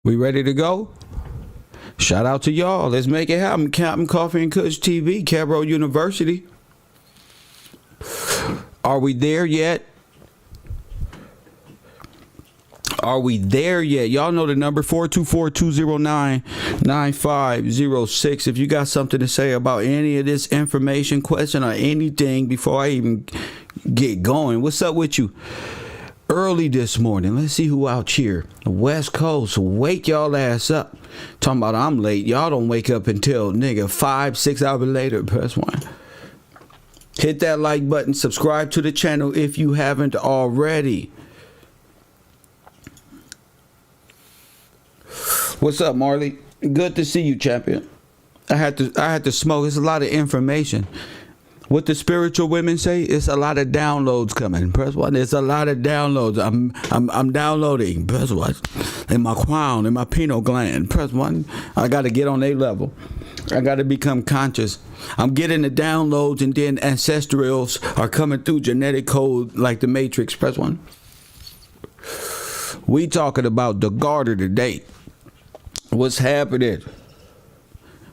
We ready to go? Shout out to y'all. Let's make it happen. Captain Coffee and Kush TV, Cabro University. Are we there yet? Are we there yet? Y'all know the number 424-209-9506. If you got something to say about any of this information, question, or anything before I even get going, what's up with you? Early this morning, let's see who out here. West Coast, wake y'all ass up. Talking about I'm late. Y'all don't wake up until nigga 5-6 hours later. Press 1. Hit that like button. Subscribe to the channel if you haven't already. What's up, Marley? Good to see you, champion. I had to smoke. It's a lot of information. What the spiritual women say, it's a lot of downloads coming. Press 1. It's a lot of downloads. I'm downloading. Press 1. In my crown, in my pineal gland. Press 1. I got to get on a level. I got to become conscious. I'm getting the downloads, and then ancestrals are coming through genetic code like the Matrix. Press 1. We talking about the Garter today. What's happening?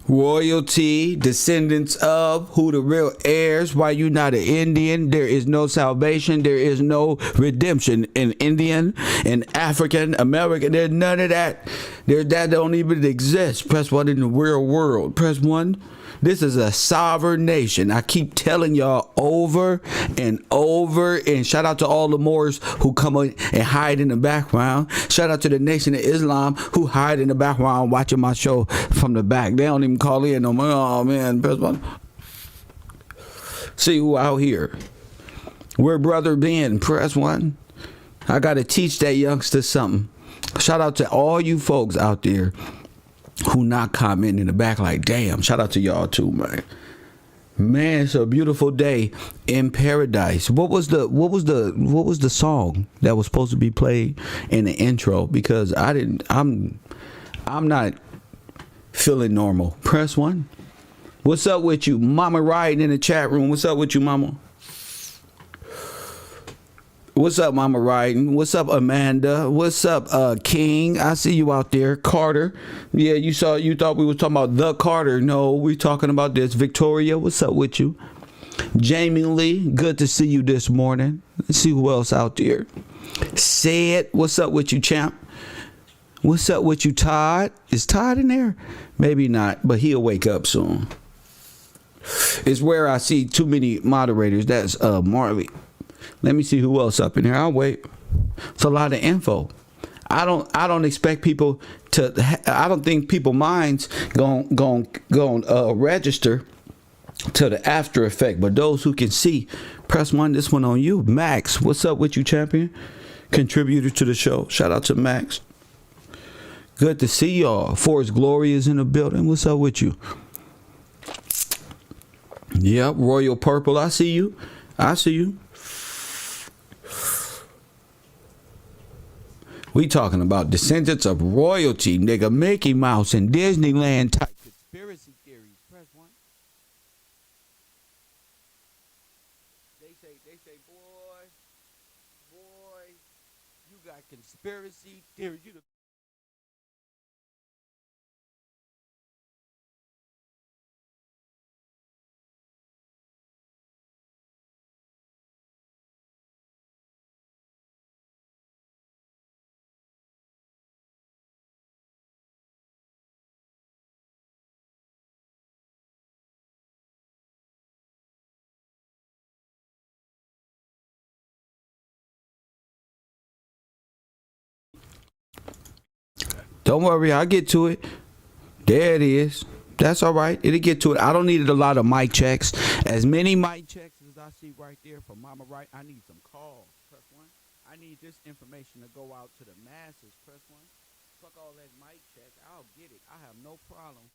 Royalty, descendants of, who the real heirs, why you not an Indian, there is no salvation, there is no redemption in Indian, in African, American, there's none of that. That don't even exist. Press 1 in the real world. Press 1. This is a sovereign nation. I keep telling y'all over and over. And shout out to all the Moors who come and hide in the background. Shout out to the Nation of Islam who hide in the background watching my show from the back. They don't even call in no more. Oh man, press 1. See who out here. Where brother Ben? Press 1. I gotta teach that youngster something. Shout out to all you folks out there who not commenting in the back like, damn. Shout out to y'all too, man. Man, it's a beautiful day in paradise. What was the song that was supposed to be played in the intro? Because I'm not feeling normal. Press 1. What's up with you? Mama riding in the chat room. What's up with you, mama? What's up, Mama Riding? What's up, Amanda? What's up, King? I see you out there. Carter. Yeah, you thought we was talking about the Carter. No, we talking about this. Victoria, what's up with you? Jamie Lee, good to see you this morning. Let's see who else out there. Said, what's up with you, champ? What's up with you, Todd? Is Todd in there? Maybe not, but he'll wake up soon. It's where I see too many moderators. That's Marley. Let me see who else up in here. I'll wait. It's a lot of info. I don't expect people to. I don't think people minds going register to the after effect. But those who can see, press 1. This one on you, Max. What's up with you, champion? Contributor to the show. Shout out to Max. Good to see y'all. Forest Glory is in the building. What's up with you? Yep, Royal Purple. I see you. I see you. We talking about descendants of royalty, nigga. Mickey Mouse and Disneyland type conspiracy theories. Press 1. They say, boy, you got conspiracy theories. You don't worry, I'll get to it. There it is. That's all right. It'll get to it. I don't need a lot of mic checks. As many mic checks as I see right there for Mama Right, I need some calls. Press 1. I need this information to go out to the masses. Press 1. Fuck all that mic check. I'll get it. I have no problem.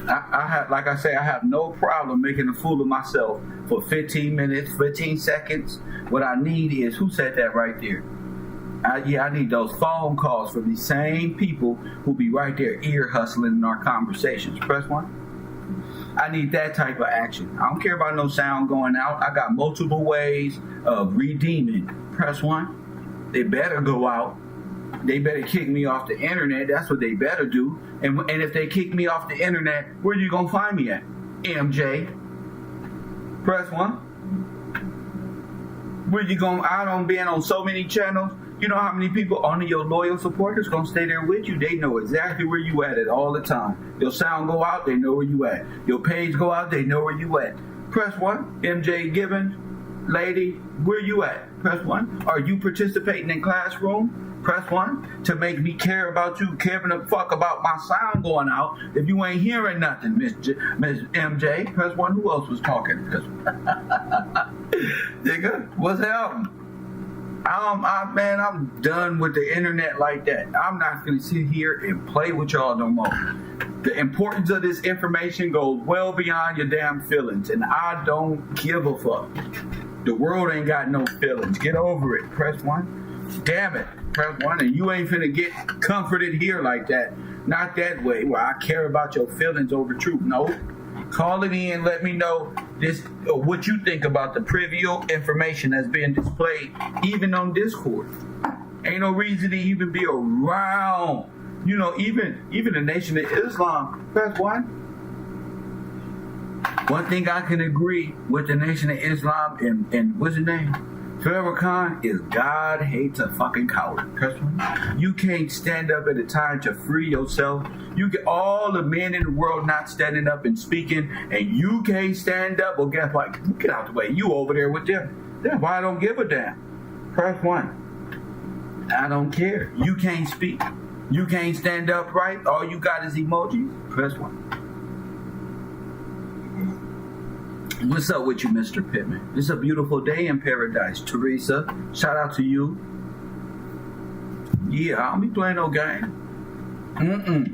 I have, like I say, I have no problem making a fool of myself for 15 minutes, 15 seconds. What I need is, who said that right there? I need those phone calls from these same people who be right there ear hustling in our conversations. Press 1. I need that type of action. I don't care about no sound going out. I got multiple ways of redeeming. Press 1. They better go out. They better kick me off the internet. That's what they better do. And if they kick me off the internet, where you gonna find me at? MJ. Press 1. Where you going? I don't be on so many channels. You know how many people, only your loyal supporters, gonna stay there with you. They know exactly where you at all the time. Your sound go out, they know where you at. Your page go out, they know where you at. Press 1. MJ Gibbons, lady, where you at? Press 1. Are you participating in classroom? Press 1 to make me care about you, caring the fuck about my sound going out. If you ain't hearing nothing, Miss MJ, press 1. Who else was talking? Nigga, what's happening? I'm done with the internet like that. I'm not gonna sit here and play with y'all no more. The importance of this information goes well beyond your damn feelings, and I don't give a fuck. The world ain't got no feelings. Get over it. Press 1. Damn it. Press 1, and you ain't finna get comforted here like that. Not that way, where I care about your feelings over truth. No. Call it in, let me know what you think about the trivial information that's being displayed, even on Discord. Ain't no reason to even be around. You know, even the Nation of Islam. Press 1. One thing I can agree with the Nation of Islam and what's his name? Farrakhan is God hates a fucking coward. Press 1. You can't stand up at a time to free yourself. You get all the men in the world not standing up and speaking, and you can't stand up. Well, guess what? Get out the way. You over there with them. That's why I don't give a damn. Press 1. I don't care. You can't speak. You can't stand up right. All you got is emojis. Press 1. What's up with you, Mr. Pittman? It's a beautiful day in paradise. Teresa, shout out to you. Yeah, I don't be playing no game.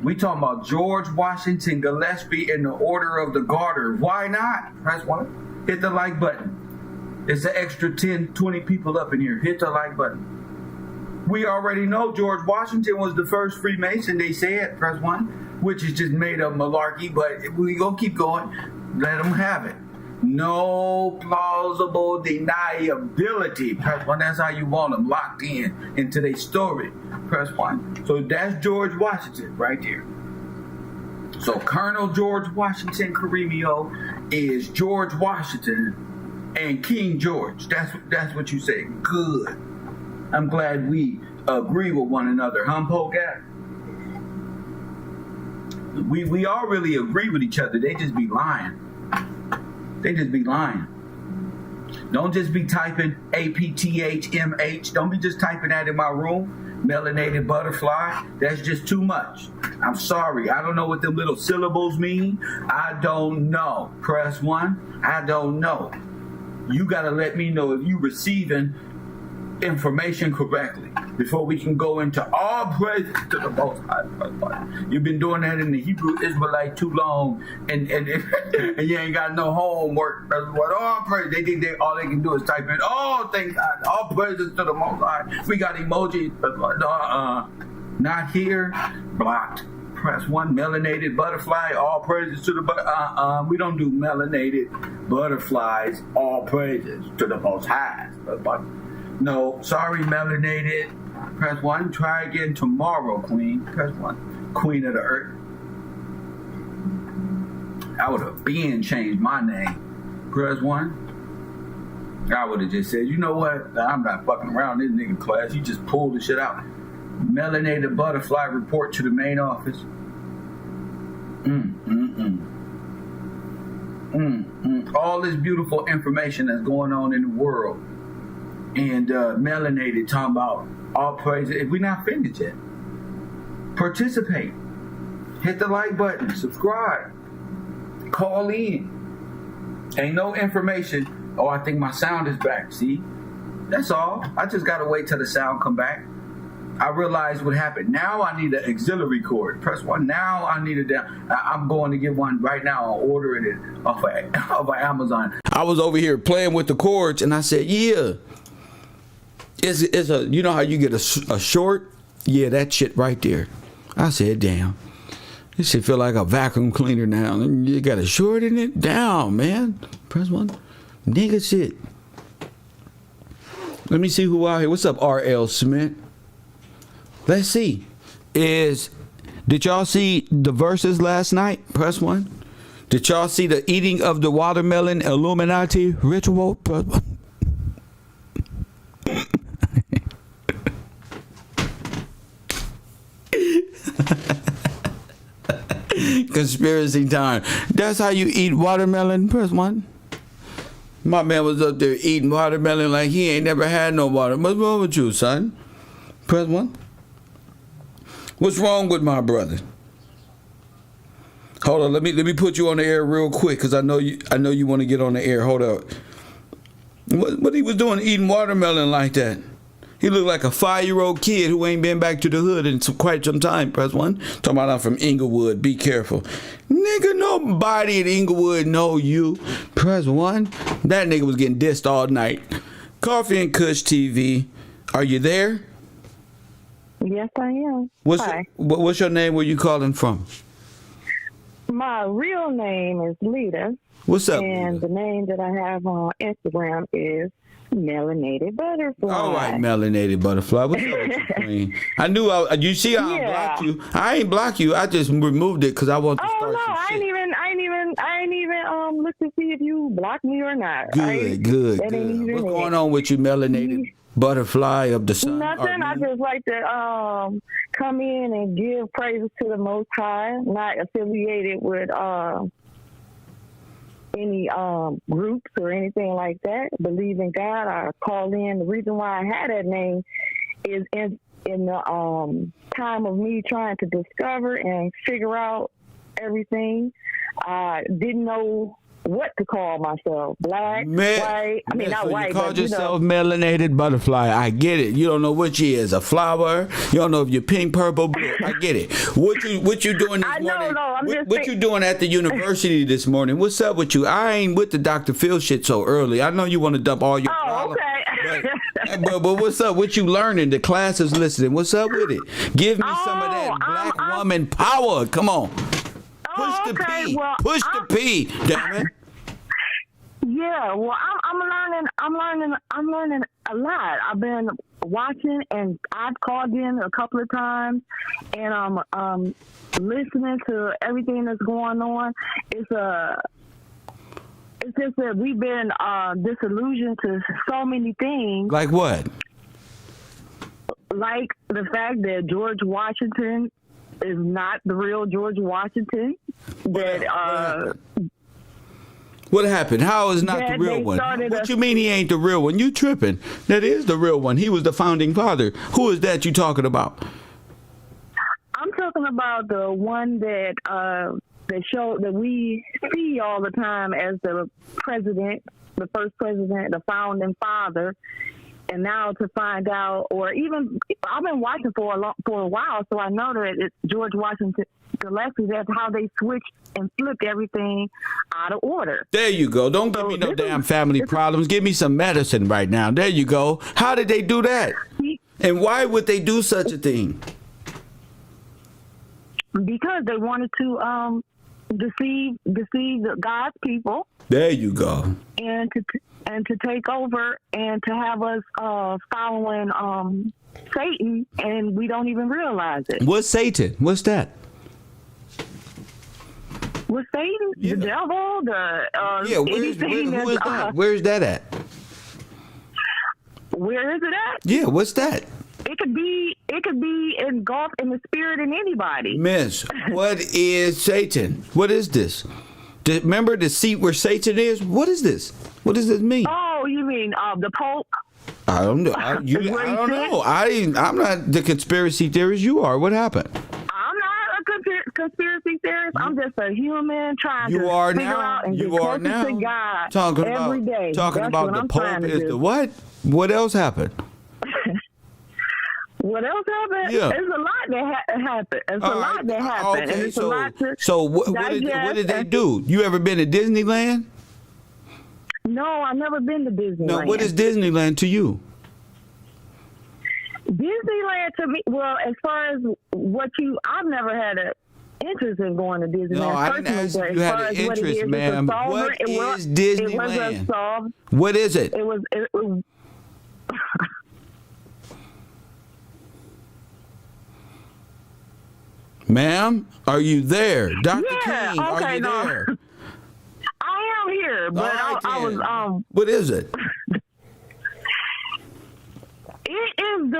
We talking about George Washington Gillespie in the Order of the Garter. Why not? Press 1. Hit the like button. It's an extra 10, 20 people up in here. Hit the like button. We already know George Washington was the first Freemason, they said. Press 1. Which is just made up malarkey, but we gonna keep going. Let them have it. No plausible deniability. Press 1. That's how you want them locked into their story. Press 1. So that's George Washington right there. So Colonel George Washington kURIMEO is George Washington and King George. That's what you say. Good. I'm glad we agree with one another. Polecat? We all really agree with each other. They just be lying. They just be lying. Don't just be typing APTHMH. Don't be just typing that in my room. Melanated butterfly. That's just too much. I'm sorry. I don't know what them little syllables mean. I don't know. Press 1. I don't know. You got to let me know if you receiving information correctly before we can go into all praise to the Most High. You've been doing that in the Hebrew Israelite too long, and you ain't got no homework. What all praise? They think all they can do is type in all things. All praises to the Most High. We got emojis. Not here. Blocked. Press 1. Melanated butterfly. All praises to the we don't do melanated butterflies. All praises to the Most High. No, sorry, melanated. Press 1. Try again tomorrow, Queen. Press 1. Queen of the Earth. I would have been changed my name. Press 1. I would have just said, you know what? I'm not fucking around this nigga class. You just pulled the shit out. Melanated butterfly report to the main office. All this beautiful information that's going on in the world. And melanated talking about all praise. If we're not finished yet, participate. Hit the like button. Subscribe. Call in. Ain't no information. Oh, I think my sound is back. See? That's all. I just got to wait till the sound come back. I realized what happened. Now I need an auxiliary cord. Press 1. Now I need it down. I'm going to get one right now. I'm ordering it off of Amazon. I was over here playing with the cords and I said, yeah. It's a, you know how you get a short? Yeah, that shit right there. I said, damn. This shit feel like a vacuum cleaner now. You got a short in it? Down, man. Press 1. Nigga shit. Let me see who out here. What's up, R.L. Smith? Let's see. Did y'all see the verses last night? Press 1. Did y'all see the eating of the watermelon Illuminati ritual? Press 1. Conspiracy time. That's how you eat watermelon. Press 1. My man was up there eating watermelon like he ain't never had no water. What's wrong with you, son? Press 1. What's wrong with my brother? Hold on, let me put you on the air real quick, cause I know you want to get on the air. Hold up. What he was doing eating watermelon like that? He looked like a 5-year-old kid who ain't been back to the hood in quite some time. Press 1. Talking about I'm from Inglewood. Be careful. Nigga, nobody in Inglewood know you. Press 1. That nigga was getting dissed all night. Coffee and Kush TV. Are you there? Yes, I am. What's your name? Where you calling from? My real name is Lita. What's up? And the name that I have on Instagram is Melanated Butterfly. All right, Melanated Butterfly. What's up with you, Queen? I knew you see how I blocked you. I ain't blocked you. I just removed it because I want to start some shit. I ain't even look to see if you blocked me or not. Good. What's going on with you, Melanated Butterfly of the sun? Nothing. I just like to come in and give praises to the Most High, not affiliated with any groups or anything like that. Believe in God. I call in. The reason why I had that name is in the time of me trying to discover and figure out everything. I didn't know what to call myself. Black, white. I mean, not so white. You called yourself Melanated Butterfly. I get it. You don't know what you is, a flower. You don't know if you're pink, purple, blue. I get it. What you doing this morning? What you doing at the university this morning? What's up with you? I ain't with the Dr. Phil shit so early. I know you want to dump all your problems. Okay. But what's up? What you learning? The class is listening. What's up with it? Give me some of that black woman power. Come on. Push the P. Well, push the P. Damn it. Yeah, well, I'm learning a lot. I've been watching, and I've called in a couple of times, and I'm listening to everything that's going on. It's just that we've been disillusioned to so many things. Like what? Like the fact that George Washington is not the real George Washington. What happened? How is not the real one? What you mean he ain't the real one? You tripping. That is the real one. He was the founding father. Who is that you talking about? I'm talking about the one that that we see all the time as the president, the first president, the founding father. And now to find out, or even I've been watching for a while, so I know that it's George Washington Gillespie. That's how they switched and flipped everything out of order. There you go. Don't give me no damn family problems. Give me some medicine right now. There you go. How did they do that? And why would they do such a thing? Because they wanted to deceive God's people. There you go. And to take over and to have us following Satan, and we don't even realize it. What's Satan? What's that? What's Satan? Yeah. The devil? Who is that? Where's that at? Where is it at? Yeah, what's that? It could be engulfed in the spirit in anybody. Miss, what is Satan? What is this? Remember the seat where Satan is? What is this? What does this mean? Oh, you mean the Pope? I don't know. I don't know. I'm not the conspiracy theorist. You are. What happened? I'm not a conspiracy theorist. I'm just a human trying to figure out and get closer to God every day. Talking about the Pope is the what? What else happened? What else happened? Yeah. There's a lot that happened. It's a lot that happened. Okay, and it's a lot to what did they do? You ever been to Disneyland? No, I've never been to Disneyland. No, what is Disneyland to you? Disneyland to me, well, as far as I've never had an interest in going to Disneyland. No, I didn't ask if you had an interest, ma'am. What is Disneyland? What is it? It was. Ma'am, are you there? Dr. Yeah, King, okay, are you there? I am here, but I was. What is it? It is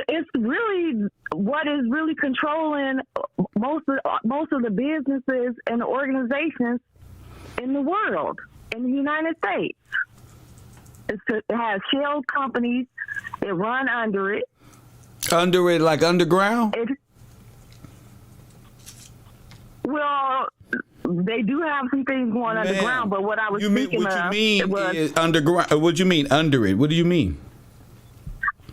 it's really what is really controlling most of the businesses and the organizations in the world, in the United States. It has shell companies that run under it. Under it, like underground? Well, they do have some things going underground, but what I was speaking of is underground. What do you mean under it? What do you mean?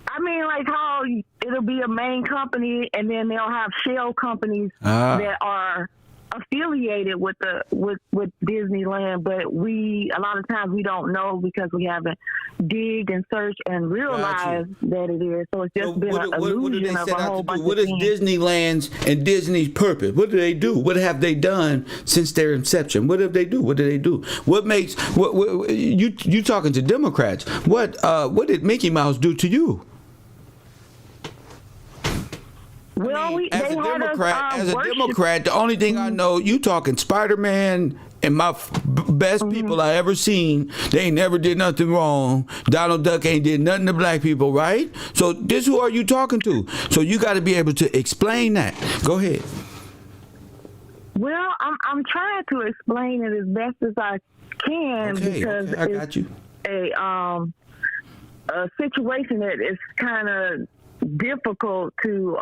I mean, like how it'll be a main company, and then they'll have shell companies that are affiliated with Disneyland, but a lot of times we don't know because we haven't digged and searched and realized that it is. So it's just been an illusion of a whole bunch of things. What is Disneyland's and Disney's purpose? What do they do? What have they done since their inception? What have they do? What do they do? What makes you talking to Democrats? What did Mickey Mouse do to you? Well, as a Democrat, the only thing I know, you talking Spider-Man and my best people I ever seen. They ain't never did nothing wrong. Donald Duck ain't did nothing to black people, right? So this who are you talking to? So you got to be able to explain that. Go ahead. Well, I'm trying to explain it as best as I can because I got you. A situation that is kind of difficult to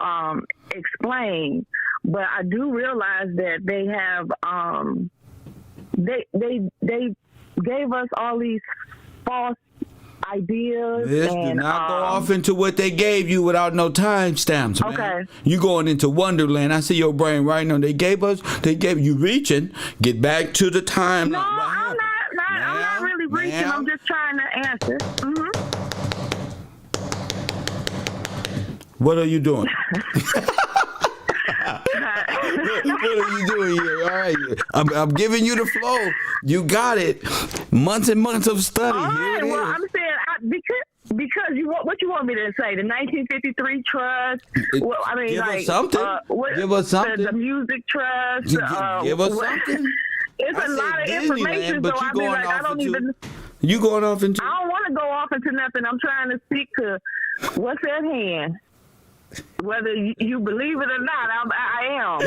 explain, but I do realize that they have they gave us all these false ideas. Do not go off into what they gave you without no timestamps, man. Okay. You going into Wonderland. I see your brain right now. They gave you reaching. Get back to the time. No, I'm not really reaching. I'm just trying to answer. Mm-hmm. What are you doing? What are you doing here? All right, I'm giving you the flow. You got it. Months and months of study. All right. Well, I'm saying because what you want me to say? The 1953 trust. Well, I mean, give us something. Give us something. The music trust. Give us something. It's a lot of information, so I mean, like, I don't even. You going off into? I don't want to go off into nothing. I'm trying to speak to what's at hand. Whether you believe it or not, I am.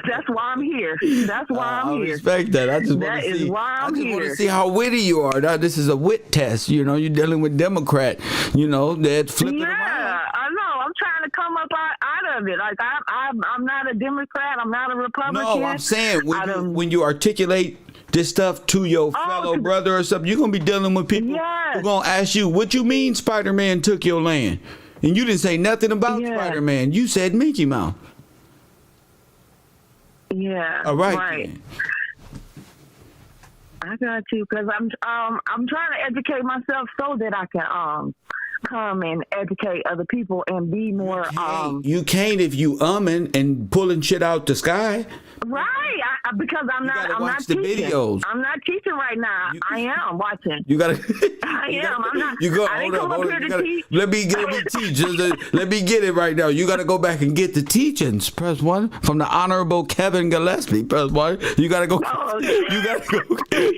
That's why I'm here. That's why I'm here. I respect that. I just want to see. I just want to see how witty you are. Now, this is a wit test. You know, you're dealing with Democrat. You know, that flipping around. Yeah, I know. I'm trying to come up out of it. Like I'm not a Democrat. I'm not a Republican. No, I'm saying when you articulate this stuff to your fellow brother or something, you're gonna be dealing with people who are gonna ask you, "What you mean Spider-Man took your land?" And you didn't say nothing about Spider-Man. You said Mickey Mouse. Yeah. All right. Right. I got you because I'm trying to educate myself so that I can come and educate other people and be more. You can't if you and pulling shit out the sky. Right, because I'm not teaching. Videos. I'm not teaching right now. I am watching. You gotta. I am. I'm not. You go. I didn't come up here to teach. Let me teach. Let me get it right now. You gotta go back and get the teachings. Press 1 from the Honorable Kevin Gillespie. Press 1. You gotta go. Oh, okay.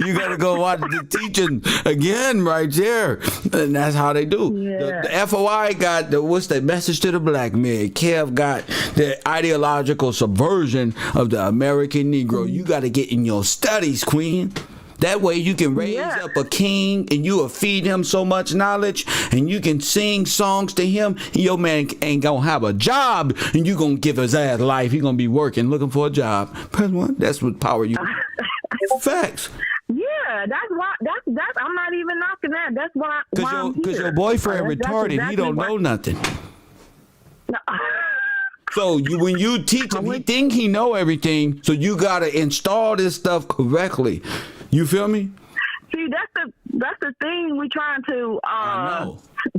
You gotta go watch the teaching again right there, and that's how they do. Yeah. The FOI got what's the message to the black man? Kev got the ideological subversion of the American Negro. You got to get in your studies, Queen. That way you can raise up a king and you will feed him so much knowledge and you can sing songs to him and your man ain't going to have a job and you going to give his ass life. He going to be working, looking for a job. Press 1. That's what power you. Facts. Yeah, that's why. That's. I'm not even knocking that. That's why. Because your boyfriend retarded. Exactly he don't know nothing. No. So when you teach him, he think he know everything. So you gotta install this stuff correctly. You feel me? See, that's the thing. We trying to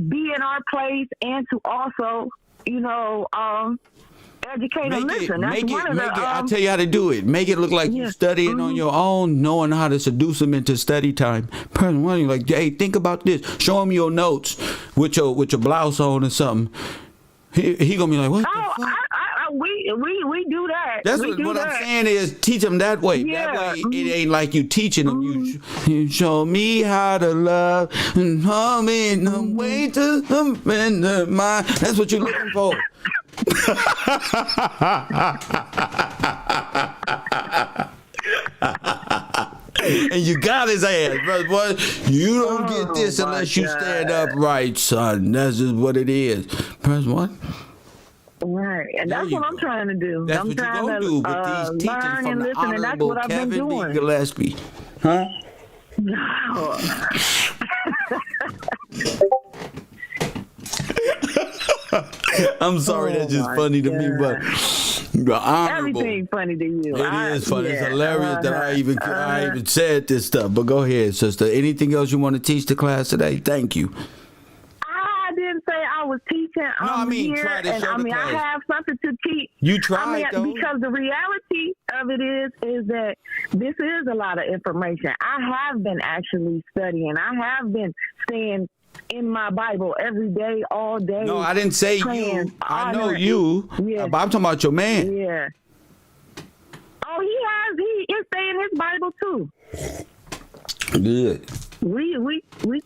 be in our place and to also educate and listen. That's one of the. I'll tell you how to do it. Make it look like you studying on your own, knowing how to seduce them into study time. Person one, you're like, hey, think about this. Show him your notes with your blouse on or something. He gonna be like, what the fuck? We do that. That's what I'm saying is teach them that way. Yeah. That way it ain't like you teaching them. You show me how to love and show me the way to surrender my. That's what you're looking for. And you got his ass, brother. Boy, you don't get this unless you stand up right, son. That's just what it is. Press one. Right, and that's what I'm trying to do. That's I'm what you're trying going to do with these teachings learn from and the listen, and that's Honorable what I've been Kevin D. doing. Gillespie. Huh? No. I'm sorry, that's just funny to me, but the honorable. Everything's funny to you. It is funny. It's hilarious that I even said this stuff. But go ahead, sister. Anything else you want to teach the class today? Thank you. I didn't say I was teaching. I mean, here, try to and show I the mean, class. I have something to teach. You tried, though. Because the reality of it is that this is a lot of information. I have been actually studying. I have been staying in my Bible every day, all day. No, I didn't say you. I know you. Yeah. But I'm talking about your man. Yeah. Oh, he is staying his Bible too. Good. We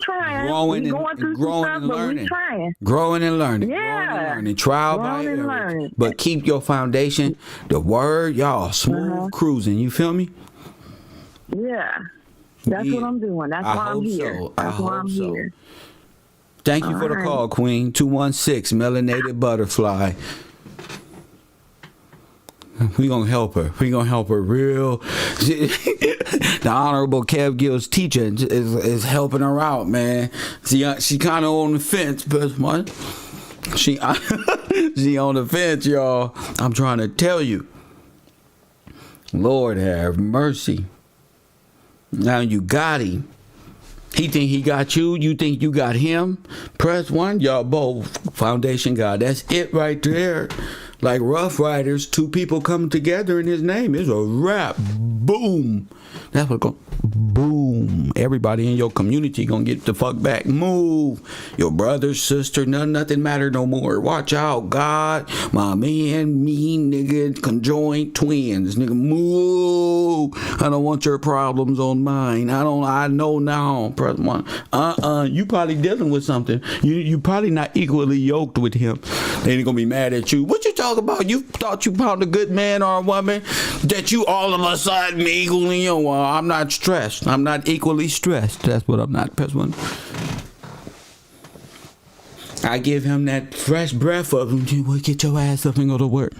trying. Growing we and going through growing some stuff, and but learning. we trying. Growing and learning. Yeah. Growing and learning. Trial by Growing and error. learning. But keep your foundation, the word, y'all, smooth cruising. You feel me? Yeah. That's what I'm doing. That's why I'm here. That's why I'm here. Thank you for the call, Queen. 216, melanated butterfly. We gonna help her. We gonna help her real. The Honorable Kev Gill's teacher is helping her out, man. She kind of on the fence, but what? She on the fence, y'all. I'm trying to tell you. Lord have mercy. Now you got him. He think he got you. You think you got him. Press one. Y'all both Foundation God. That's it right there. Like Rough Riders, two people come together in his name. It's a rap. Boom. That's what go. Boom. Everybody in your community gonna get the fuck back. Move. Your brother, sister, nothing matter no more. Watch out, God. My man, me, nigga, conjoined twins. Nigga, move. I don't want your problems on mine. I know now. Press one. You probably dealing with something. You probably not equally yoked with him. They ain't gonna be mad at you. What you talking about? You thought you found a good man or a woman that you all of a sudden equally, well, I'm not stressed. I'm not equally stressed. That's what I'm not. Press one. I give him that fresh breath of, well, get your ass up and go to work.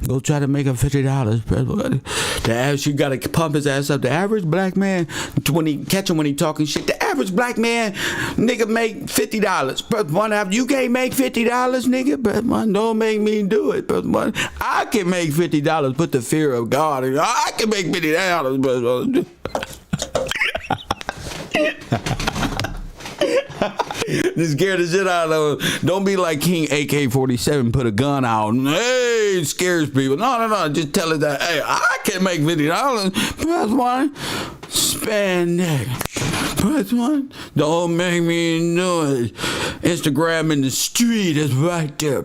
Go try to make him $50. The average, you gotta pump his ass up. The average black man, when he catch him when he talking shit, the average black man, nigga, make $50. But one after you can't make $50, nigga. But one, don't make me do it. But one, I can make $50. Put the fear of God. I can make $50. But just scare the shit out of them. Don't be like King AK-47, put a gun out. Hey, it scares people. No. Just tell it that, hey, I can make $50. Press one. Spend that. Press one. Don't make me do it. Instagram in the street is right there.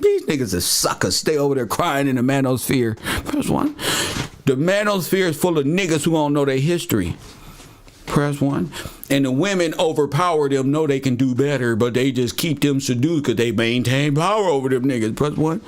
These niggas are suckers. Stay over there crying in the manosphere. Press one. The manosphere is full of niggas who don't know their history. Press one. And the women overpower them, know they can do better, but they just keep them seduced because they maintain power over them niggas. Press one.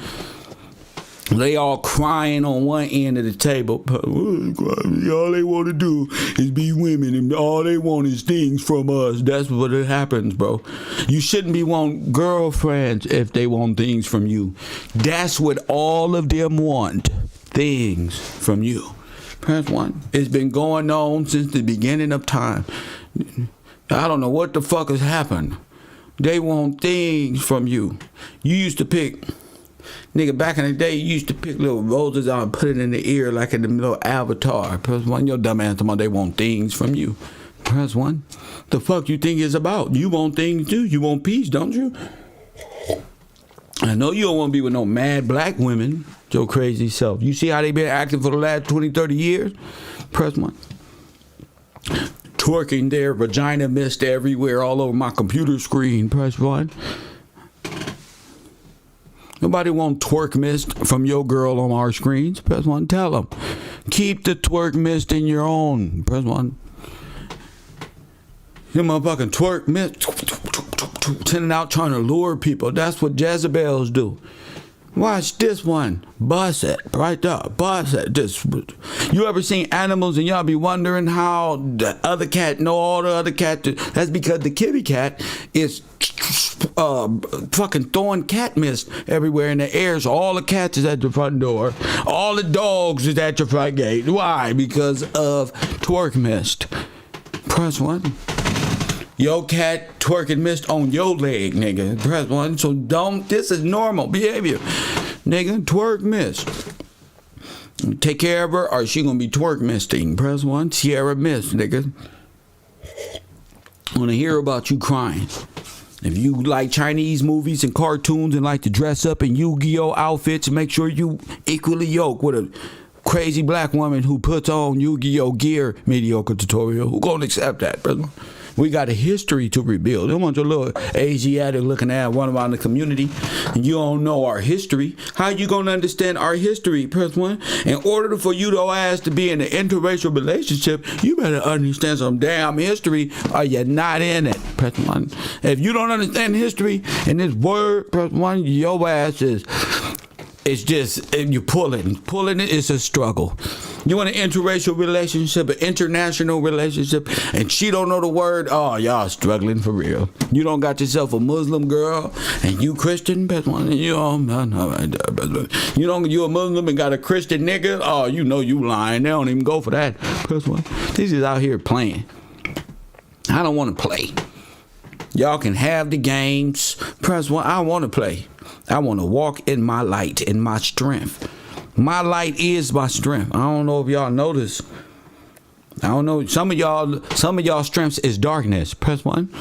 They all crying on one end of the table. All they want to do is be women, and all they want is things from us. That's what it happens, bro. You shouldn't be wanting girlfriends if they want things from you. That's what all of them want. Things from you. Press one. It's been going on since the beginning of time. I don't know what the fuck has happened. They want things from you. You used to pick, nigga, back in the day, you used to pick little roses out and put it in the ear like in the little avatar. Press one. Your dumb ass talking about they want things from you. Press one. The fuck you think it's about? You want things too. You want peace, don't you? I know you don't want to be with no mad black women, your crazy self. You see how they been acting for the last 20, 30 years? Press 1. Twerking their vagina mist everywhere, all over my computer screen. Press 1. Nobody want twerk mist from your girl on our screens. Press 1. Tell them. Keep the twerk mist in your own. Press 1. You motherfucking twerk mist. Sending out trying to lure people. That's what Jezebels do. Watch this one. Bust it. Right there. Bust it. Just, you ever seen animals and y'all be wondering how the other cat know all the other cats? That's because the kitty cat is fucking throwing cat mist everywhere in the air. So all the cats is at the front door. All the dogs is at your front gate. Why? Because of twerk mist. Press 1. Your cat twerking mist on your leg, nigga. Press 1. So don't. This is normal behavior, nigga. Twerk mist. Take care of her, or she gonna be twerk misting. Press 1. Sierra mist, nigga. I wanna hear about you crying. If you like Chinese movies and cartoons and like to dress up in Yu-Gi-Oh outfits, make sure you equally yoke with a crazy black woman who puts on Yu-Gi-Oh gear. Mediocre tutorial. Who gonna accept that, brother? We got a history to rebuild. Don't want your little Asiatic looking at one around the community and you don't know our history. How you gonna understand our history? Press 1. In order for you to ask to be in an interracial relationship, you better understand some damn history or you're not in it. Press 1. If you don't understand history and this word, press 1, your ass is... It's just, you pulling it is a struggle. You want an interracial relationship, an international relationship, and she don't know the word, oh, y'all struggling for real. You don't got yourself a Muslim girl, and you Christian, best one, you don't, you a Muslim and got a Christian nigga, oh, you know you lying. They don't even go for that. Press 1. This is out here playing. I don't want to play. Y'all can have the games. Press 1. I want to play. I want to walk in my light, in my strength. My light is my strength. I don't know if y'all notice. I don't know. Some of y'all strengths is darkness. Press 1.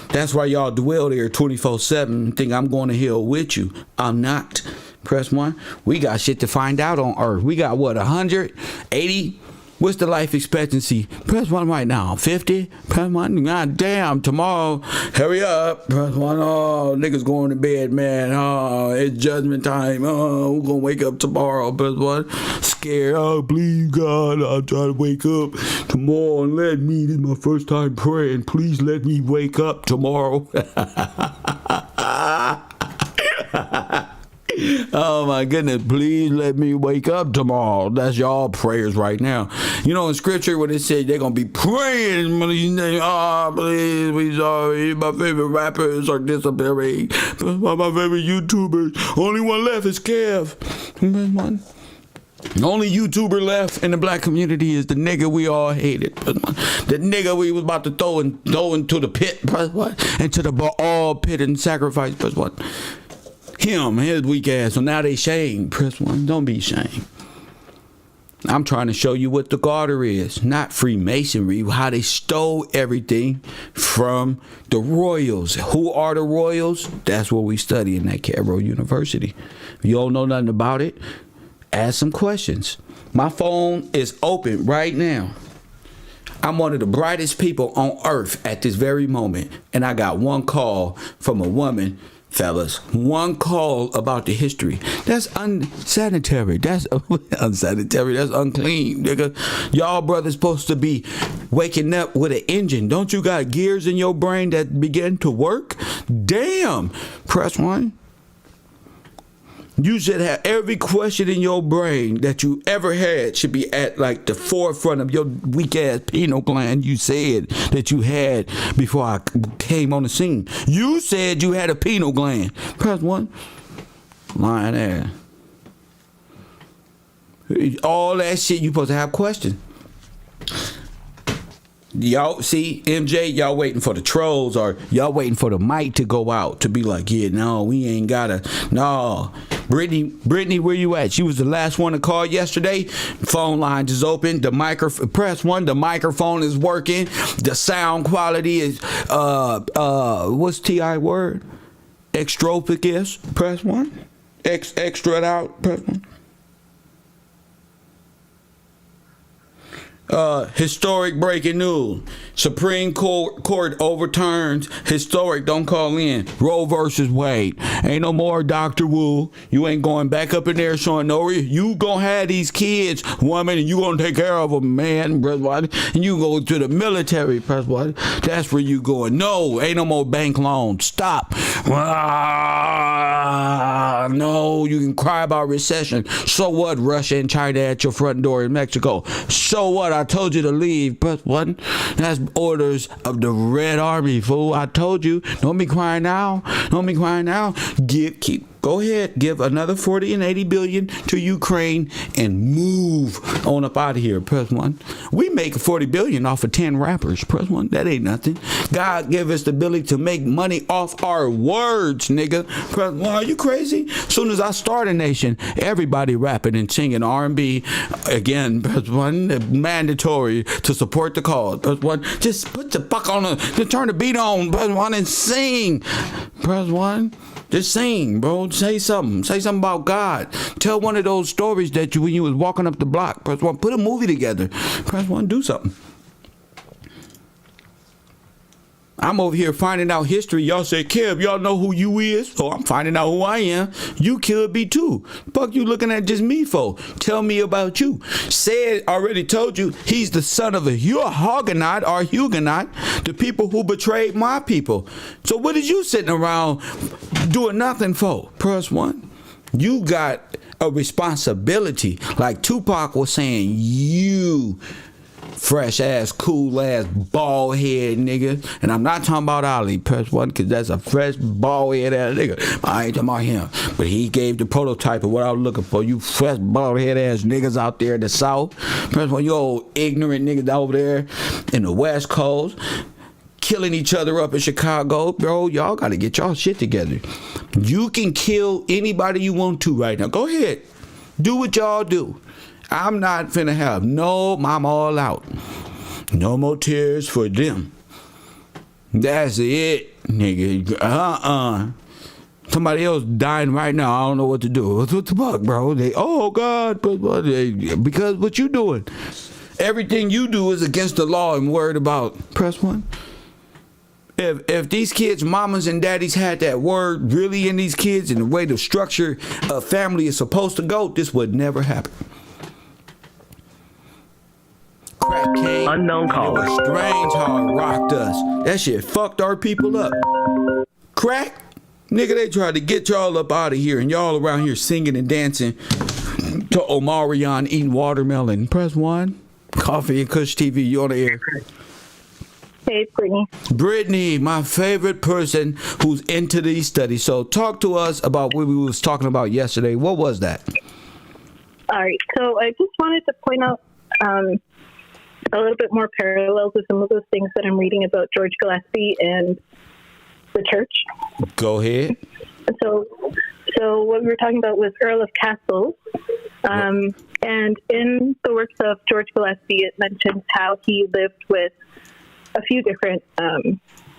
That's why y'all dwell there 24/7. Think I'm going to hell with you. I'm not. Press 1. We got shit to find out on Earth. We got what, 180? What's the life expectancy? Press 1 right now. 50? Press 1. God damn, tomorrow. Hurry up. Press 1. Oh, niggas going to bed, man. Oh, it's judgment time. Oh, we're going to wake up tomorrow. Press 1. Scared. Oh, please, God, I'll try to wake up tomorrow and let me. This is my first time praying. Please let me wake up tomorrow. Oh my goodness, please let me wake up tomorrow. That's y'all prayers right now. You know, in scripture when it says they're gonna be praying, oh please, sorry, my favorite rappers are disappearing. My favorite YouTubers, only one left is Kev. The only YouTuber left in the black community is the nigga we all hated. The nigga we was about to throw into the pit, into the all pit and sacrifice. Press 1. Him, his weak ass. So now they shame. Press 1. Don't be ashamed. I'm trying to show you what the Garter is, not Freemasonry. How they stole everything from the royals. Who are the royals? That's what we study in that Cairo University. If you don't know nothing about it, ask some questions. My phone is open right now. I'm one of the brightest people on earth at this very moment. And I got one call from a woman. Fellas, one call about the history. That's unsanitary. That's unsanitary. That's unclean, nigga. Y'all brothers supposed to be waking up with an engine. Don't you got gears in your brain that begin to work? Damn. Press 1. You should have every question in your brain that you ever had should be at like the forefront of your weak ass pineal gland you said that you had before I came on the scene. You said you had a pineal gland. Press 1. Lying ass. All that shit you supposed to have questions. Y'all see, MJ, y'all waiting for the trolls or y'all waiting for the mic to go out to be like, yeah, no, we ain't gotta, no. Brittany, where you at? She was the last one to call yesterday. Phone line is open. The press 1. The microphone is working. The sound quality is what's TI word? Extropicus, press 1. Extra it out, press 1. Historic breaking news. Supreme Court overturns historic, don't call in, Roe versus Wade. Ain't no more Dr. Wu. You ain't going back up in there showing no, you gonna have these kids, woman, and you gonna take care of them, man, brother. And you go to the military, press what? That's where you going. No, ain't no more bank loans. Stop. No, you can cry about recession. So what? Russia and China at your front door in Mexico. So what? I told you to leave. Press one. That's orders of the Red Army, fool. I told you. Don't be crying now. Don't be crying now. Go ahead, give another 40 and 80 billion to Ukraine and move on up out of here. Press 1. We make 40 billion off of 10 rappers. Press 1. That ain't nothing. God give us the ability to make money off our words, nigga. Press 1. Are you crazy? As soon as I start a nation, everybody rapping and singing R&B. Again, press 1. Mandatory to support the cause. Press 1. Just put the fuck on turn the beat on. Press 1 and sing. Press 1. Just sing, bro. Say something. Say something about God. Tell one of those stories that when you was walking up the block. Press 1. Put a movie together. Press 1. Do something. I'm over here finding out history. Y'all say, Kev, y'all know who you is? So I'm finding out who I am. You could be too. Fuck you looking at just me for? Tell me about you. Said already told you he's the son of you're a Huguenot or Huguenot, the people who betrayed my people. So what is you sitting around doing nothing for? Press 1. You got a responsibility. Like Tupac was saying, you fresh ass, cool ass, bald head nigga. And I'm not talking about Ali. Press 1, because that's a fresh, bald head ass nigga. I ain't talking about him. But he gave the prototype of what I was looking for. You fresh, bald head ass niggas out there in the South. Press 1, you old ignorant niggas over there in the West Coast, killing each other up in Chicago. Bro, y'all got to get y'all shit together. You can kill anybody you want to right now. Go ahead. Do what y'all do. I'm not finna have I'm all out. No more tears for them. That's it, nigga. Somebody else dying right now. I don't know what to do. What the fuck, bro? Oh God, because what you doing? Everything you do is against the law and worried about. Press 1. If these kids' mamas and daddies had that word really in these kids and the way the structure of family is supposed to go, this would never happen. Crack came. Unknown caller. It was strange how it rocked us. That shit fucked our people up. Crack? Nigga, they tried to get y'all up out of here and y'all around here singing and dancing to Omarion eating watermelon. Press 1. Coffee and Kush TV, you on the air. Hey, Brittany. Brittany, my favorite person who's into these studies. So talk to us about what we was talking about yesterday. What was that? All right. So I just wanted to point out a little bit more parallels with some of those things that I'm reading about George Gillespie and the church. Go ahead. So what we were talking about was Earl of Castles. And in the works of George Gillespie, it mentions how he lived with a few different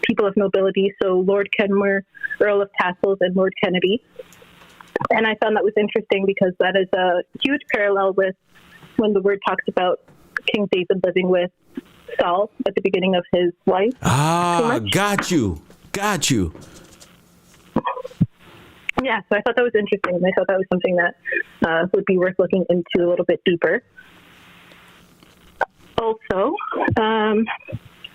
people of nobility. So Lord Kenmure, Earl of Castles, and Lord Kennedy. And I found that was interesting because that is a huge parallel with when the word talks about King David living with Saul at the beginning of his life. Got you. Yeah, so I thought that was interesting. I thought that was something that would be worth looking into a little bit deeper. Also,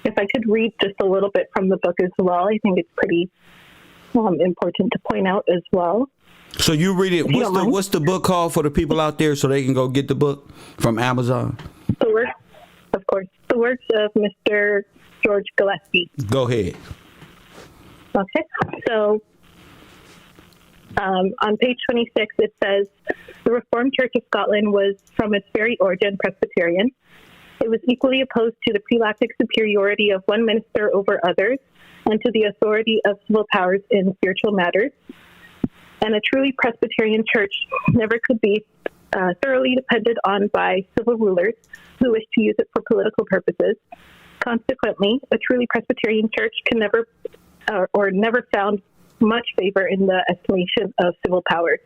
if I could read just a little bit from the book as well, I think it's pretty important to point out as well. So you read it. What's the book called for the people out there so they can go get the book from Amazon? The works of Mr. George Gillespie. Go ahead. Okay. So on page 26, it says, the Reformed Church of Scotland was from its very origin Presbyterian. It was equally opposed to the prelactic superiority of one minister over others and to the authority of civil powers in spiritual matters. And a truly Presbyterian church never could be thoroughly depended on by civil rulers who wish to use it for political purposes. Consequently, a truly Presbyterian church can never found much favor in the estimation of civil powers.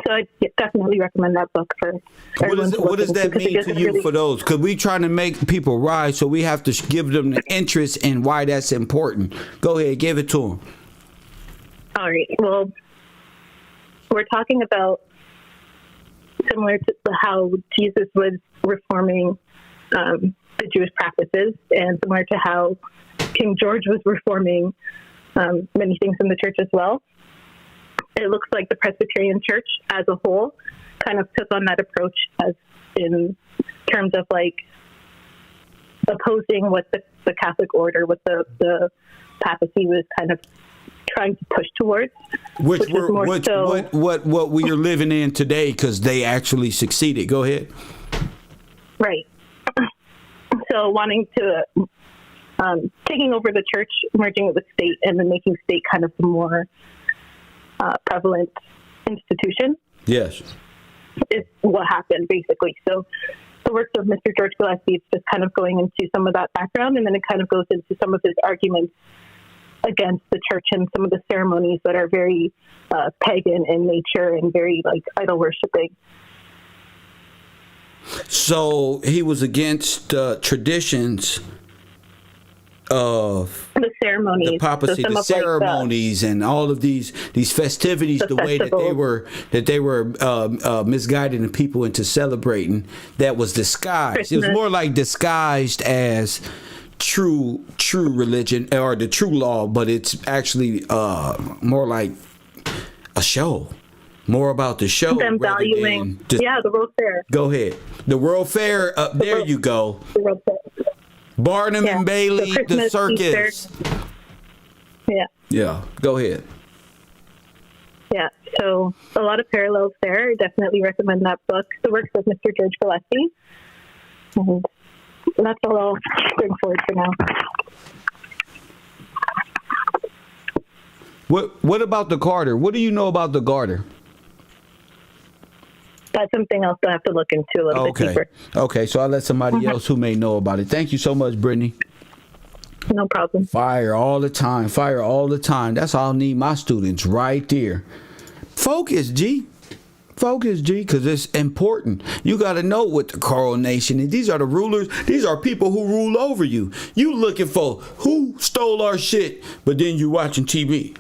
So I definitely recommend that book for everyone. What does that mean to you for those? Because we trying to make people rise, so we have to give them the interest in why that's important. Go ahead, give it to them. All right. Well, we're talking about similar to how Jesus was reforming the Jewish practices, and similar to how King George was reforming many things in the church as well. It looks like the Presbyterian Church as a whole kind of took on that approach as in terms of like opposing what the Catholic order, what the papacy was kind of trying to push towards. What we are living in today, because they actually succeeded. Go ahead. Right. So wanting to, taking over the church, merging it with state, and then making state kind of the more prevalent institution. Yes. Is what happened, basically. So the works of Mr. George Gillespie is just kind of going into some of that background, and then it kind of goes into some of his arguments against the church and some of the ceremonies that are very pagan in nature and very like idol worshiping. So he was against traditions of the ceremonies, the papacy, so the ceremonies, and all of these festivities, the way that they were misguiding the people into celebrating. That was disguised. Christmas. It was more like disguised as true religion or the true law, but it's actually more like a show. More about the show. Them valuing, the World Fair. Go ahead. The World Fair. There you go. The World Fair. Barnum and Bailey, the circus. Easter. Yeah. Yeah. Go ahead. Yeah. So a lot of parallels there. I definitely recommend that book, The Works of Mr. George Gillespie. And that's all I'll bring forward for now. What about the Garter? What do you know about the Garter? That's something else I have to look into a little bit deeper. Okay, so I'll let somebody else who may know about it. Thank you so much, Brittany. No problem. Fire all the time. Fire all the time. That's all I need my students right there. Focus, G. Focus, G, because it's important. You got to know what the coronation is. These are the rulers. These are people who rule over you. You looking for who stole our shit, but then you watching TV.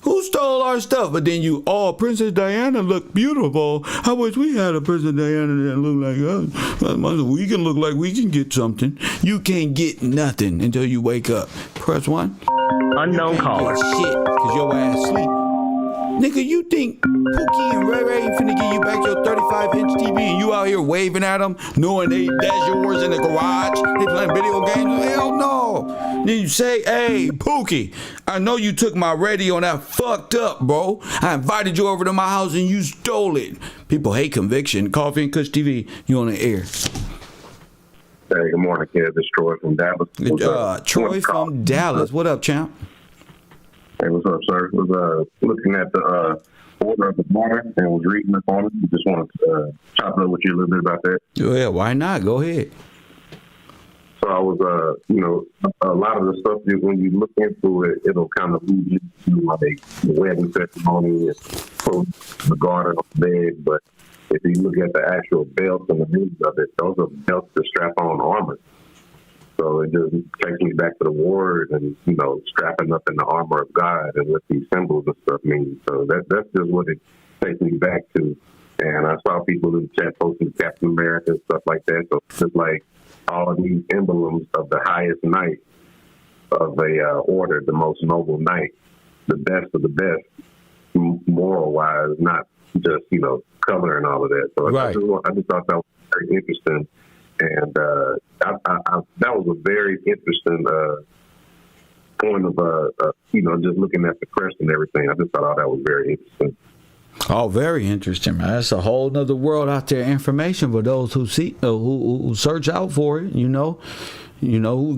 Who stole our stuff? But then Princess Diana looked beautiful. I wish we had a Princess Diana that looked like us. We can look like we can get something. You can't get nothing until you wake up. Press 1. Unknown caller. Shit, because your ass sleep. Nigga, you think Pookie and Ray Ray finna give you back your 35-inch TV and you out here waving at them, knowing that's yours in the garage? They playing video games? Hell no. Then you say, hey, Pookie, I know you took my radio and I fucked up, bro. I invited you over to my house and you stole it. People hate conviction. Coffee and Kush TV, you on the air. Hey, good morning, kid. This is Troy from Dallas. Troy from Dallas. What up, champ? Hey, what's up, sir? Was looking at the order of the garter and was reading up on it. Just wanted to chop it up with you a little bit about that. Yeah, why not? Go ahead. So I was, a lot of the stuff that when you look into it, it'll kind of lead you to like the wedding ceremony and put the garter on the bed. But if you look at the actual belts and the means of it, those are belts to strap on armor. So it just takes me back to the wars and, strapping up in the armor of God and what these symbols and stuff mean. So that's just what it takes me back to. And I saw people in the chat posting Captain America and stuff like that. So it's just like all of these emblems of the highest knight of a order, the most noble knight, the best of the best, moral-wise, not just, color and all of that. So right. I just thought that was very interesting. And that was a very interesting point of, just looking at the crest and everything. I just thought that was very interesting. Oh, very interesting, man. That's a whole nother world out there. Information for those who see, who search out for it.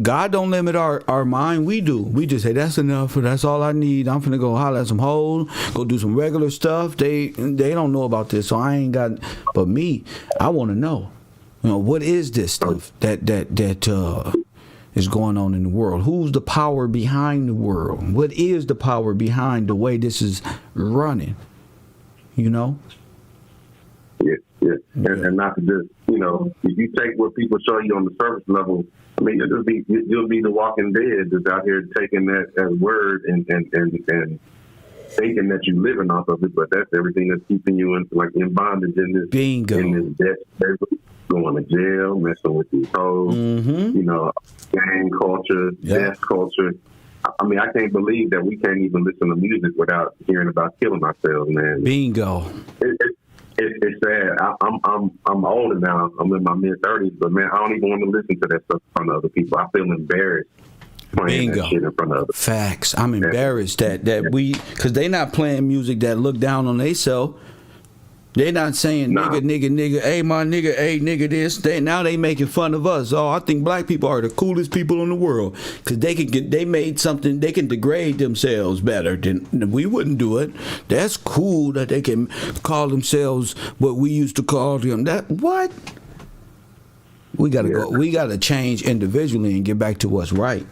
God don't limit our mind. We do. We just say that's enough. That's all I need. I'm finna go holler at some hoes, go do some regular stuff. They don't know about this, so I ain't got. But me, I want to know. What is this stuff that is going on in the world? Who's the power behind the world? What is the power behind the way this is running? You know? Yeah. And not to just, you know, if you take what people show you on the surface level, I mean, you'll be the walking dead that's out here taking that as word and thinking that you're living off of it, but that's everything that's keeping you in bondage in this debt, going to jail, messing with your toes, you know, gang culture, death culture. I mean, I can't believe that we can't even listen to music without hearing about killing ourselves, man. Bingo. It's sad. I'm older now. I'm in my mid-30s, but man, I don't even want to listen to that stuff in front of other people. I feel embarrassed playing that shit in front of others. Facts. I'm embarrassed that we, because they not playing music that look down on themselves. They not saying nigga, hey my nigga, hey nigga this. Now they making fun of us. Oh, I think black people are the coolest people in the world because they made something, they can degrade themselves better than we wouldn't do it. That's cool that they can call themselves what we used to call them. That what? We gotta go. We gotta change individually and get back to what's right.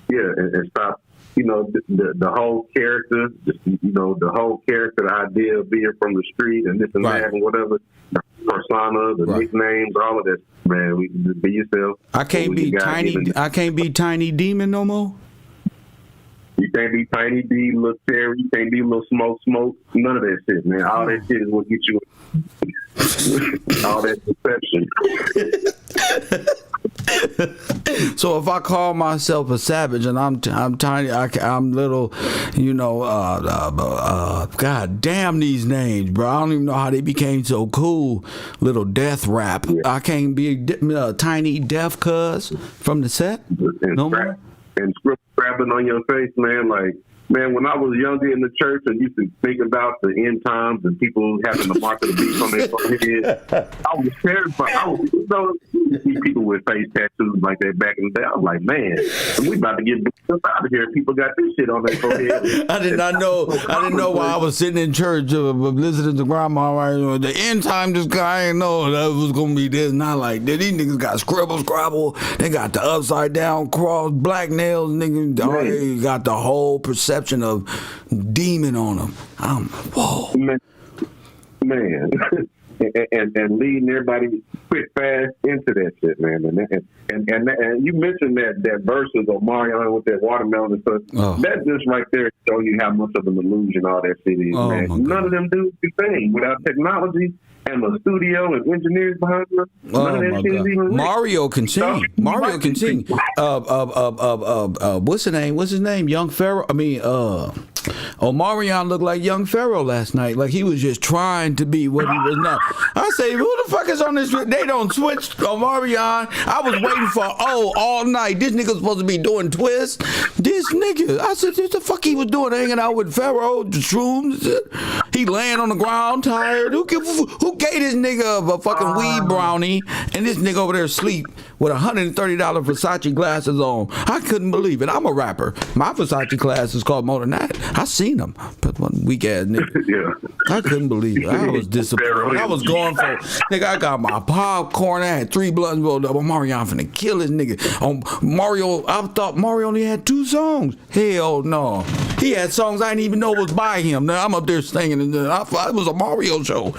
Yeah, and stop. You know, the whole character, the whole character, the idea of being from the street and this and that and whatever, the persona, the nicknames, all of that, man. We just be yourself. I can't be Tiny Demon no more. You can't be Tiny D, Lil Terry. You can't be Lil Smoke. None of that shit, man. All that shit is what get you all that deception. So if I call myself a savage and I'm tiny, I'm little, you know, God damn these names, bro. I don't even know how they became so cool. Little death rap. Yeah. I can't be Tiny Deaf Cuz from the set. No more. And script scrapping on your face, man. Like, man, when I was younger in the church and used to think about the end times and people having the mark of the beast on their forehead, I was terrified. You see people with face tattoos like that back in the day. I was like, man, we about to get out of here. People got this shit on their forehead. I did not know while I was sitting in church listening to grandma, right? The end time, this guy, I didn't know that was going to be this. Not like that. These niggas got scrabble. They got the upside down cross, black nails, niggas. They got the whole perception of demon on them. I'm whoa. Man. And leading everybody quick, fast into that shit, man. And you mentioned that verse of Omarion with that watermelon and stuff. Oh. That just right there show you how much of an illusion all that shit is, man. None of them dudes can sing without technology and a studio and engineers behind them. None of that shit is even Mario can sing. Mario can sing. What's his name? Young Pharaoh. I mean, Omarion looked like Young Pharaoh last night. Like he was just trying to be what he was not. I say, who the fuck is on this? They don't switch Omarion. I was waiting for all night. This nigga's supposed to be doing twists. This nigga, I said, what the fuck he was doing? Hanging out with Pharaoh, the shrooms. He laying on the ground tired. Who gave this nigga a fucking weed brownie and this nigga over there asleep with $130 Versace glasses on? I couldn't believe it. I'm a rapper. My Versace glasses cost more than that. I seen them. Weak ass nigga. Yeah. I couldn't believe it. I was disappointed. I was going for nigga. I got my popcorn. I had 3 blunts rolled up. Mario, I'm finna kill this nigga. Mario, I thought Mario only had 2 songs. Hell no. He had songs I didn't even know was by him. Now I'm up there singing, and I thought it was a Mario show.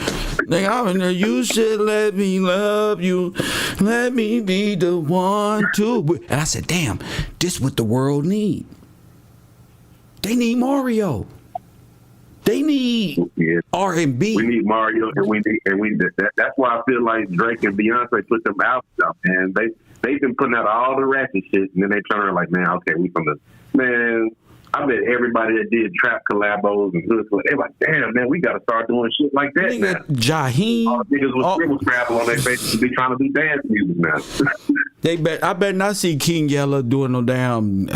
Nigga, I'm in there. You should let me love you. Let me be the one to. And I said, damn, this what the world need. They need Mario. They need R&B. We need Mario, and that's why I feel like Drake and Beyonce put them out, man. They've been putting out all the ratchet shit, and then they turn like, man, okay, we from the man. I bet everybody that did trap collabos and hood, they're like, damn, man, we got to start doing shit like that now. Jaheim. All the niggas with scribble scrabble on their faces be trying to do dance music now. I bet not see King Yella doing no damn.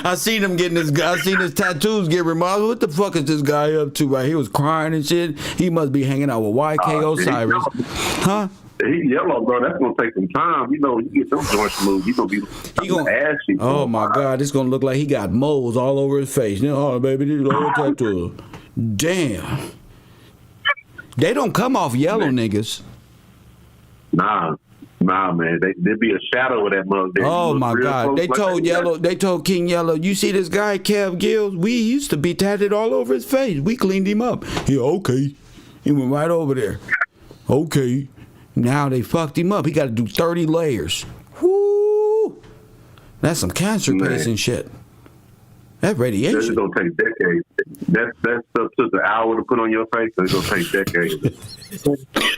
I seen him getting I seen his tattoos get removed. What the fuck is this guy up to? Right, he was crying and shit. He must be hanging out with YK Osiris, huh? He yellow, bro. That's gonna take some time. You know, you get those joints moved, you gonna ashy. Oh my God, it's gonna look like he got moles all over his face. You know, oh baby, this is all tattoo. Damn. They don't come off yellow niggas. Nah, man. There'd be a shadow of that mug there. Oh my God! They told Yellow. They told King Yellow. You see this guy, Kev Gills? We used to be tatted all over his face. We cleaned him up. He okay. He went right over there. Okay. Now they fucked him up. He got to do 30 layers. Whoo! That's some cancer patient shit. That radiation. It's gonna take decades. That stuff took an hour to put on your face, so it's gonna take decades,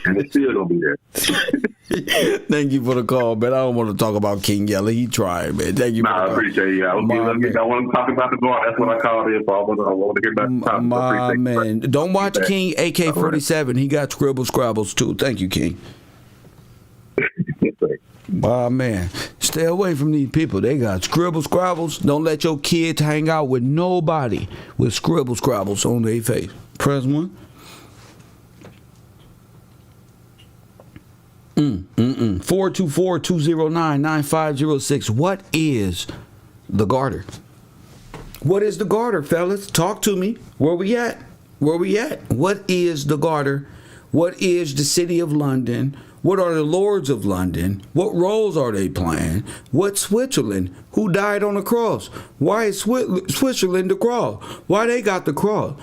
and it's still gonna be there. Thank you for the call, man. I don't want to talk about King Yellow. He tried, man. Thank you. I appreciate you. I want to talk about the guard. That's what I called in for. I want to hear about the topic. My man, don't watch King AK-47. He got scribble scrabbles too. Thank you, King. My man, stay away from these people. They got scribble scrabbles. Don't let your kids hang out with nobody with scribble scrabbles on their face. Press 1. 424-209-9506. What is the Garter? What is the Garter, fellas? Talk to me. Where we at? What is the Garter? What is the City of London? What are the Lords of London? What roles are they playing? What's Switzerland? Who died on the cross? Why is Switzerland the cross? Why they got the cross?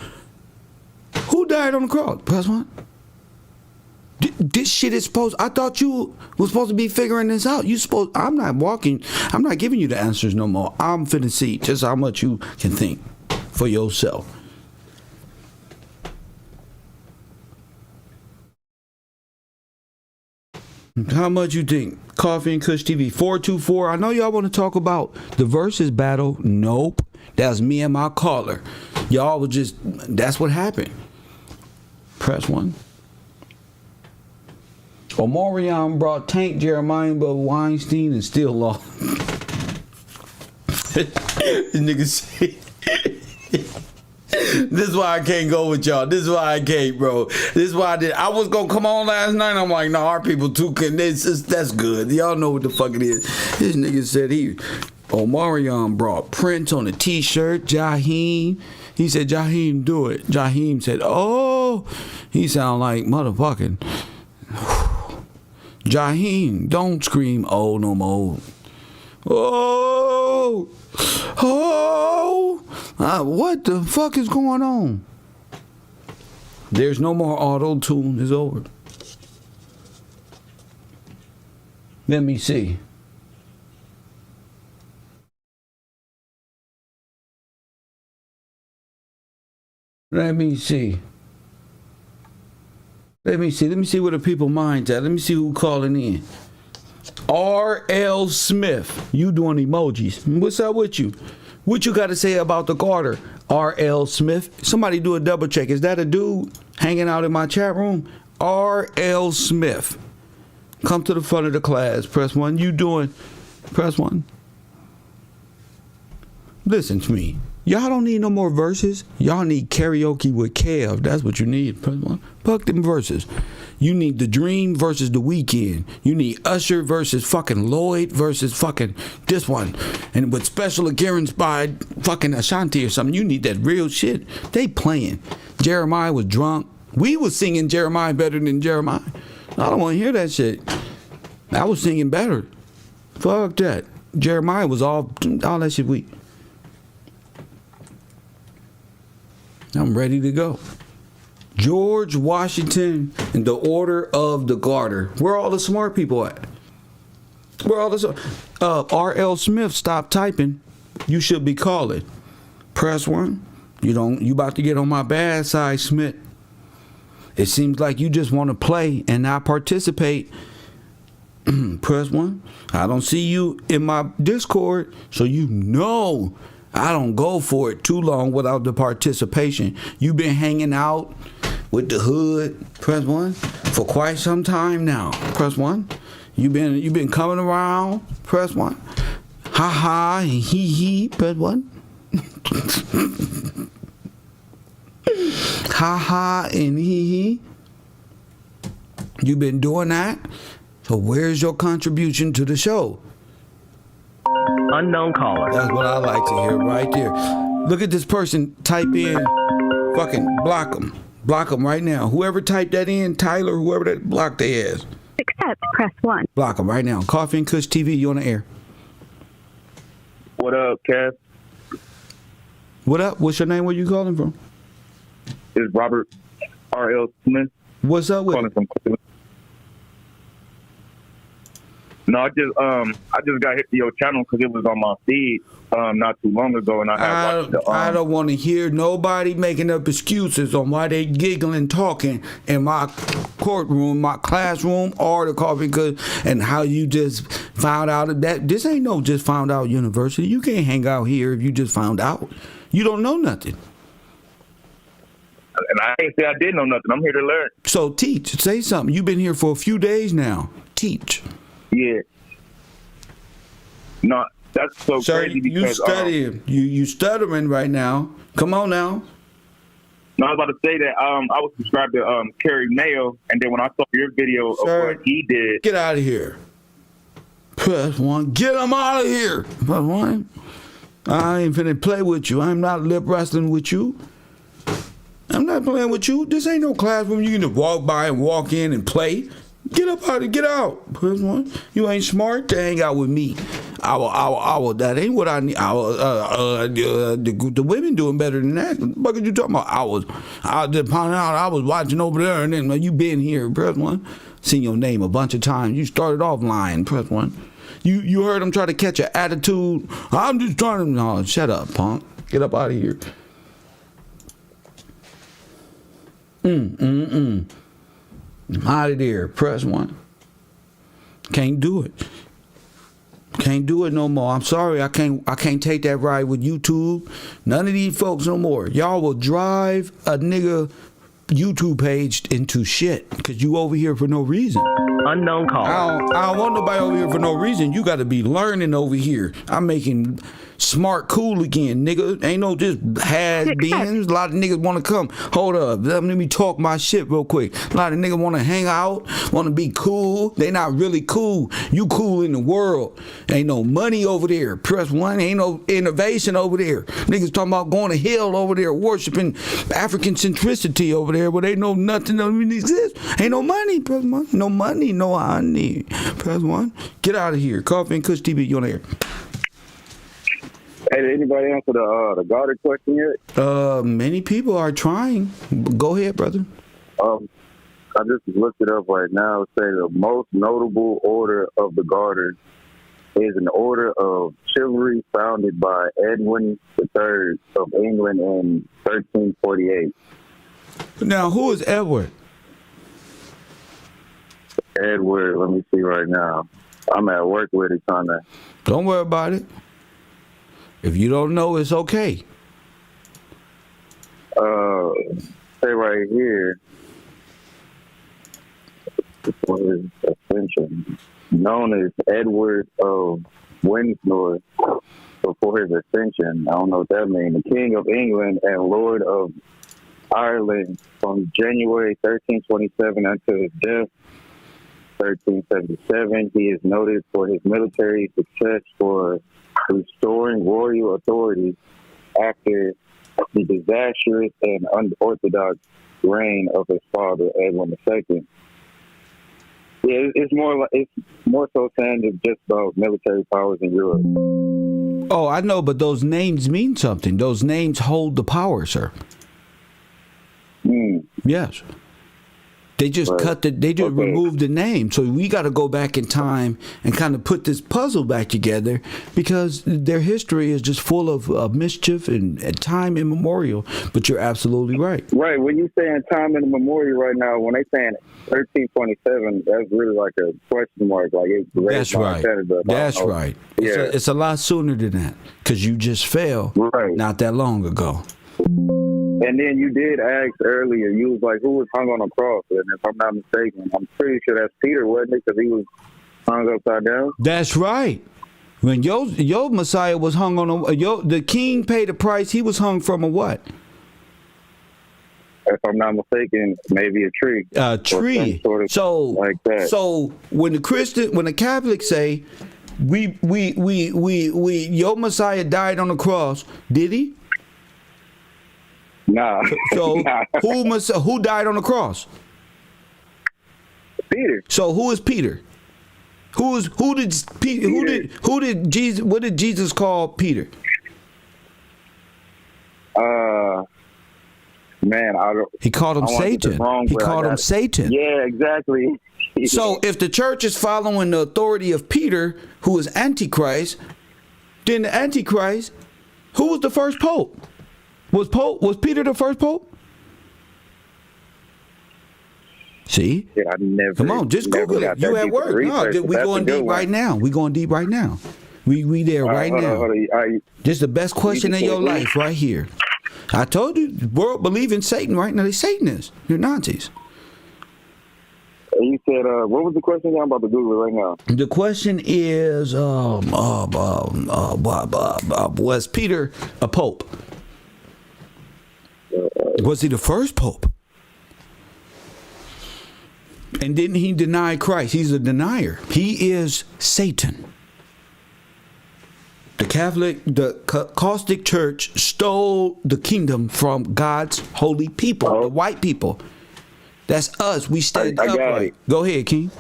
Who died on the cross? Press 1. This shit is supposed. I thought you was supposed to be figuring this out. I'm not giving you the answers no more. I'm finna see just how much you can think for yourself. How much you think? Coffee and Kush TV 424. I know y'all want to talk about the versus battle. Nope. That's me and my caller. Y'all was just, that's what happened. Press 1. Omarion brought Tank Jeremiah but Weinstein and still lost. This nigga said. This is why I can't go with y'all. This is why I can't, bro. This is why I was gonna come on last night. I'm like, no, our people too. That's good. Y'all know what the fuck it is. This nigga said Omarion brought Prince on a t-shirt. Jaheim. He said, Jaheim, do it. Jaheim said, oh. He sound like motherfucking. Jaheim, don't scream oh no more. Oh. Oh. What the fuck is going on? There's no more auto-tune. It's over. Let me see. Let me see where the people minds at. Let me see who calling in. R.L. Smith. You doing emojis. What's up with you? What you got to say about the Garter? R.L. Smith. Somebody do a double check. Is that a dude hanging out in my chat room? R.L. Smith. Come to the front of the class. Press 1. You doing? Press 1. Listen to me. Y'all don't need no more verses. Y'all need karaoke with Kev. That's what you need. Press 1. Fuck them verses. You need The Dream versus The Weeknd. You need Usher versus fucking Lloyd versus fucking this one. And with special appearance by fucking Ashanti or something. You need that real shit. They playing. Jeremiah was drunk. We was singing Jeremiah better than Jeremiah. I don't want to hear that shit. I was singing better. Fuck that. Jeremiah was all that shit weak. I'm ready to go. George Washington and the Order of the Garter. Where all the smart people at? Where all the R.L. Smith, stop typing. You should be calling. Press 1. You about to get on my bad side, Smith. It seems like you just want to play and not participate. Press 1. I don't see you in my Discord, so you know I don't go for it too long without the participation. You've been hanging out with the hood. Press 1 for quite some time now. Press 1. You've been coming around. Press 1. Ha ha and hee hee. Press 1. Ha ha and hee hee. You've been doing that. So where's your contribution to the show? Unknown caller. That's what I like to hear right there. Look at this person type in, fucking block them. Block them right now. Whoever typed that in, Tyler, whoever that block they ass. accept, press 1. Block them right now. Coffee and Kush TV, you on the air. What up, Kev? What up? What's your name? Where you calling from? It's Robert R.L. Smith. What's up with calling from Cleveland. No, I just got hit to your channel because it was on my feed not too long ago, and I don't want to hear nobody making up excuses on why they giggling, talking in my courtroom, my classroom, or the coffee good, and how you just found out that this ain't no just found out university. You can't hang out here if you just found out. You don't know nothing. And I ain't say I did know nothing. I'm here to learn. So teach. Say something. You've been here for a few days now. Teach. Yeah. No, that's so Sir, crazy because you studying. You stuttering right now. Come on now. No, I was about to say that I was subscribed to kURIMEO, and then when I saw your video of what he did, get out of here. Press 1. Get him out of here. Press 1. I ain't finna play with you. I'm not lip wrestling with you. I'm not playing with you. This ain't no classroom you can just walk by and walk in and play. Get up out of get out. Press 1. You ain't smart to hang out with me. That ain't what I need. The women doing better than that. What are you talking about? I just found out I was watching over there, and then you been here. Press 1. Seen your name a bunch of times. You started off lying. Press 1. You heard him try to catch an attitude. I'm just trying to. No, shut up, punk. Get up out of here. Out of there. Press 1. Can't do it. Can't do it no more. I'm sorry. I can't take that ride with YouTube. None of these folks no more. Y'all will drive a nigga YouTube page into shit because you over here for no reason. Unknown caller. I don't want nobody over here for no reason. You got to be learning over here. I'm making smart cool again, nigga. Ain't no just has-beens. A lot of niggas want to come. Hold up. Let me talk my shit real quick. A lot of niggas want to hang out, want to be cool. They not really cool. You cool in the world. Ain't no money over there. Press 1. Ain't no innovation over there. Niggas talking about going to hell over there, worshiping African centricity over there where they know nothing don't even exist. Ain't no money. Press 1. No money. No honey. Press 1. Get out of here. Coffee and Kush TV, you on air. Hey, did anybody answer the GARTER question yet? Many people are trying. Go ahead, brother. I just looked it up right now. It says the most notable order of the GARTER is an order of chivalry founded by Edwin III of England in 1348. Now, who is Edward? Edward, let me see right now. I'm at work with it trying to... Don't worry about it. If you don't know, it's okay. Say right here, for his ascension, known as Edward of Windsor, before his ascension. I don't know what that means. The King of England and Lord of Ireland from January 1327 until his death, 1377. He is noted for his military success for restoring royal authority after the disastrous and unorthodox reign of his father, Edwin II. Yeah, it's more so saying it's just about military powers in Europe. Oh, I know, but those names mean something. Those names hold the power, sir. Yes. They just removed the name. So we got to go back in time and kind of put this puzzle back together because their history is just full of mischief and time immemorial. But you're absolutely right. Right. When you're saying time immemorial right now, when they saying 1327, that's really like a question mark. Like it's that's right. That's right. Yeah. It's a lot sooner than that because you just fell not that long ago. And then you did ask earlier, you was like, who was hung on a cross? And if I'm not mistaken, I'm pretty sure that's Peter, wasn't it? Because he was hung upside down. That's right. When your Messiah was hung on the king paid a price, he was hung from a what? If I'm not mistaken, maybe a tree. A tree. Sort of so like that. So when the Catholics say, we your Messiah died on the cross, did he? Nah. So who died on the cross? Peter. So who is Peter? Who did Jesus? What did Jesus call Peter? Man, he called him Satan. He called him Satan. Yeah, exactly. So if the church is following the authority of Peter, who is Antichrist, then the Antichrist, who was the first pope? Was Peter the first pope? See? Yeah, come on, just Google it. You at work? No, we going deep right now. We going deep right now. We there right now. This is the best question in your life right here. I told you, the world believe in Satan right now. They're Satanists. They're Nazis. You said, what was the question? I'm about to Google it right now. The question is, was Peter a pope? Was he the first pope? And didn't he deny Christ? He's a denier. He is Satan. The Catholic Church stole the kingdom from God's holy people, the white people. That's us. We stand upright. Go ahead, King.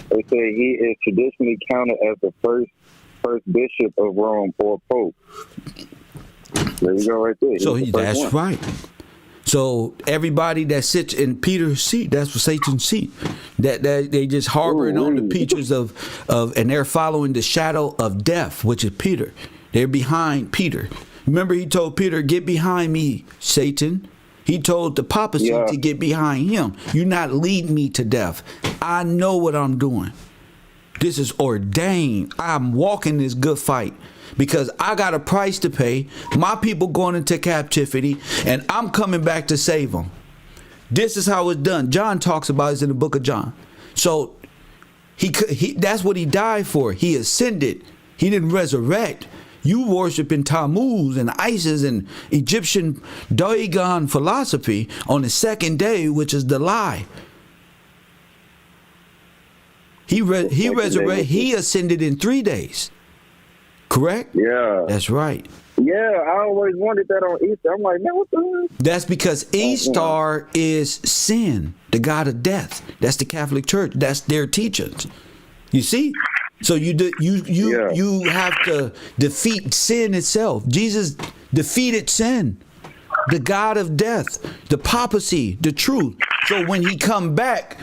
They say he is traditionally counted as the first bishop of Rome or pope. There you go, right there. So that's right. So everybody that sits in Peter's seat, that's what Satan's seat. That they just harboring on the pictures of, and they're following the shadow of death, which is Peter. They're behind Peter. Remember, he told Peter, "Get behind me, Satan." He told the papacy to get behind him. You're not leading me to death. I know what I'm doing. This is ordained. I'm walking this good fight. Because I got a price to pay. My people going into captivity, and I'm coming back to save them. This is how it's done. John talks about it in the book of John. So he that's what he died for. He ascended. He didn't resurrect. You worshiping Tammuz and Isis and Egyptian Dagon philosophy on the second day, which is the lie. He resurrected. He ascended in 3 days. Correct? Yeah. That's right. Yeah, I always wondered that on Easter. I'm like, man, what the heck? That's because Easter is sin, the god of death. That's the Catholic Church. That's their teachings. You see? So you have to defeat sin itself. Jesus defeated sin, the god of death, the papacy, the truth. So when he come back,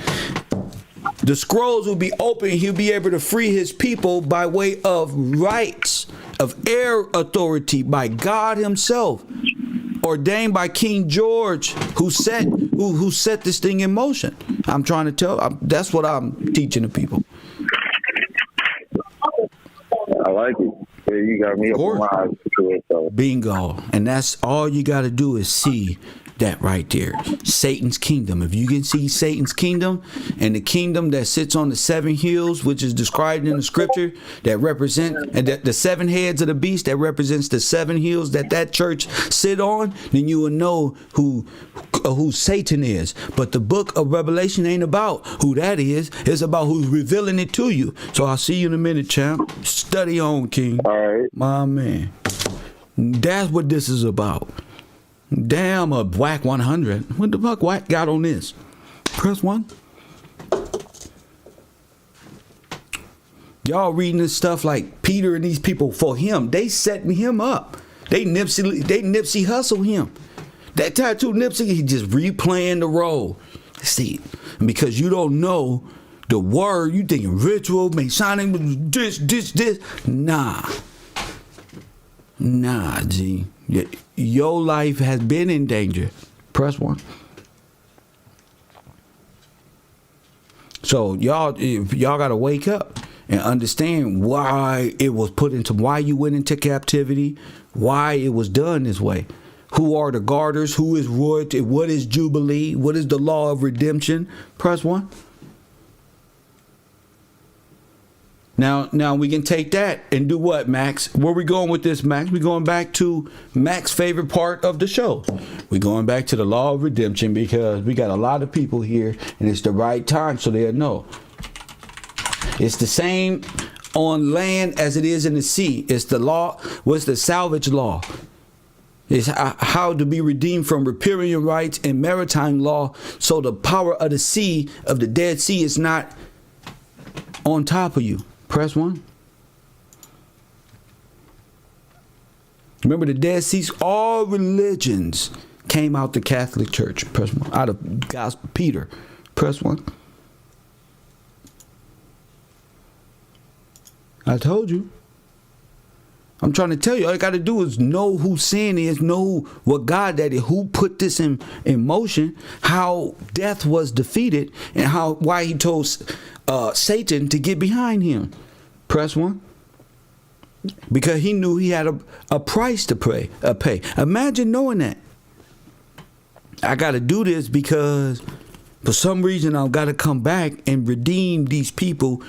the scrolls will be open. He'll be able to free his people by way of rights, of air authority by God himself, ordained by King George, who set this thing in motion. I'm trying to tell. That's what I'm teaching the people. I like it. Yeah, you got me up on my eyes to it, so. Bingo. And that's all you got to do is see that right there. Satan's kingdom. If you can see Satan's kingdom and the kingdom that sits on the 7 hills, which is described in the scripture, that represent, and that the 7 heads of the beast that represents the 7 hills that church sit on, then you will know who Satan is. But the book of Revelation ain't about who that is. It's about who's revealing it to you. So I'll see you in a minute, champ. Study on, King. All right. My man. That's what this is about. Damn, a whack 100. What the fuck whack got on this? Press 1. Y'all reading this stuff like Peter and these people for him. They setting him up. They Nipsey hustle him. That tattoo Nipsey, he just replaying the role. See, and because you don't know the word, you thinking ritual, Masonic, this. Nah, G. Your life has been in danger. Press 1. So y'all gotta wake up and understand why it was put into, why you went into captivity, why it was done this way. Who are the garters? Who is royalty? What is Jubilee? What is the law of redemption? Press 1. Now we can take that and do what, Max? Where we going with this, Max? We're going back to Max's favorite part of the show. We're going back to the law of redemption because we got a lot of people here and it's the right time so they'll know. It's the same on land as it is in the sea. It's the law. What's the salvage law? It's how to be redeemed from riparian rights and maritime law, so the power of the sea, of the Dead Sea, is not on top of you. Press 1. Remember, the Dead Sea, all religions came out the Catholic Church. Press 1. Out of Gospel Peter. Press 1. I told you. I'm trying to tell you, all you got to do is know who sin is, know what God that is, who put this in motion, how death was defeated, and why he told Satan to get behind him. Press 1. Because he knew he had a price to pay. Imagine knowing that. I got to do this because for some reason I've got to come back and redeem these people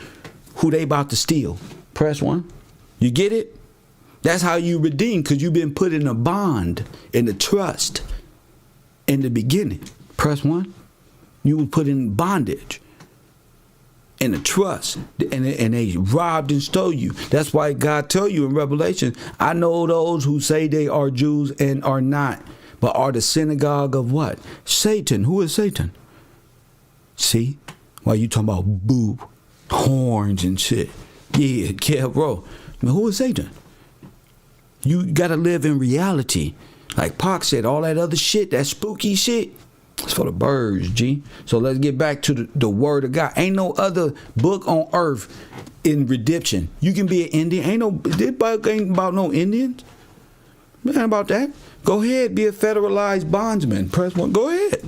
who they about to steal. Press 1. You get it? That's how you redeem, because you've been put in a bond, in a trust in the beginning. Press 1. You were put in bondage, in a trust, and they robbed and stole you. That's why God tell you in Revelation, I know those who say they are Jews and are not, but are the synagogue of what? Satan. Who is Satan? See? Why you talking about boob, horns and shit? Yeah, bro. I mean, who is Satan? You got to live in reality. Like Pac said, all that other shit, that spooky shit, it's for the birds, G. So let's get back to the word of God. Ain't no other book on earth in redemption. You can be an Indian. This book ain't about no Indians. It ain't about that. Go ahead, be a federalized bondsman. Press 1. Go ahead.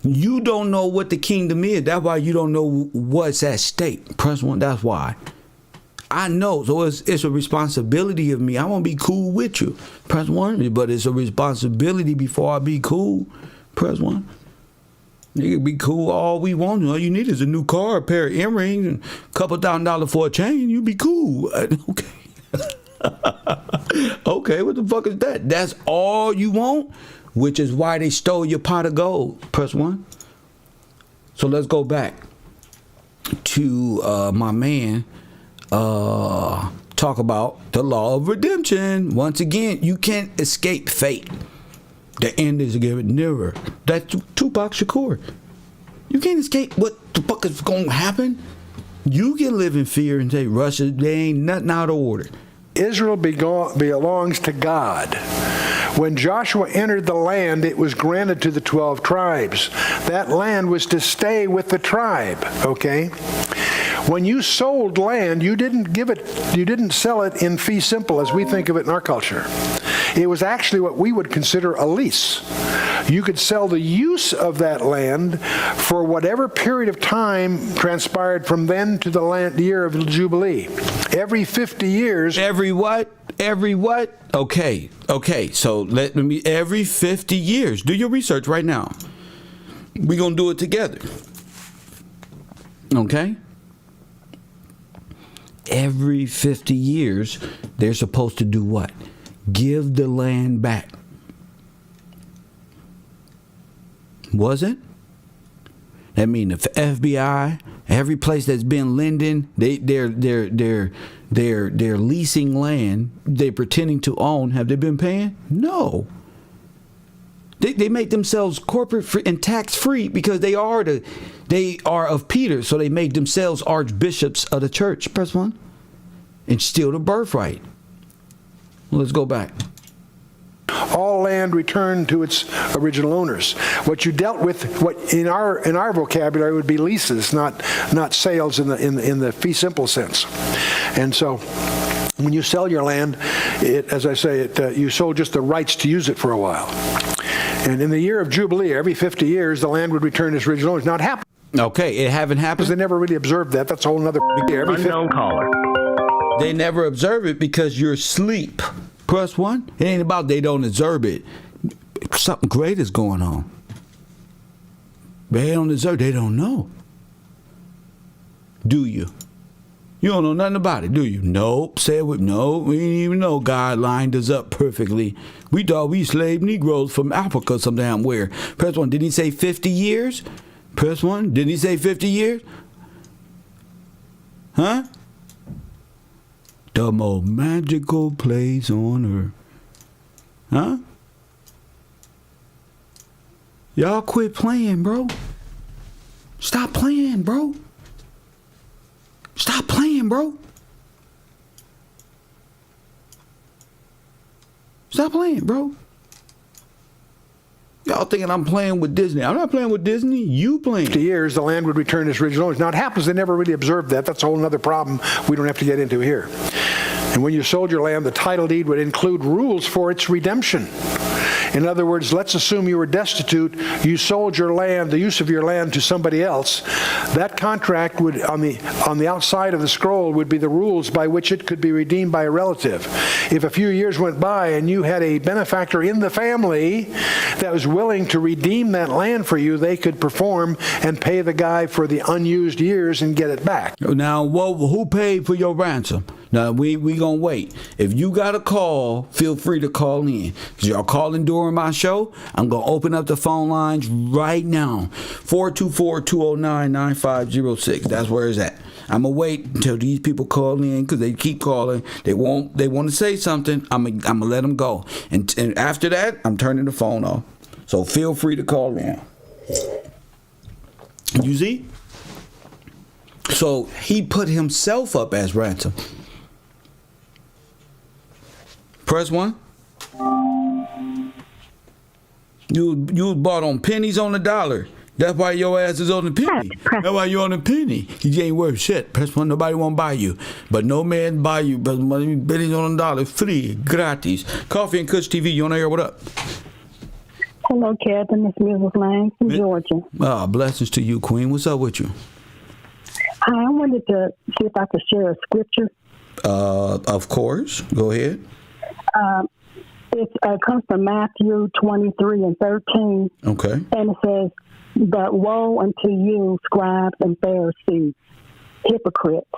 You don't know what the kingdom is. That's why you don't know what's at stake. Press 1. That's why. I know, so it's a responsibility of me. I want to be cool with you. Press 1, but it's a responsibility before I be cool. Press 1. You can be cool all we want. All you need is a new car, a pair of earrings, and a couple $1,000 for a chain. You be cool. Okay. Okay, what the fuck is that? That's all you want, which is why they stole your pot of gold. Press 1. So let's go back to my man. Talk about the law of redemption. Once again, you can't escape fate. The end is getting nearer. That's Tupac Shakur. You can't escape what the fuck is going to happen. You can live in fear and say, Russia, they ain't nothing out of order. Israel belongs to God. When Joshua entered the land, it was granted to the 12 tribes. That land was to stay with the tribe, okay? When you sold land, you didn't sell it in fee simple as we think of it in our culture. It was actually what we would consider a lease. You could sell the use of that land for whatever period of time transpired from then to the year of the Jubilee. Every 50 years. Every what? Every what? Okay. So let me, every 50 years. Do your research right now. We're going to do it together. Okay? Every 50 years, they're supposed to do what? Give the land back. Was it? That means the FBI, every place that's been lending, they're leasing land. They're pretending to own. Have they been paying? No. They make themselves corporate free and tax free because they are of Peter, so they make themselves archbishops of the church. Press 1. And steal the birthright. Let's go back. All land returned to its original owners. What you dealt with, what in our vocabulary would be leases, not sales in the fee simple sense. And so, when you sell your land, as I say, you sold just the rights to use it for a while. And in the year of Jubilee, every 50 years, the land would return to its original owners. Now it happened. Okay, it haven't happened. Because they never really observed that. That's a whole other big deal. Unknown caller. They never observe it because you're asleep. Press 1. It ain't about they don't observe it. Something great is going on. They don't observe. They don't know. Do you? You don't know nothing about it, do you? Nope. Say it with no. We didn't even know God lined us up perfectly. We thought we slave Negroes from Africa some damn where. Press 1. Didn't he say 50 years? Press 1. Didn't he say 50 years? Huh? The most magical place on earth. Huh? Y'all quit playing, bro. Stop playing, bro. Stop playing, bro. Stop playing, bro. Y'all thinking I'm playing with Disney. I'm not playing with Disney. You playing. 50 years, the land would return to its original owners. Now, it happens they never really observed that. That's a whole other problem we don't have to get into here. And when you sold your land, the title deed would include rules for its redemption. In other words, let's assume you were destitute. You sold your land, the use of your land, to somebody else. That contract would, on the outside of the scroll, would be the rules by which it could be redeemed by a relative. If a few years went by and you had a benefactor in the family that was willing to redeem that land for you, they could perform and pay the guy for the unused years and get it back. Now, who paid for your ransom? Now, we gonna wait. If you got a call, feel free to call in. Because y'all calling during my show, I'm gonna open up the phone lines right now. 424-209-9506. That's where it's at. I'm gonna wait until these people call in because they keep calling. They want to say something. I'm gonna let them go. And after that, I'm turning the phone off. So feel free to call in. You see? So he put himself up as ransom. Press 1. You was bought on pennies on the dollar. That's why your ass is on the penny. That's why you're on the penny. You ain't worth shit. Press 1. Nobody won't buy you. But no man buy you. But pennies on the dollar. Free. Gratis. Coffee and Kush TV. You on air? What up? Hello, Captain. It's Mrs. Lang from Georgia. Blessings to you, Queen. What's up with you? Hi, I wanted to see if I could share a scripture. Of course. Go ahead. It comes from Matthew 23 and 13. Okay. And it says, "But woe unto you, scribes and Pharisees, hypocrites,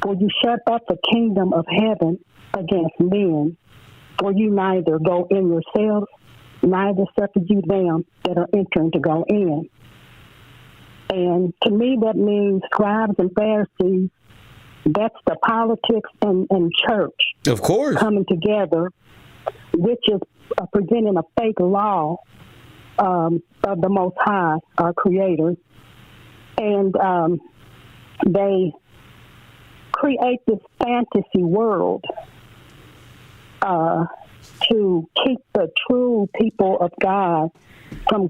for you shut up the kingdom of heaven against men, for you neither go in yourselves, neither suffer you them that are entering to go in." And to me, that means scribes and Pharisees, that's the politics and church. Of course. Coming together, which is presenting a fake law of the Most High, our Creator. And they create this fantasy world to keep the true people of God from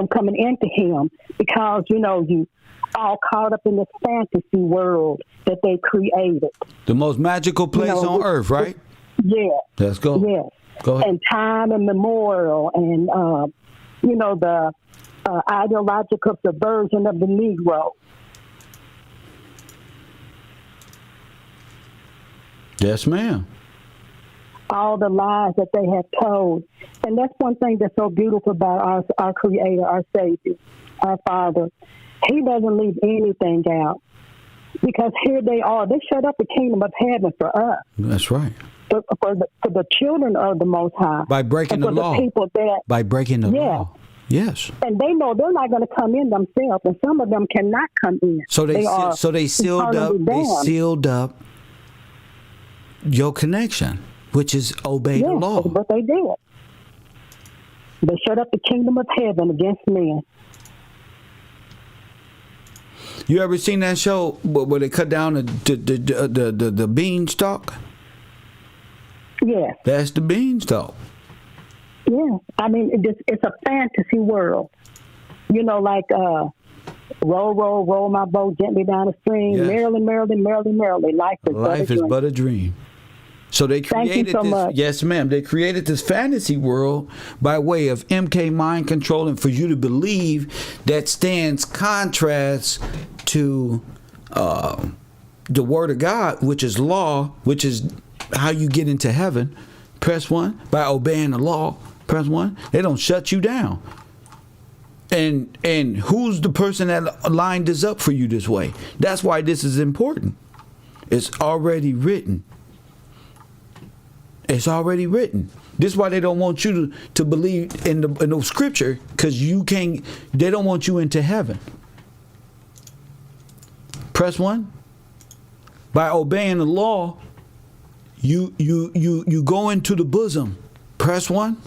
coming into Him, because you all caught up in this fantasy world that they created. The most magical place on earth, right? Yeah. Let's go. Yes. Go ahead. And time immemorial, and the ideological subversion of the Negro. Yes, ma'am. All the lies that they have told. And that's one thing that's so beautiful about our Creator, our Savior, our Father. He doesn't leave anything out. Because here they are. They shut up the kingdom of heaven for us. That's right. For the children of the Most High. By breaking the law. By breaking the law. Yes. And they know they're not going to come in themselves, and some of them cannot come in. So they sealed up your connection, which is obey the law. That's what they did. They shut up the kingdom of heaven against men. You ever seen that show where they cut down the beanstalk? Yes. That's the beanstalk. Yeah. I mean, it's a fantasy world. Like roll, roll, roll my boat gently down the stream. Yes. Merrily, merrily, merrily, merrily. Life is but a dream. So they created so this. Much. Yes, ma'am. They created this fantasy world by way of MK mind control, and for you to believe that stands contrast to the Word of God, which is law, which is how you get into heaven. Press 1. By obeying the law. Press 1. They don't shut you down. And who's the person that lined this up for you this way? That's why this is important. It's already written. It's already written. This is why they don't want you to believe in the scripture, because they don't want you into heaven. Press 1. By obeying the law, you go into the bosom. Press 1.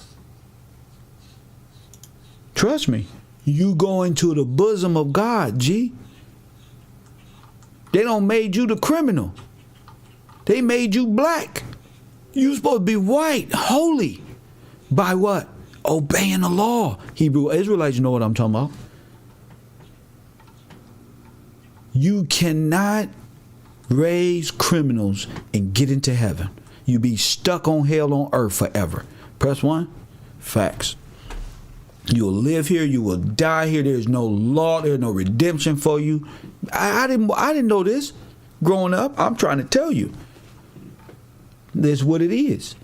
Trust me. You go into the bosom of God, G. They don't made you the criminal. They made you black. You supposed to be white, holy. By what? Obeying the law. Hebrew Israelites know what I'm talking about. You cannot raise criminals and get into heaven. You be stuck on hell on earth forever. Press 1. Facts. You will live here. You will die here. There's no law. There's no redemption for you. I didn't know this growing up. I'm trying to tell you. This is what it is.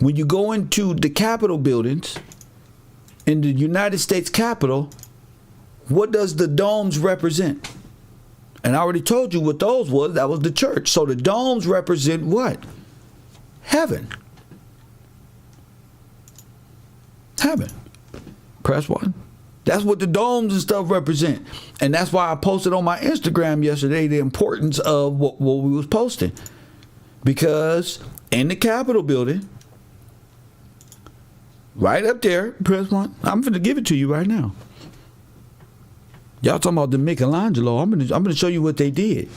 When you go into the Capitol buildings in the United States Capitol, what does the domes represent? And I already told you what those was. That was the church. So the domes represent what? Heaven. Heaven. Press 1. That's what the domes and stuff represent. And that's why I posted on my Instagram yesterday the importance of what we was posting. Because in the Capitol building, right up there, press 1. I'm going to give it to you right now. Y'all talking about the Michelangelo. I'm gonna show you what they did.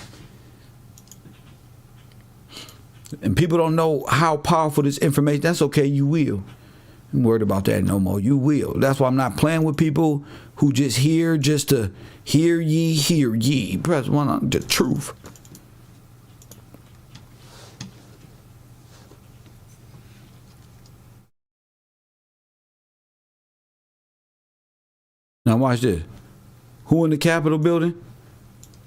And people don't know how powerful this information. That's okay, you will. I'm worried about that no more. You will. That's why I'm not playing with people who just hear just to hear ye. Press 1 on the truth. Now watch this. Who in the Capitol building?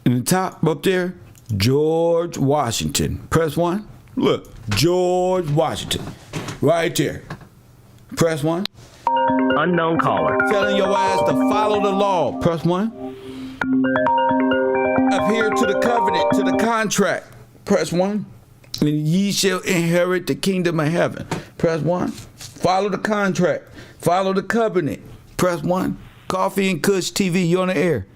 In the top up there? George Washington. Press 1. Look, George Washington. Right there. Press 1. Unknown caller. Telling your ass to follow the law. Press 1. Adhere to the covenant, to the contract. Press 1. And ye shall inherit the kingdom of heaven. Press 1. Follow the contract. Follow the covenant. Press 1. Coffee and Kush TV, you on the air.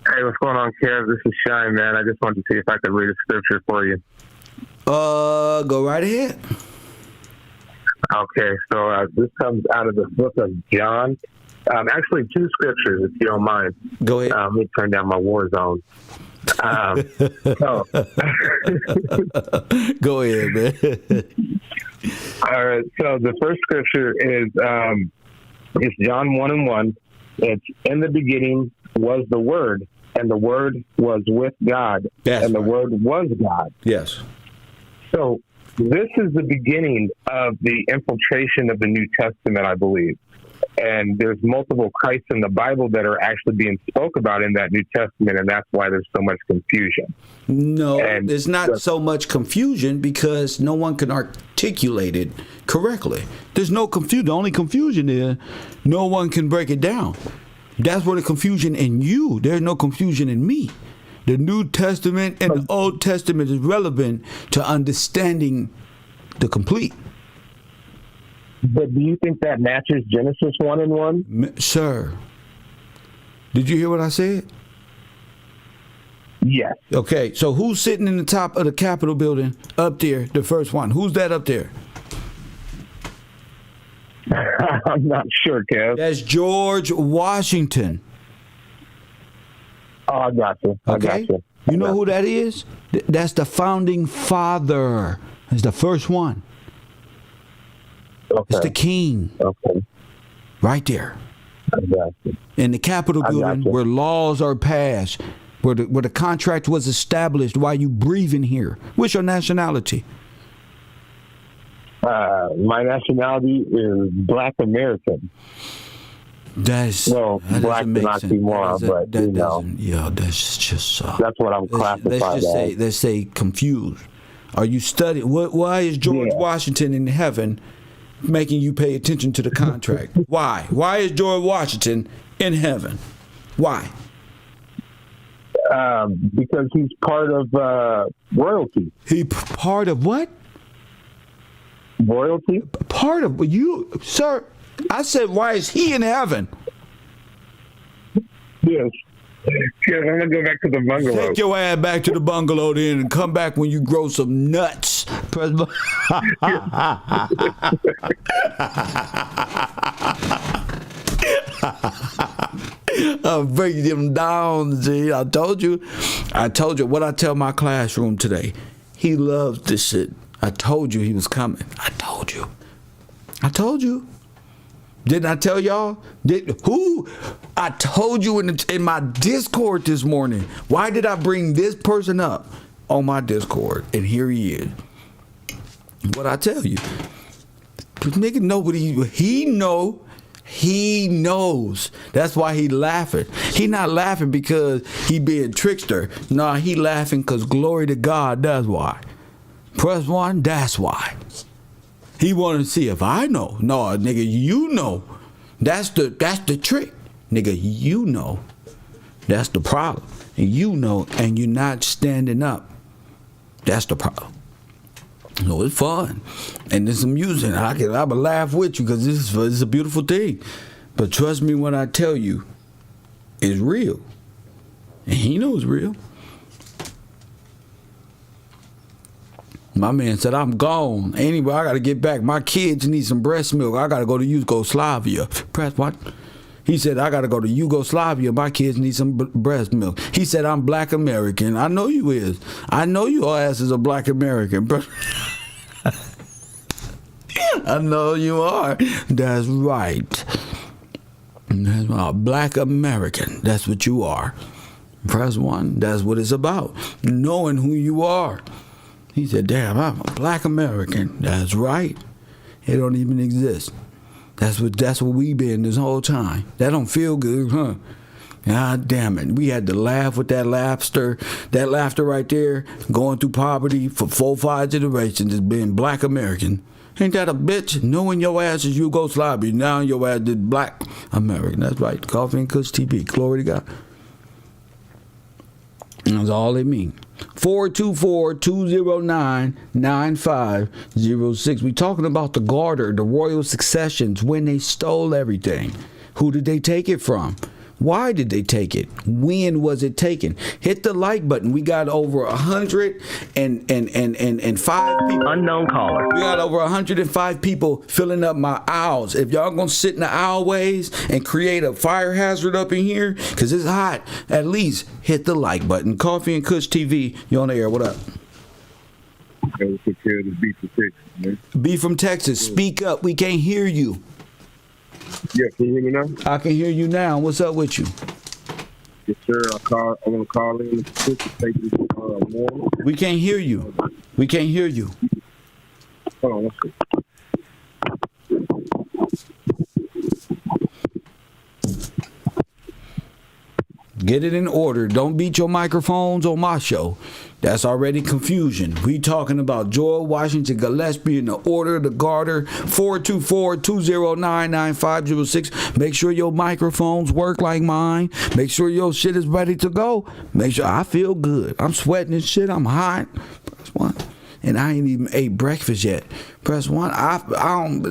Hey, what's going on, Kev? This is Shine, man. I just wanted to see if I could read a scripture for you. Go right ahead. Okay, so this comes out of the book of John. Actually, 2 scriptures, if you don't mind. Go ahead. Let me turn down my war zone. Go ahead, man. All right, so the first scripture is it's John 1:1. It's in the beginning was the Word, and the Word was with God, and the Word was God. Yes. So this is the beginning of the infiltration of the New Testament, I believe. And there's multiple Christs in the Bible that are actually being spoke about in that New Testament, and that's why there's so much confusion. No, there's not so much confusion because no one can articulate it correctly. There's no confusion. The only confusion is no one can break it down. That's where the confusion in you. There's no confusion in me. The New Testament and the Old Testament is relevant to understanding the complete. But do you think that matches Genesis 1:1? Sir, did you hear what I said? Yes. Okay, so who's sitting in the top of the Capitol building up there, the first one? Who's that up there? I'm not sure, Kev. That's George Washington. Oh, I got you. I got you. You know who that is? That's the founding father. That's the first one. Okay. It's the king. Okay. Right there. I got you. In the Capitol building where laws are passed, where the contract was established while you breathing here. What's your nationality? My nationality is Black American. That's Black is not anymore, but you know. Yeah, that's just. That's what I'm classified as. Let's say confused. Are you studying? Why is George Washington in heaven making you pay attention to the contract? Why? Why is George Washington in heaven? Why? Because he's part of royalty. He part of what? Royalty. Part of you, sir. I said, why is he in heaven? Yes. Yes, I'm gonna go back to the bungalow. Take your ass back to the bungalow then, and come back when you grow some nuts. Press I'll break them down, G. I told you what I tell my classroom today. He loves this shit. I told you he was coming. I told you. Didn't I tell y'all? Who? I told you in my Discord this morning. Why did I bring this person up on my Discord? And here he is. What I tell you? Nigga, nobody. He knows. That's why he laughing. He not laughing because he being trickster. Nah, he laughing because glory to God. That's why. Press 1. That's why. He wanted to see if I know. No, nigga, you know. That's the trick. Nigga, you know. That's the problem. And you know, and you're not standing up. That's the problem. No, it's fun. And it's amusing. I will laugh with you because this is a beautiful thing. But trust me when I tell you, it's real. And he knows it's real. My man said, I'm gone. Anyway, I got to get back. My kids need some breast milk. I got to go to Yugoslavia. Press what? He said, I got to go to Yugoslavia. My kids need some breast milk. He said, I'm Black American. I know you is. I know your ass is a Black American. I know you are. That's right. That's right. Black American. That's what you are. Press 1. That's what it's about. Knowing who you are. He said, damn, I'm a Black American. That's right. It don't even exist. That's what we been this whole time. That don't feel good, huh? God damn it. We had to laugh with that laughter right there, going through poverty for 4-5 generations as being Black American. Ain't that a bitch? Knowing your ass is Yugoslavia. Now your ass is Black American. That's right. Coffee and Kush TV. Glory to God. That's all it means. 424-209-9506. We talking about the Garter, the royal successions, when they stole everything. Who did they take it from? Why did they take it? When was it taken? Hit the like button. We got over 105 people. Unknown caller. We got over 105 people filling up my aisles. If y'all gonna sit in the aisleways and create a fire hazard up in here, because it's hot, at least hit the like button. Coffee and Kush TV, you on the air. What up? Okay, take care of this beef from Texas, man. B from Texas. Speak up. We can't hear you. Yeah, can you hear me now? I can hear you now. What's up with you? Yes, sir. I want to call in and participate this morning. We can't hear you. We can't hear you. Hold on, let's see. Get it in order. Don't beat your microphones on my show. That's already confusion. We talking about George Washington Gillespie in the order of the Garter. 424-209-9506. Make sure your microphones work like mine. Make sure your shit is ready to go. Make sure I feel good. I'm sweating and shit. I'm hot. Press 1. And I ain't even ate breakfast yet. Press 1. I don't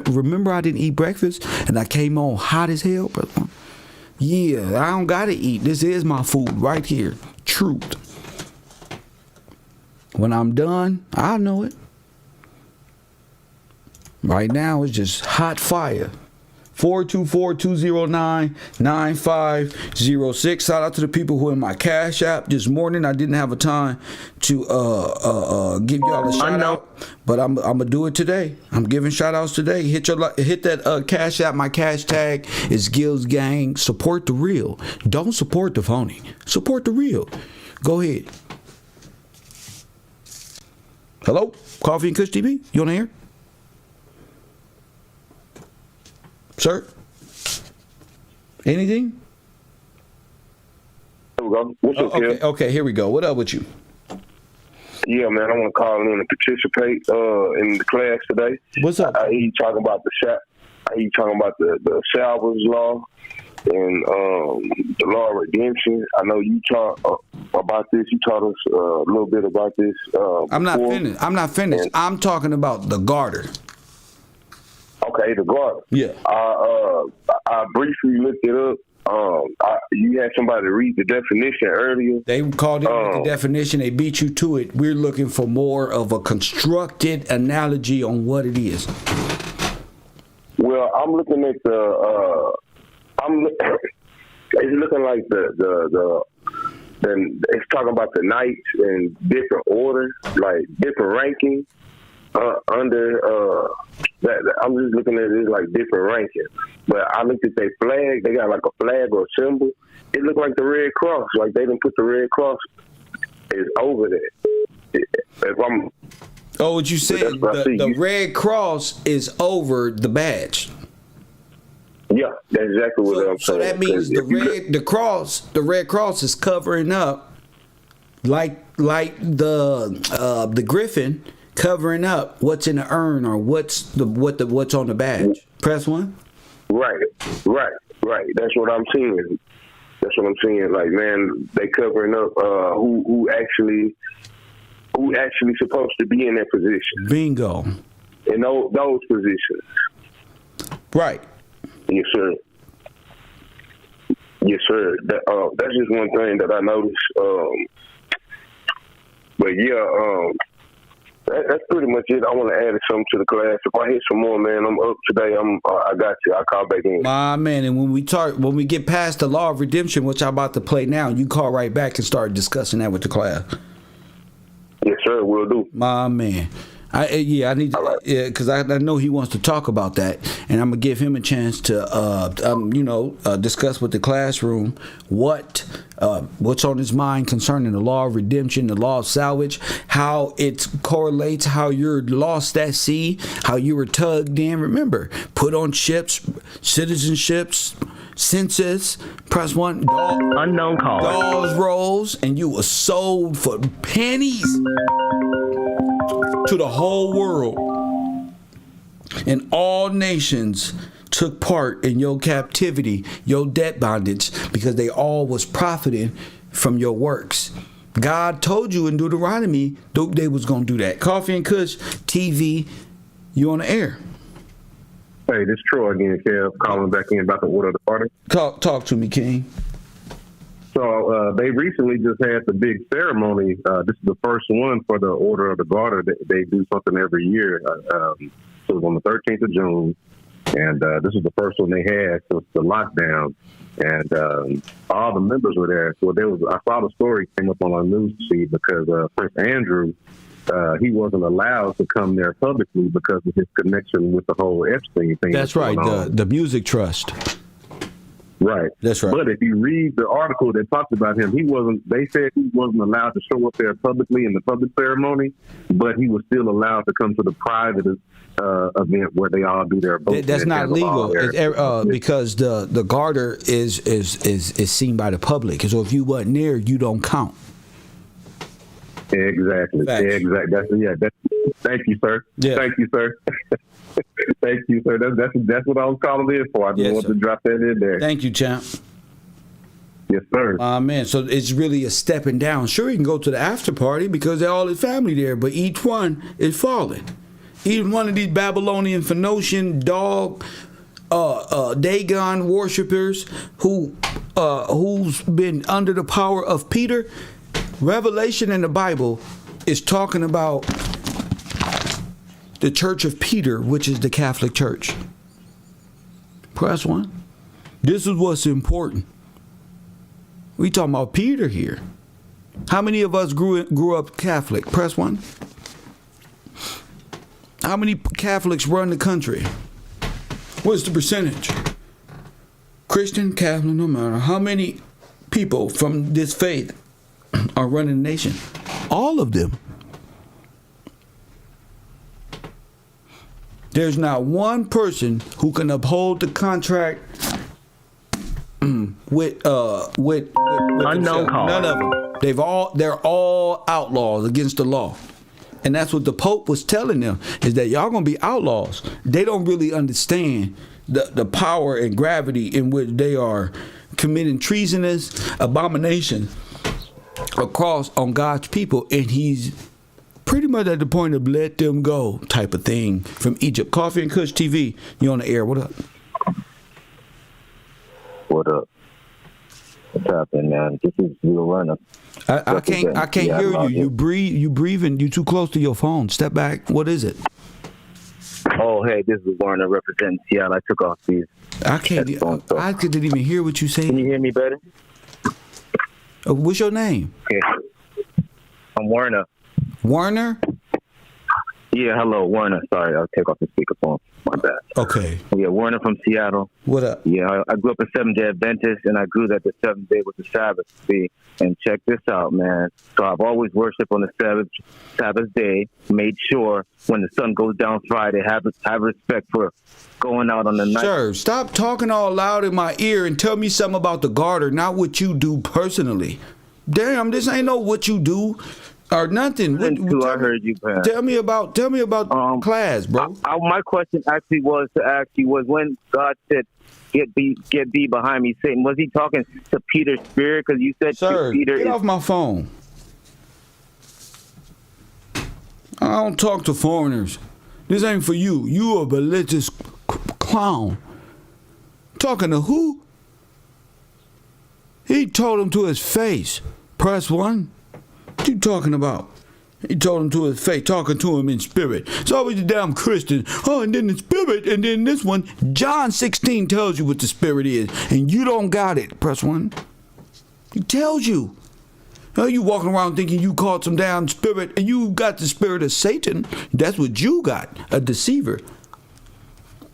remember I didn't eat breakfast and I came on hot as hell. Press 1. Yeah, I don't gotta eat. This is my food right here. Truth. When I'm done, I know it. Right now, it's just hot fire. 424-209-9506. Shout out to the people who are in my Cash App. This morning, I didn't have a time to give y'all a shout out, but I'm gonna do it today. I'm giving shout outs today. Hit that Cash App. My cash tag is Gills Gang. Support the real. Don't support the phony. Support the real. Go ahead. Hello, Coffee and Kush TV. You on the air? Sir? Anything? There we go. What's up, Kid? Okay, here we go. What up with you? Yeah, man, I want to call in and participate in the class today. What's up? I hear you talking about the the salvage law and the law of redemption. I know you taught about this. You taught us a little bit about this. I'm not finished. I'm talking about the Garter. Okay, the Garter. Yeah. I briefly looked it up. You had somebody read the definition earlier. They called it the definition. They beat you to it. We're looking for more of a constructed analogy on what it is. Well, I'm looking at it's looking like it's talking about the knights in different orders, like different rankings. I'm just looking at it like different rankings. But I looked at their flag. They got like a flag or a symbol. It looked like the Red Cross. Like they didn't put the Red Cross is over there. What you said? The Red Cross is over the badge. Yeah, that's exactly what I'm saying. So that means the Red Cross is covering up, like the Griffin covering up what's in the urn or what's on the badge. Press 1. Right. That's what I'm seeing. Like, man, they covering up who actually supposed to be in that position. Bingo. In those positions. Right. Yes, sir. That's just one thing that I noticed. But yeah, that's pretty much it. I want to add something to the class. If I hit some more, man, I'm up today. I got you. I'll call back in. My man, and when we get past the law of redemption, which I'm about to play now, you call right back and start discussing that with the class. Yes, sir. Will do. My man. I need to, because I know he wants to talk about that, and I'm gonna give him a chance to discuss with the classroom what's on his mind concerning the law of redemption, the law of salvage, how it correlates, how you're lost at sea, how you were tugged in. Remember, put on ships, citizenships, census, press 1, unknown caller, dolls rolls, and you were sold for pennies to the whole world, and all nations took part in your captivity, your debt bondage, because they all was profiting from your works. God told you in Deuteronomy they was gonna do that. Coffee and Kush TV, you on the air. Hey, this is Troy again, Kev, calling back in about the order of the party. Talk to me, King. So they recently just had the big ceremony. This is the first one for the Order of the Garter. They do something every year. So it was on the 13th of June, and this is the first one they had since the lockdown. And all the members were there. So I saw the story came up on our news feed because Prince Andrew, he wasn't allowed to come there publicly because of his connection with the whole Epstein thing. That's right, the Music Trust. Right. That's right. But if you read the article that talked about him, they said he wasn't allowed to show up there publicly in the public ceremony, but he was still allowed to come to the private event where they all do their voting. That's not legal because the Garter is seen by the public. So if you wasn't there, you don't count. Exactly. Thank you, sir. Yeah. Thank you, sir. Thank you, sir. That's what I was calling in for. I just wanted to drop that in there. Thank you, champ. Yes, sir. Man, so it's really a stepping down. Sure, you can go to the after party because they're all his family there, but each one is falling. Each one of these Babylonian, Phoenician, Dagon worshipers who's been under the power of Peter. Revelation in the Bible is talking about the Church of Peter, which is the Catholic Church. Press 1. This is what's important. We talking about Peter here. How many of us grew up Catholic? Press 1. How many Catholics run the country? What's the percentage? Christian, Catholic, no matter. How many people from this faith are running the nation? All of them. There's not one person who can uphold the contract with unknown caller. None of them. They're all outlaws against the law. And that's what the Pope was telling them, is that y'all gonna be outlaws. They don't really understand the power and gravity in which they are committing treasonous abomination across on God's people, and he's pretty much at the point of let them go type of thing from Egypt. Coffee and Kush TV, you on the air. What up? What up? What's happening, man? This is Real Runner. I can't hear you. You breathing. You too close to your phone. Step back. What is it? Oh, hey, this is Warner representing Seattle. I took off these. I didn't even hear what you said. Can you hear me better? What's your name? Okay. I'm Warner. Warner? Yeah, hello, Warner. Sorry, I'll take off the speakerphone. My bad. Okay. Yeah, Warner from Seattle. What up? Yeah, I grew up a Seventh-day Adventist, and I grew that the seventh day was the Sabbath. See, and check this out, man. So I've always worshipped on the Sabbath day. Made sure when the sun goes down Friday, have respect for going out on the night. Sir, stop talking all loud in my ear and tell me something about the garter, not what you do personally. Damn, this ain't no what you do. Or nothing. I heard you, man. Tell me about class, bro. My question actually was to ask you was when God said, "Get thee behind me, Satan." Was he talking to Peter's spirit? Because you said, "Sir, Peter get off my phone." I don't talk to foreigners. This ain't for you. You a religious clown. Talking to who? He told him to his face. Press 1. What you talking about? He told him to his face, talking to him in spirit. It's always the damn Christian. Oh, and then the spirit, and then this one. John 16 tells you what the spirit is, and you don't got it. Press 1. He tells you. Oh, you walking around thinking you caught some damn spirit, and you got the spirit of Satan. That's what you got, a deceiver.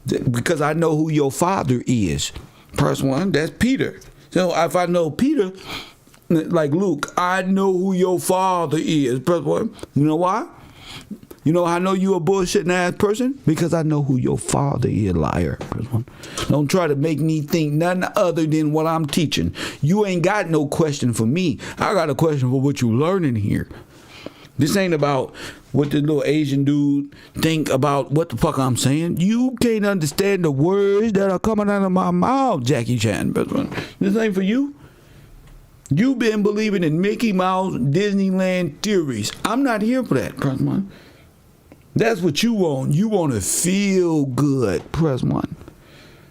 Because I know who your father is. Press 1. That's Peter. So if I know Peter, like Luke, I know who your father is. Press 1. You know why? You know how I know you a bullshitting ass person? Because I know who your father is, liar. Press 1. Don't try to make me think nothing other than what I'm teaching. You ain't got no question for me. I got a question for what you learning here. This ain't about what the little Asian dude think about what the fuck I'm saying. You can't understand the words that are coming out of my mouth, Jackie Chan. Press 1. This ain't for you. You've been believing in Mickey Mouse, Disneyland theories. I'm not here for that, Press 1. That's what you want. You want to feel good, Press 1.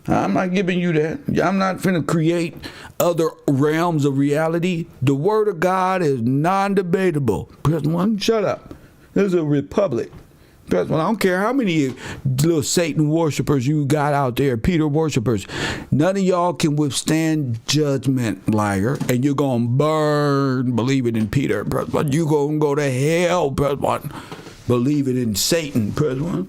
I'm not giving you that. I'm not finna create other realms of reality. The word of God is non-debatable. Press 1, shut up. This is a republic. Press 1. I don't care how many little Satan worshipers you got out there, Peter worshipers. None of y'all can withstand judgment, liar. And you're going to burn believing in Peter. Press 1. You're going to go to hell. Press 1. Believing in Satan. Press 1.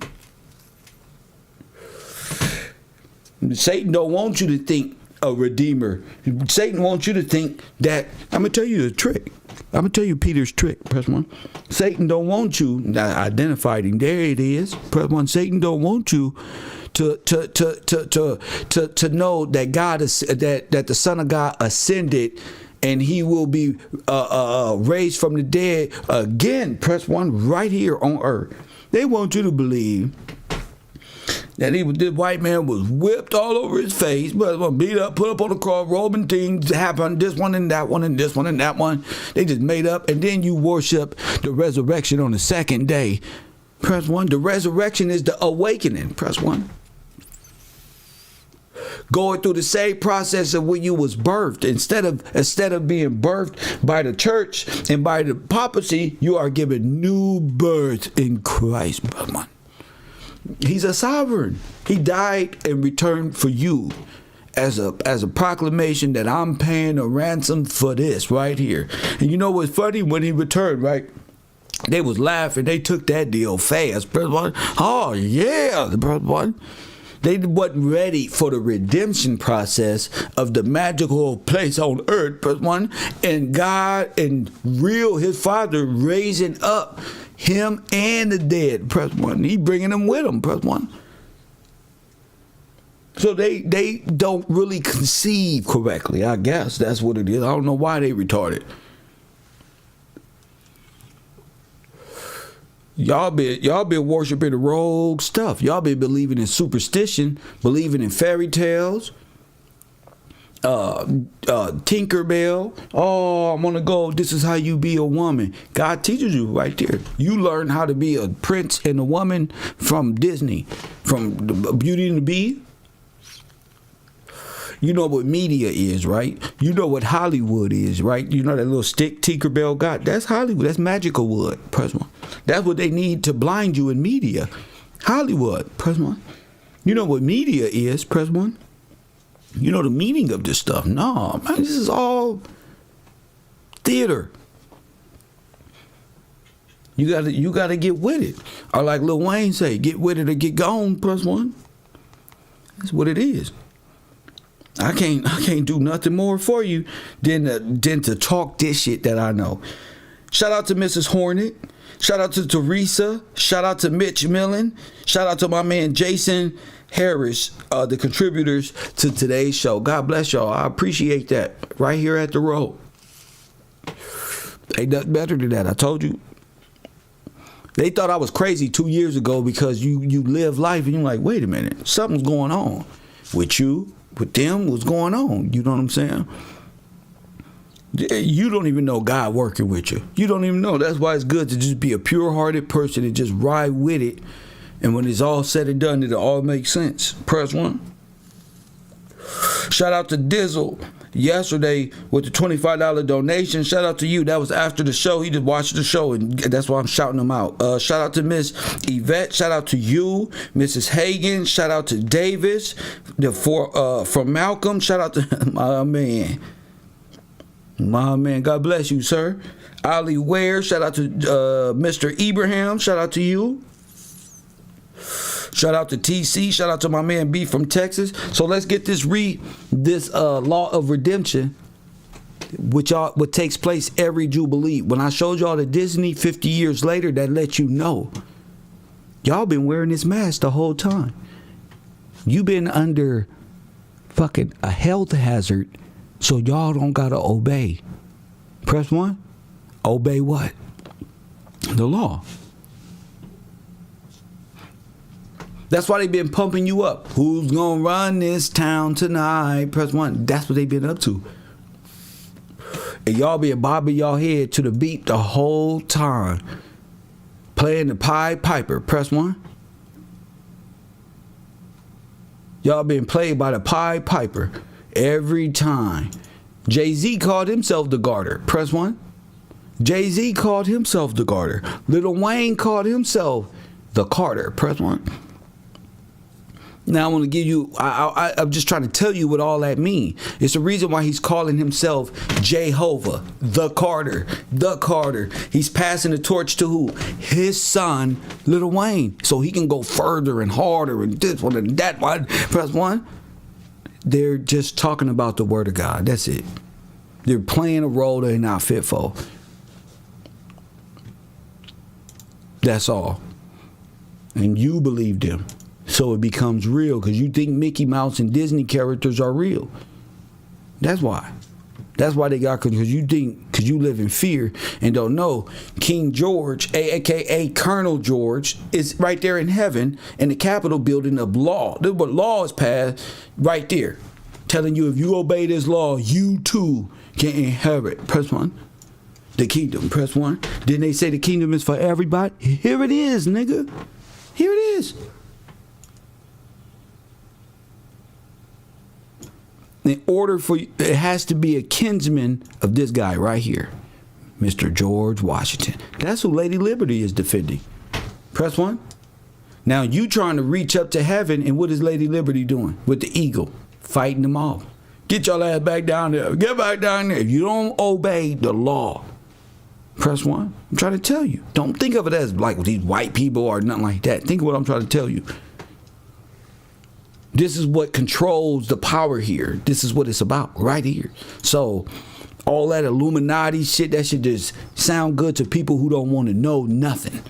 Satan don't want you to think a redeemer. Satan wants you to think that, I'm going to tell you the trick. I'm going to tell you Peter's trick. Press 1. Satan don't want you, I identified him, there it is. Press 1. Satan don't want you to know that God is, that the Son of God ascended and he will be raised from the dead again. Press 1, right here on earth. They want you to believe that this white man was whipped all over his face, but beat up, put up on the cross, Roman things happened, this one and that one and this one and that one. They just made up, and then you worship the resurrection on the second day. Press 1. The resurrection is the awakening. Press 1. Going through the same process of when you was birthed. Instead of being birthed by the church and by the papacy, you are given new birth in Christ. Press 1. He's a sovereign. He died and returned for you as a proclamation that I'm paying a ransom for this right here. And you know what's funny? When he returned, right? They was laughing. They took that deal fast. Press 1. Oh yeah, Press 1. They wasn't ready for the redemption process of the magical place on earth. Press 1. And God and his Father raising up him and the dead. Press 1. He bringing them with him. Press 1. So they don't really conceive correctly. I guess that's what it is. I don't know why they retarded. Y'all been worshiping the rogue stuff. Y'all been believing in superstition, believing in fairy tales, Tinkerbell. Oh, I'm gonna go. This is how you be a woman. God teaches you right there. You learn how to be a prince and a woman from Disney, from Beauty and the Beast. You know what media is, right? You know what Hollywood is, right? You know that little stick Tinkerbell got? That's Hollywood. That's magical wood. Press 1. That's what they need to blind you in media. Hollywood. Press 1. You know what media is? Press 1. You know the meaning of this stuff. No, man, this is all theater. You gotta get with it. Or like Lil Wayne say, get with it or get gone. Press 1. That's what it is. I can't do nothing more for you than to talk this shit that I know. Shout out to Mrs. Hornet. Shout out to Teresa. Shout out to Mitch Millen. Shout out to my man Jason Harris, the contributors to today's show. God bless y'all. I appreciate that. Right here at the road. Ain't nothing better than that. I told you. They thought I was crazy 2 years ago because you live life and you're like, wait a minute, something's going on with you, with them, what's going on? You know what I'm saying? You don't even know God working with you. You don't even know. That's why it's good to just be a pure-hearted person and just ride with it. And when it's all said and done, it'll all make sense. Press 1. Shout out to Dizzle yesterday with the $25 donation. Shout out to you. That was after the show. He just watched the show, and that's why I'm shouting him out. Shout out to Miss Yvette. Shout out to you, Mrs. Hagan. Shout out to Davis from Malcolm. Shout out to my man. My man. God bless you, sir. Ali Ware. Shout out to Mr. Ibrahim. Shout out to you. Shout out to TC. Shout out to my man B from Texas. So let's get this law of redemption, what takes place every Jubilee. When I showed y'all the Disney 50 years later, that let you know y'all been wearing this mask the whole time. You been under fucking a health hazard, so y'all don't gotta obey. Press 1. Obey what? The law. That's why they've been pumping you up. Who's gonna run this town tonight? Press 1. That's what they've been up to. And y'all been bobbing y'all head to the beat the whole time. Playing the Pied Piper. Press 1. Y'all been played by the Pied Piper every time. Jay-Z called himself the Garter. Press 1. Jay-Z called himself the Garter. Lil Wayne called himself the Carter. Press 1. Now I want to give you, I'm just trying to tell you what all that means. It's the reason why he's calling himself Jehovah, the Carter, the Carter. He's passing the torch to who? His son, Lil Wayne. So he can go further and harder and this one and that one. Press 1. They're just talking about the word of God. That's it. They're playing a role they're not fit for. That's all. And you believe them. So it becomes real because you think Mickey Mouse and Disney characters are real. That's why. That's why they got, because you think, because you live in fear and don't know. King George, a.k.a. Colonel George, is right there in heaven in the Capitol building of law. This is what law is passed right there. Telling you if you obey this law, you too can inherit. Press 1. The kingdom. Press 1. Didn't they say the kingdom is for everybody? Here it is, nigga. Here it is. In order for it has to be a kinsman of this guy right here, Mr. George Washington. That's who Lady Liberty is defending. Press 1. Now you trying to reach up to heaven, and what is Lady Liberty doing with the eagle? Fighting them off. Get your ass back down there. Get back down there. If you don't obey the law, press 1. I'm trying to tell you. Don't think of it as like these white people or nothing like that. Think of what I'm trying to tell you. This is what controls the power here. This is what it's about right here. So all that Illuminati shit, that should just sound good to people who don't want to know nothing.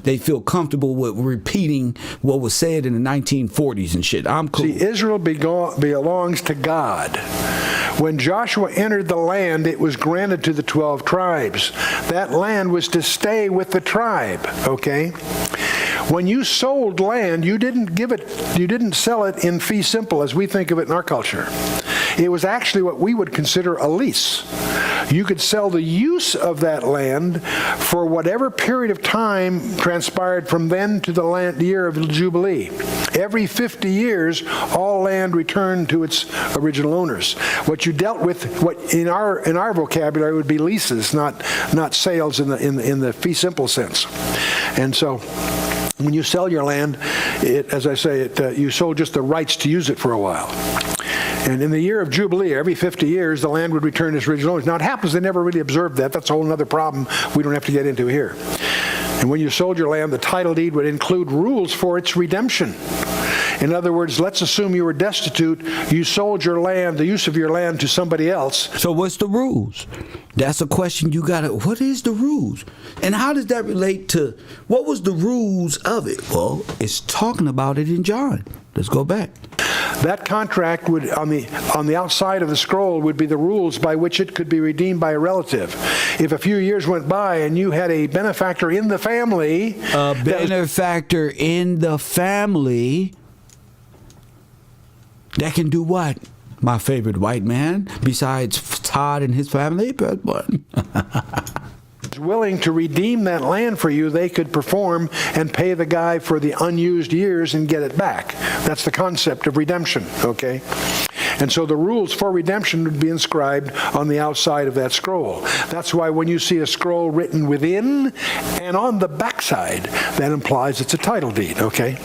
They feel comfortable with repeating what was said in the 1940s and shit. I'm cool. See, Israel belongs to God. When Joshua entered the land, it was granted to the 12 tribes. That land was to stay with the tribe, okay? When you sold land, you didn't sell it in fee simple as we think of it in our culture. It was actually what we would consider a lease. you could sell the use of that land for whatever period of time transpired from then to the year of Jubilee. Every 50 years, all land returned to its original owners. What you dealt with, what in our vocabulary would be leases, not sales in the fee simple sense. And so, when you sell your land, as I say, you sold just the rights to use it for a while. And in the year of Jubilee, every 50 years, the land would return to its original owners. Now, it happens they never really observed that. That's a whole other problem we don't have to get into here. And when you sold your land, the title deed would include rules for its redemption. In other words, let's assume you were destitute. You sold your land, the use of your land, to somebody else. So what's the rules? That's a question you got to, what is the rules? And how does that relate to, what was the rules of it? Well, it's talking about it in John. Let's go back. That contract would, on the outside of the scroll, would be the rules by which it could be redeemed by a relative. If a few years went by and you had a benefactor in the family... A benefactor in the family... that can do what? My favorite white man, besides Todd and his family, but what? willing to redeem that land for you, they could perform and pay the guy for the unused years and get it back. That's the concept of redemption, okay? And so the rules for redemption would be inscribed on the outside of that scroll. That's why when you see a scroll written within and on the backside, that implies it's a title deed, okay?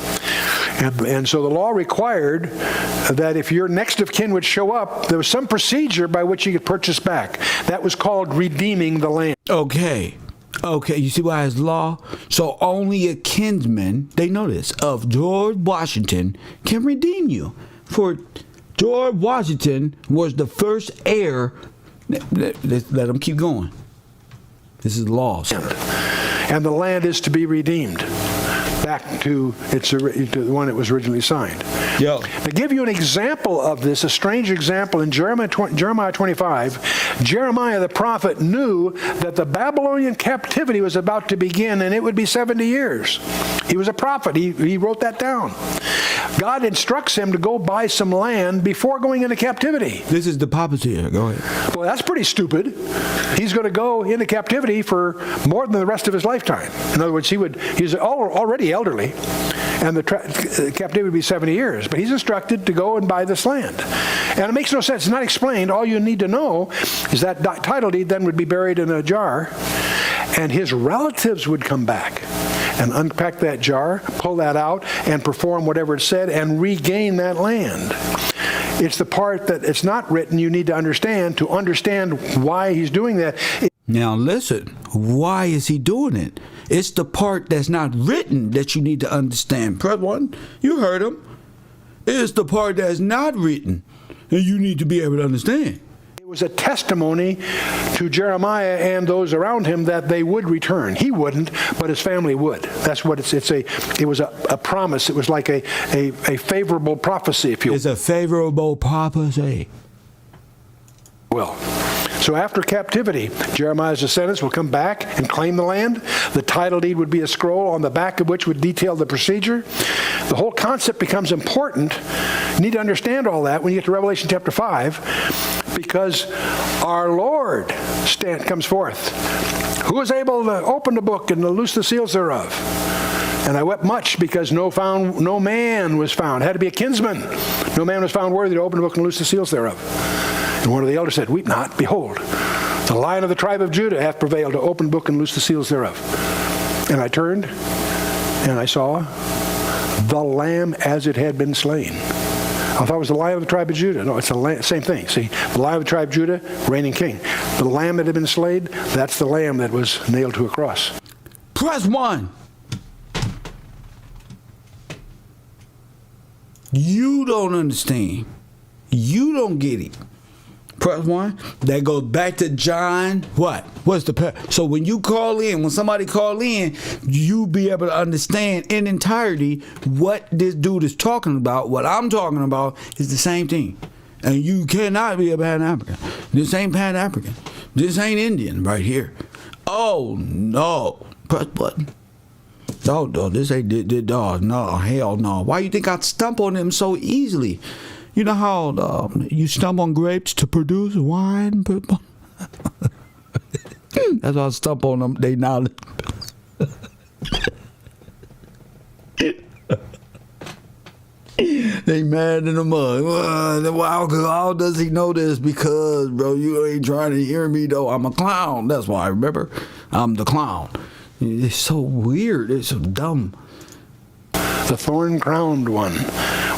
And so the law required that if your next of kin would show up, there was some procedure by which you could purchase back. That was called redeeming the land. Okay, you see why it's law? So only a kinsman, they know this, of George Washington can redeem you. For George Washington was the first heir. Let them keep going. This is law. And the land is to be redeemed back to the one that was originally signed. Yo. To give you an example of this, a strange example, in Jeremiah 25, Jeremiah the prophet knew that the Babylonian captivity was about to begin, and it would be 70 years. He was a prophet. He wrote that down. God instructs him to go buy some land before going into captivity. This is the papa's here. Go ahead. Well, that's pretty stupid. He's going to go into captivity for more than the rest of his lifetime. In other words, he's already elderly, and the captivity would be 70 years. But he's instructed to go and buy this land. And it makes no sense. It's not explained. All you need to know is that title deed then would be buried in a jar, and his relatives would come back and unpack that jar, pull that out, and perform whatever it said, and regain that land. It's the part that it's not written you need to understand why he's doing that. Now listen, why is he doing it? It's the part that's not written that you need to understand. Press one, you heard him. It's the part that's not written and you need to be able to understand. It was a testimony to Jeremiah and those around him that they would return. He wouldn't, but his family would. That's what it was a promise. It was like a favorable prophecy, if you will. It's a favorable prophecy. Well, so after captivity, Jeremiah's descendants will come back and claim the land. The title deed would be a scroll on the back of which would detail the procedure. The whole concept becomes important. You need to understand all that when you get to Revelation chapter 5, because our Lord comes forth. Who is able to open the book and to loose the seals thereof? And I wept much because no man was found. It had to be a kinsman. No man was found worthy to open the book and loose the seals thereof. And one of the elders said, "Weep not, behold, the Lion of the tribe of Judah hath prevailed to open the book and loose the seals thereof." And I turned, and I saw the Lamb as it had been slain. I thought it was the Lion of the tribe of Judah. No, it's the same thing. See, the Lion of the tribe of Judah, reigning king. The Lamb that had been slain, that's the Lamb that was nailed to a cross. Press one. You don't understand. You don't get it. Press one. That goes back to John. What? What's the so when you call in, when somebody call in, you be able to understand in entirety what this dude is talking about. What I'm talking about is the same thing. And you cannot be a Pan-African. This ain't Pan-African. This ain't Indian right here. Oh no. Press button. Oh no, this ain't dog. No, hell no. Why you think I'd stump on them so easily? You know how you stump on grapes to produce wine? That's why I stump on them. They knowledge. They mad in the mud. How does he know this? Because, bro, you ain't trying to hear me, though. I'm a clown. That's why, remember? I'm the clown. It's so weird. It's so dumb. The thorn-crowned one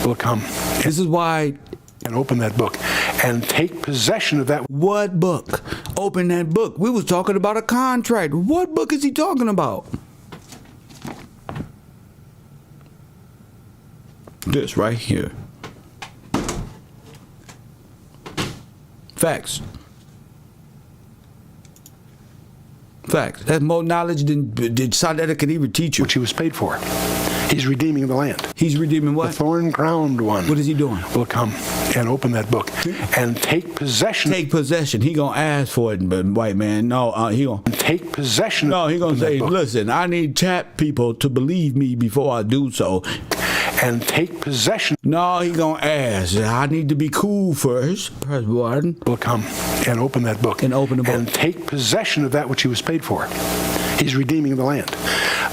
will come. This is why. And open that book and take possession of that. What book? Open that book. We was talking about a contract. What book is he talking about? This right here. Facts. Facts. That's more knowledge than Sadetta could even teach you. Which he was paid for. He's redeeming the land. He's redeeming what? The thorn-crowned one. What is he doing? Will come and open that book and take possession. Take possession. He gonna ask for it, but white man, no, he gonna take possession. No, he gonna say, listen, I need chat people to believe me before I do so. And take possession. No, he gonna ask. I need to be cool first. Press one. Will come and open that book. And open the book. And take possession of that which he was paid for. He's redeeming the land.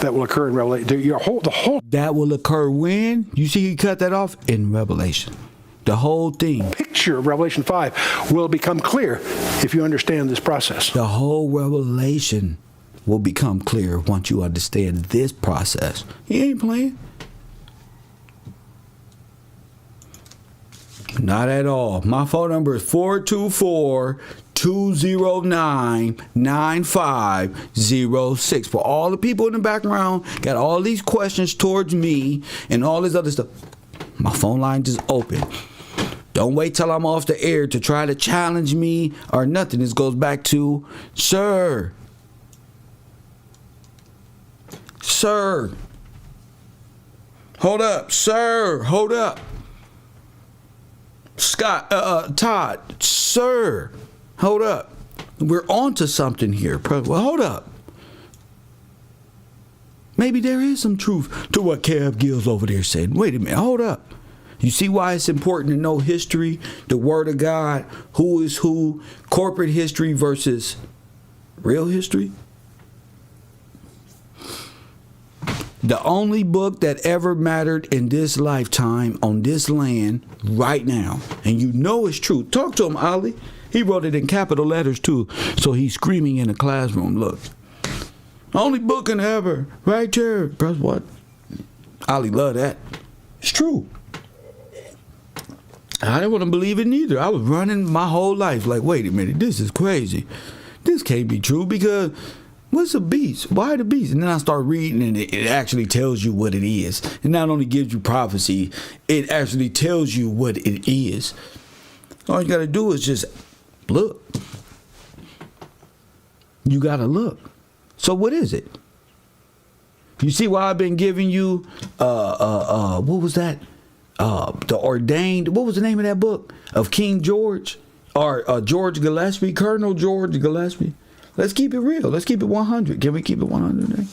That will occur in Revelation. The whole. That will occur when? You see he cut that off? In Revelation. The whole thing. Picture of Revelation 5 will become clear if you understand this process. The whole Revelation will become clear once you understand this process. He ain't playing. Not at all. My phone number is 424-209-9506. For all the people in the background, got all these questions towards me and all this other stuff. My phone line is open. Don't wait till I'm off the air to try to challenge me or nothing. This goes back to, sir. Sir. Hold up. Sir. Hold up. Scott, Todd, sir, hold up. We're on to something here. Well, hold up. Maybe there is some truth to what Kev Gills over there said. Wait a minute, hold up. You see why it's important to know history, the Word of God, who is who, corporate history versus real history? The only book that ever mattered in this lifetime on this land right now, and you know it's true. Talk to him, Ali. He wrote it in capital letters too, so he's screaming in the classroom. Look, only book in ever, right there. Press what? Ali love that. It's true. I didn't want to believe it neither. I was running my whole life like, wait a minute, this is crazy. This can't be true because. What's a beast? Why the beast? And then I start reading and it actually tells you what it is. It not only gives you prophecy, it actually tells you what it is. All you got to do is just look. You got to look. So what is it? You see why I've been giving you, what was that? The Ordained, what was the name of that book? Of King George? Or George Gillespie, Colonel George Gillespie? Let's keep it real. Let's keep it 100. Can we keep it 100?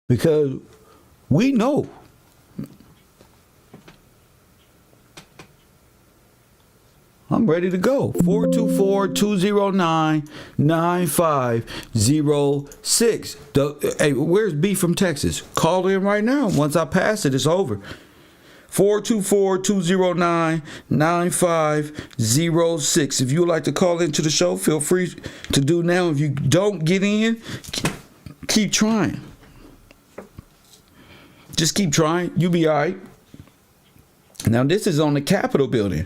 Because we know. I'm ready to go. 424-209-9506. Hey, where's B from Texas? Call in right now. Once I pass it, it's over. 424-209-9506. If you would like to call into the show, feel free to do now. If you don't get in, keep trying. Just keep trying. You'll be all right. Now, this is on the Capitol building.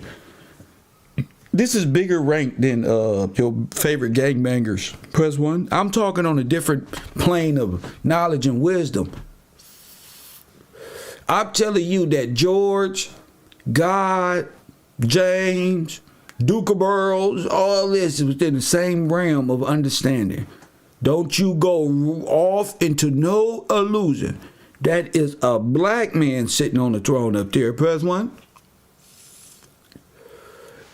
This is bigger rank than your favorite gangbangers. Press 1. I'm talking on a different plane of knowledge and wisdom. I'm telling you that George, God, James, Duke of Burroughs, all this is within the same realm of understanding. Don't you go off into no illusion. That is a black man sitting on the throne up there. Press 1.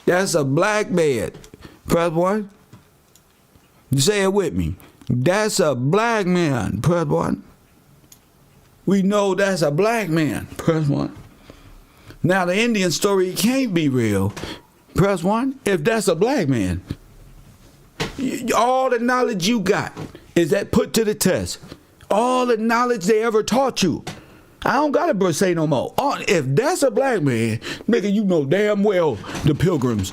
That's a black man. Press 1. Say it with me. That's a black man. Press 1. We know that's a black man. Press 1. Now the Indian story can't be real Press 1. If that's a black man, all the knowledge you got is that put to the test. All the knowledge they ever taught you. I don't gotta say no more. If that's a black man, nigga, you know damn well the Pilgrims.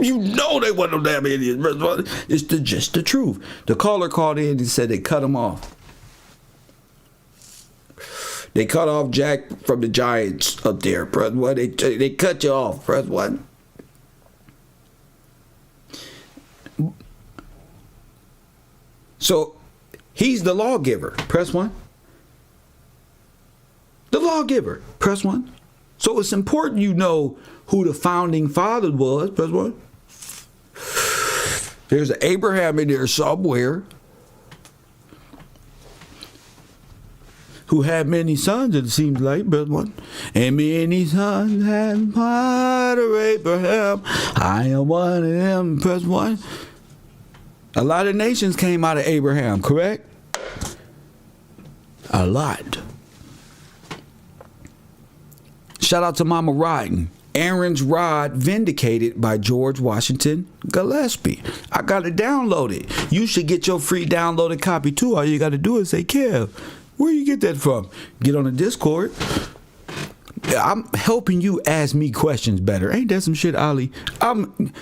You know they wasn't no damn Indians. It's just the truth. The caller called in and said they cut him off. They cut off Jack from the Giants up there. Press 1. They cut you off. Press 1. So he's the lawgiver. Press 1. The lawgiver. Press 1. So it's important you know who the founding father was. Press 1. There's an Abraham in there somewhere who had many sons, it seems like. Press 1. And many sons had father Abraham. I am one of them. Press 1. A lot of nations came out of Abraham, correct? A lot. Shout out to Mama Riding. Aaron's Rod Vindicated by George Washington Gillespie. I got it downloaded. You should get your free downloaded copy too. All you got to do is say, Kev, where you get that from? Get on the Discord. I'm helping you ask me questions better. Ain't that some shit, Ali? I'm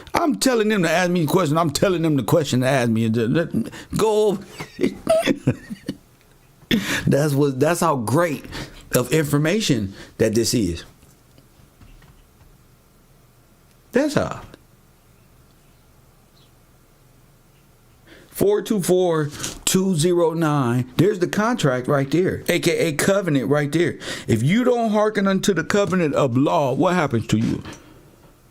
telling them to ask me questions. I'm telling them the question to ask me. Go. That's how great of information that this is. That's how. 424-209. There's the contract right there, aka covenant right there. If you don't hearken unto the covenant of law, what happens to you?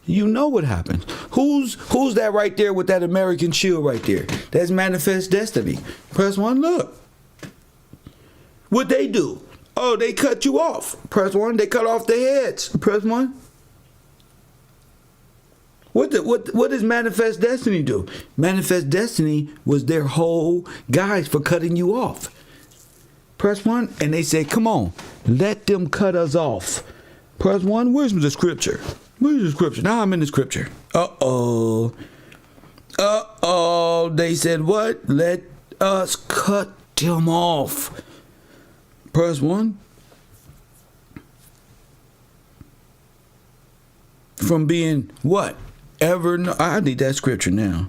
You know what happens. Who's that right there with that American shield right there? That's Manifest Destiny. Press 1. Look. What they do? Oh, they cut you off. Press 1. They cut off their heads. Press 1. What does Manifest Destiny do? Manifest Destiny was their whole guide for cutting you off. Press 1, and they say, come on, let them cut us off. Press 1, where's the scripture? Where's the scripture? Now I'm in the scripture. Uh-oh. They said what? Let us cut them off. Press 1. From being what? I need that scripture now.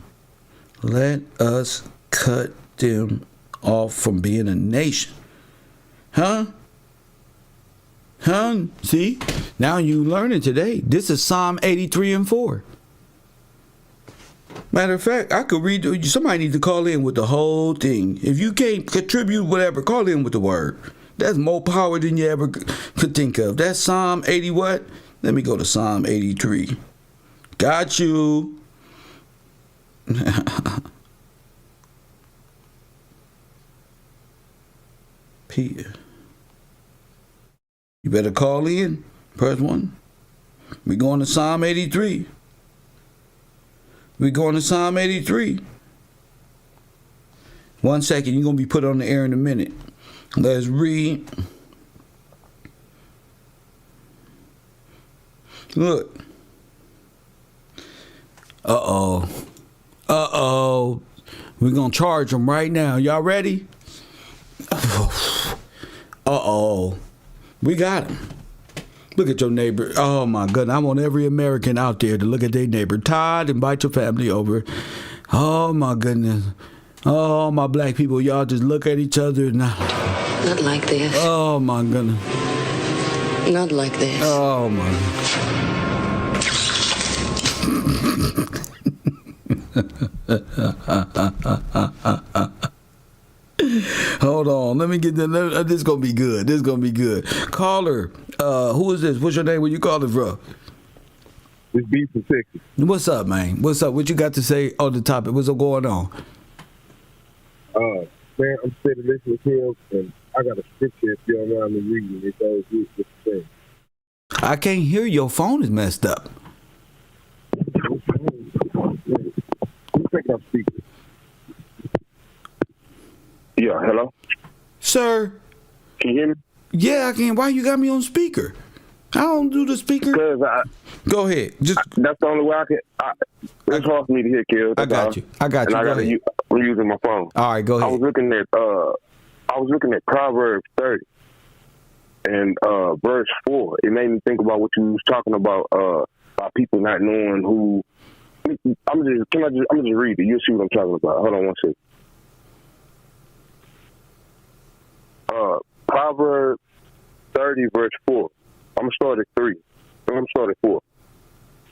Let us cut them off from being a nation. Huh? See? Now you learning today. This is Psalm 83 and 4. Matter of fact, I could read. Somebody needs to call in with the whole thing. If you can't contribute whatever, call in with the word. That's more power than you ever could think of. That's Psalm 80 what? Let me go to Psalm 83. Got you. Peter. You better call in. Press 1. We're going to Psalm 83. We're going to Psalm 83. 1 second. You're going to be put on the air in a minute. Let's read. Look. Uh-oh. We're going to charge them right now. Y'all ready? Uh-oh. We got him. Look at your neighbor. Oh, my goodness. I want every American out there to look at their neighbor. Todd, invite your family over. Oh, my goodness. Oh, my black people, y'all just look at each other. Not like this. Oh, my goodness. Not like this. Oh, my goodness. Hold on, let me get the. This is gonna be good. This is gonna be good. Caller, who is this? What's your name? Where you calling from? It's B from Texas. What's up, man? What's up? What you got to say on the topic? What's going on? Man, I'm sitting listening to him, and I got a scripture if you don't mind me reading. It goes with the thing. I can't hear. Your phone is messed up. I'm speaking. Yeah, hello? Sir? Can you hear me? Yeah, I can. Why you got me on speaker? I don't do the speaker. Because go ahead. That's the only way I can. It's hard for me to hear, Kill. I got you. I'm using my phone. All right, go ahead. I was looking at Proverbs 30 and verse 4. It made me think about what you was talking about people not knowing who. I'm just read it. You'll see what I'm talking about. Hold on one second. Proverbs 30 verse 4. I'm gonna start at 3. I'm gonna start at 4.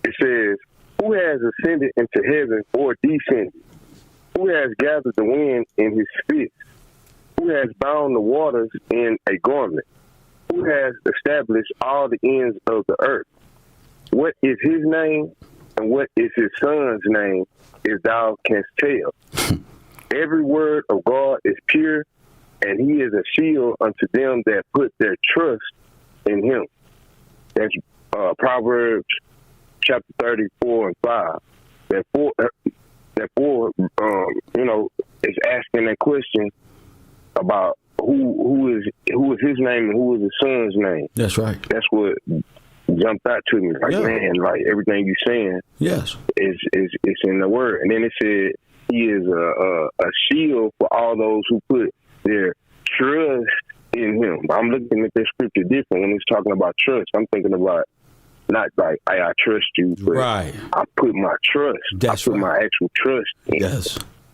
It says, "Who has ascended into heaven or descended? Who has gathered the wind in his fist? Who has bound the waters in a garment? Who has established all the ends of the earth? What is his name, and what is his son's name, if thou canst tell? Every word of God is pure, and he is a shield unto them that put their trust in him." That's Proverbs chapter 34 and 5. That four, is asking that question about who is his name and who is his son's name. That's right. That's what jumped out to me. Like, man, like everything you're saying, yes, is in the word. And then it said he is a shield for all those who put their trust in him. I'm looking at this scripture different when it's talking about trust. I'm thinking about not like I trust you, but right. I put my trust. That's I put right. my actual trust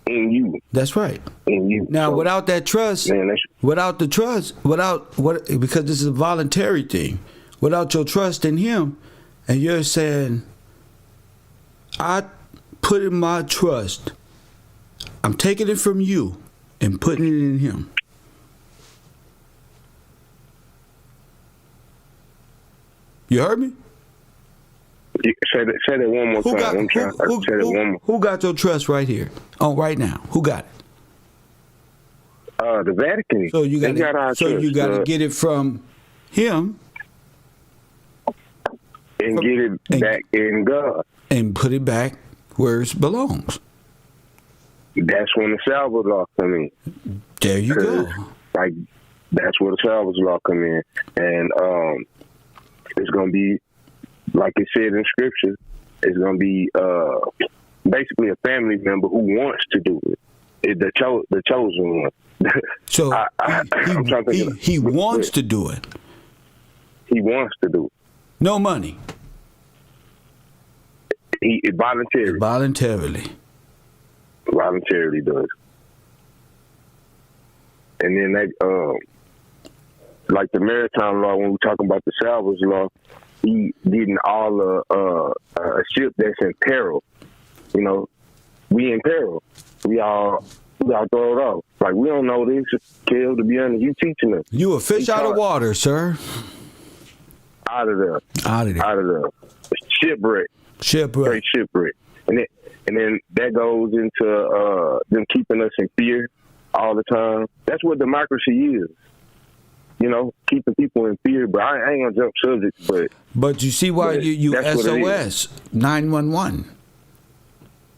in you. That's right. In you. Now, so, without that trust, because this is a voluntary thing, without your trust in him, and you're saying, I put in my trust, I'm taking it from you and putting it in him. You heard me? Say that one more time. Who got your trust right here? Oh, right now. Who got it? The Vatican. So you got to get it from him and get it back in God and put it back where it belongs. That's when the salvage law come in. There you go. Like that's where the salvage law come in, and it's gonna be, like it said in scripture, it's gonna be basically a family member who wants to do it. The chosen one. So he wants to do it. He wants to do it. No money. He voluntarily does. And then that like the maritime law, when we're talking about the salvage law, he getting all a ship that's in peril. You know, we in peril. We all throw it off. Like, we don't know this, Kel, to be honest. You teaching us. You a fish out of water, sir. Out of there. Shipwreck. Straight shipwreck. And then that goes into them keeping us in fear all the time. That's what democracy is. You know, keeping people in fear. But I ain't gonna jump subjects. But you see why you SOS 911.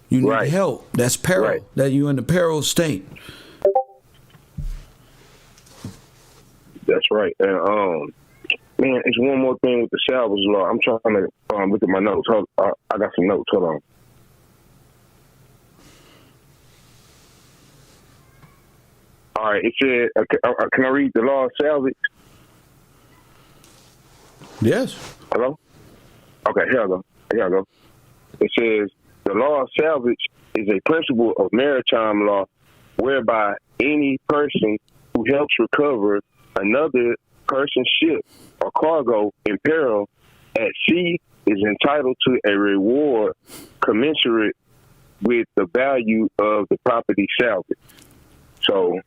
You need help. That's peril. Right. That you in the peril state. That's right. And man, it's one more thing with the salvage law. I'm trying to look at my notes. I got some notes. Hold on. All right. It said, can I read the law of salvage? Yes. Hello? Okay, here I go. It says, the law of salvage is a principle of maritime law whereby any person who helps recover another person's ship or cargo in peril at sea is entitled to a reward commensurate with the value of the property salvage. So,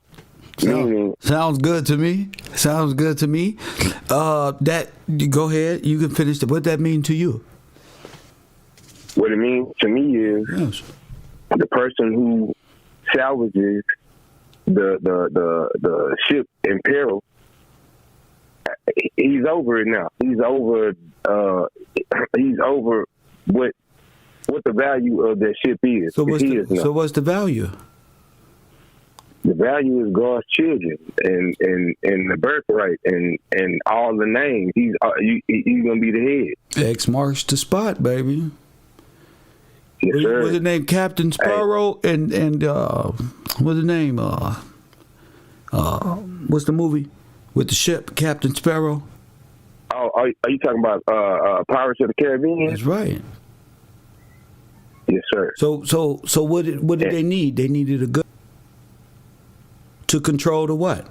sounds good to me. That go ahead. You can finish. What that mean to you? What it means to me is the person who salvages the ship in peril. He's over it now. He's over what the value of that ship is. So what's the value? The value is God's children and the birthright and all the names. He's gonna be the head. X marks the spot, baby. Yes, sir. What's the name? Captain Sparrow and what's the name? What's the movie with the ship, Captain Sparrow? Oh, are you talking about Pirates of the Caribbean? That's right. Yes, sir. So what did they need? They needed a good to control the what?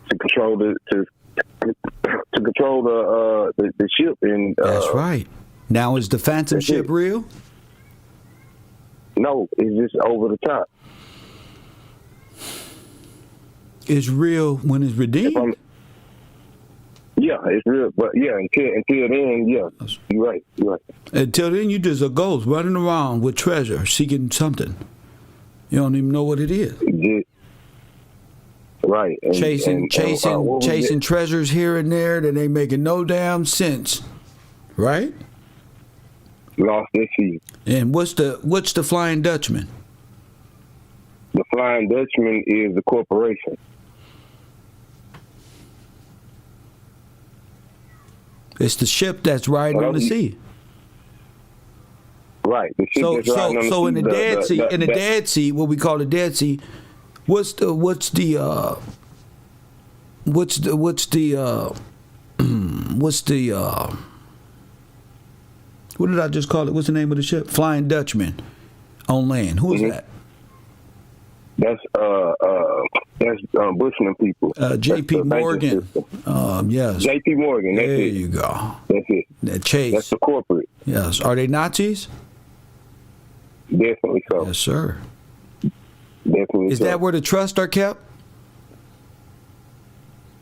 To control the ship and. That's right. Now is the Phantom ship real? No, it's just over the top. It's real when it's redeemed. Yeah, it's real, but yeah, until then, yeah, you're right. Until then, you just a ghost running around with treasure, seeking something. You don't even know what it is. Yeah. Right. Chasing treasures here and there that ain't making no damn sense. Right? Lost their seat. And what's the Flying Dutchman? The Flying Dutchman is the corporation. It's the ship that's riding on the sea. Right. The ship that's riding on the sea. So in the Dead Sea, in the Dead Sea, what we call the Dead Sea, what did I just call it? What's the name of the ship? Flying Dutchman on land. Who is that? That's Bushman people. J.P. Morgan. Yes. J.P. Morgan. That's there it. You go. That's it. That Chase. That's the corporate. Yes. Are they Nazis? Definitely so. Yes, sir. Definitely. Is that where the trusts are kept?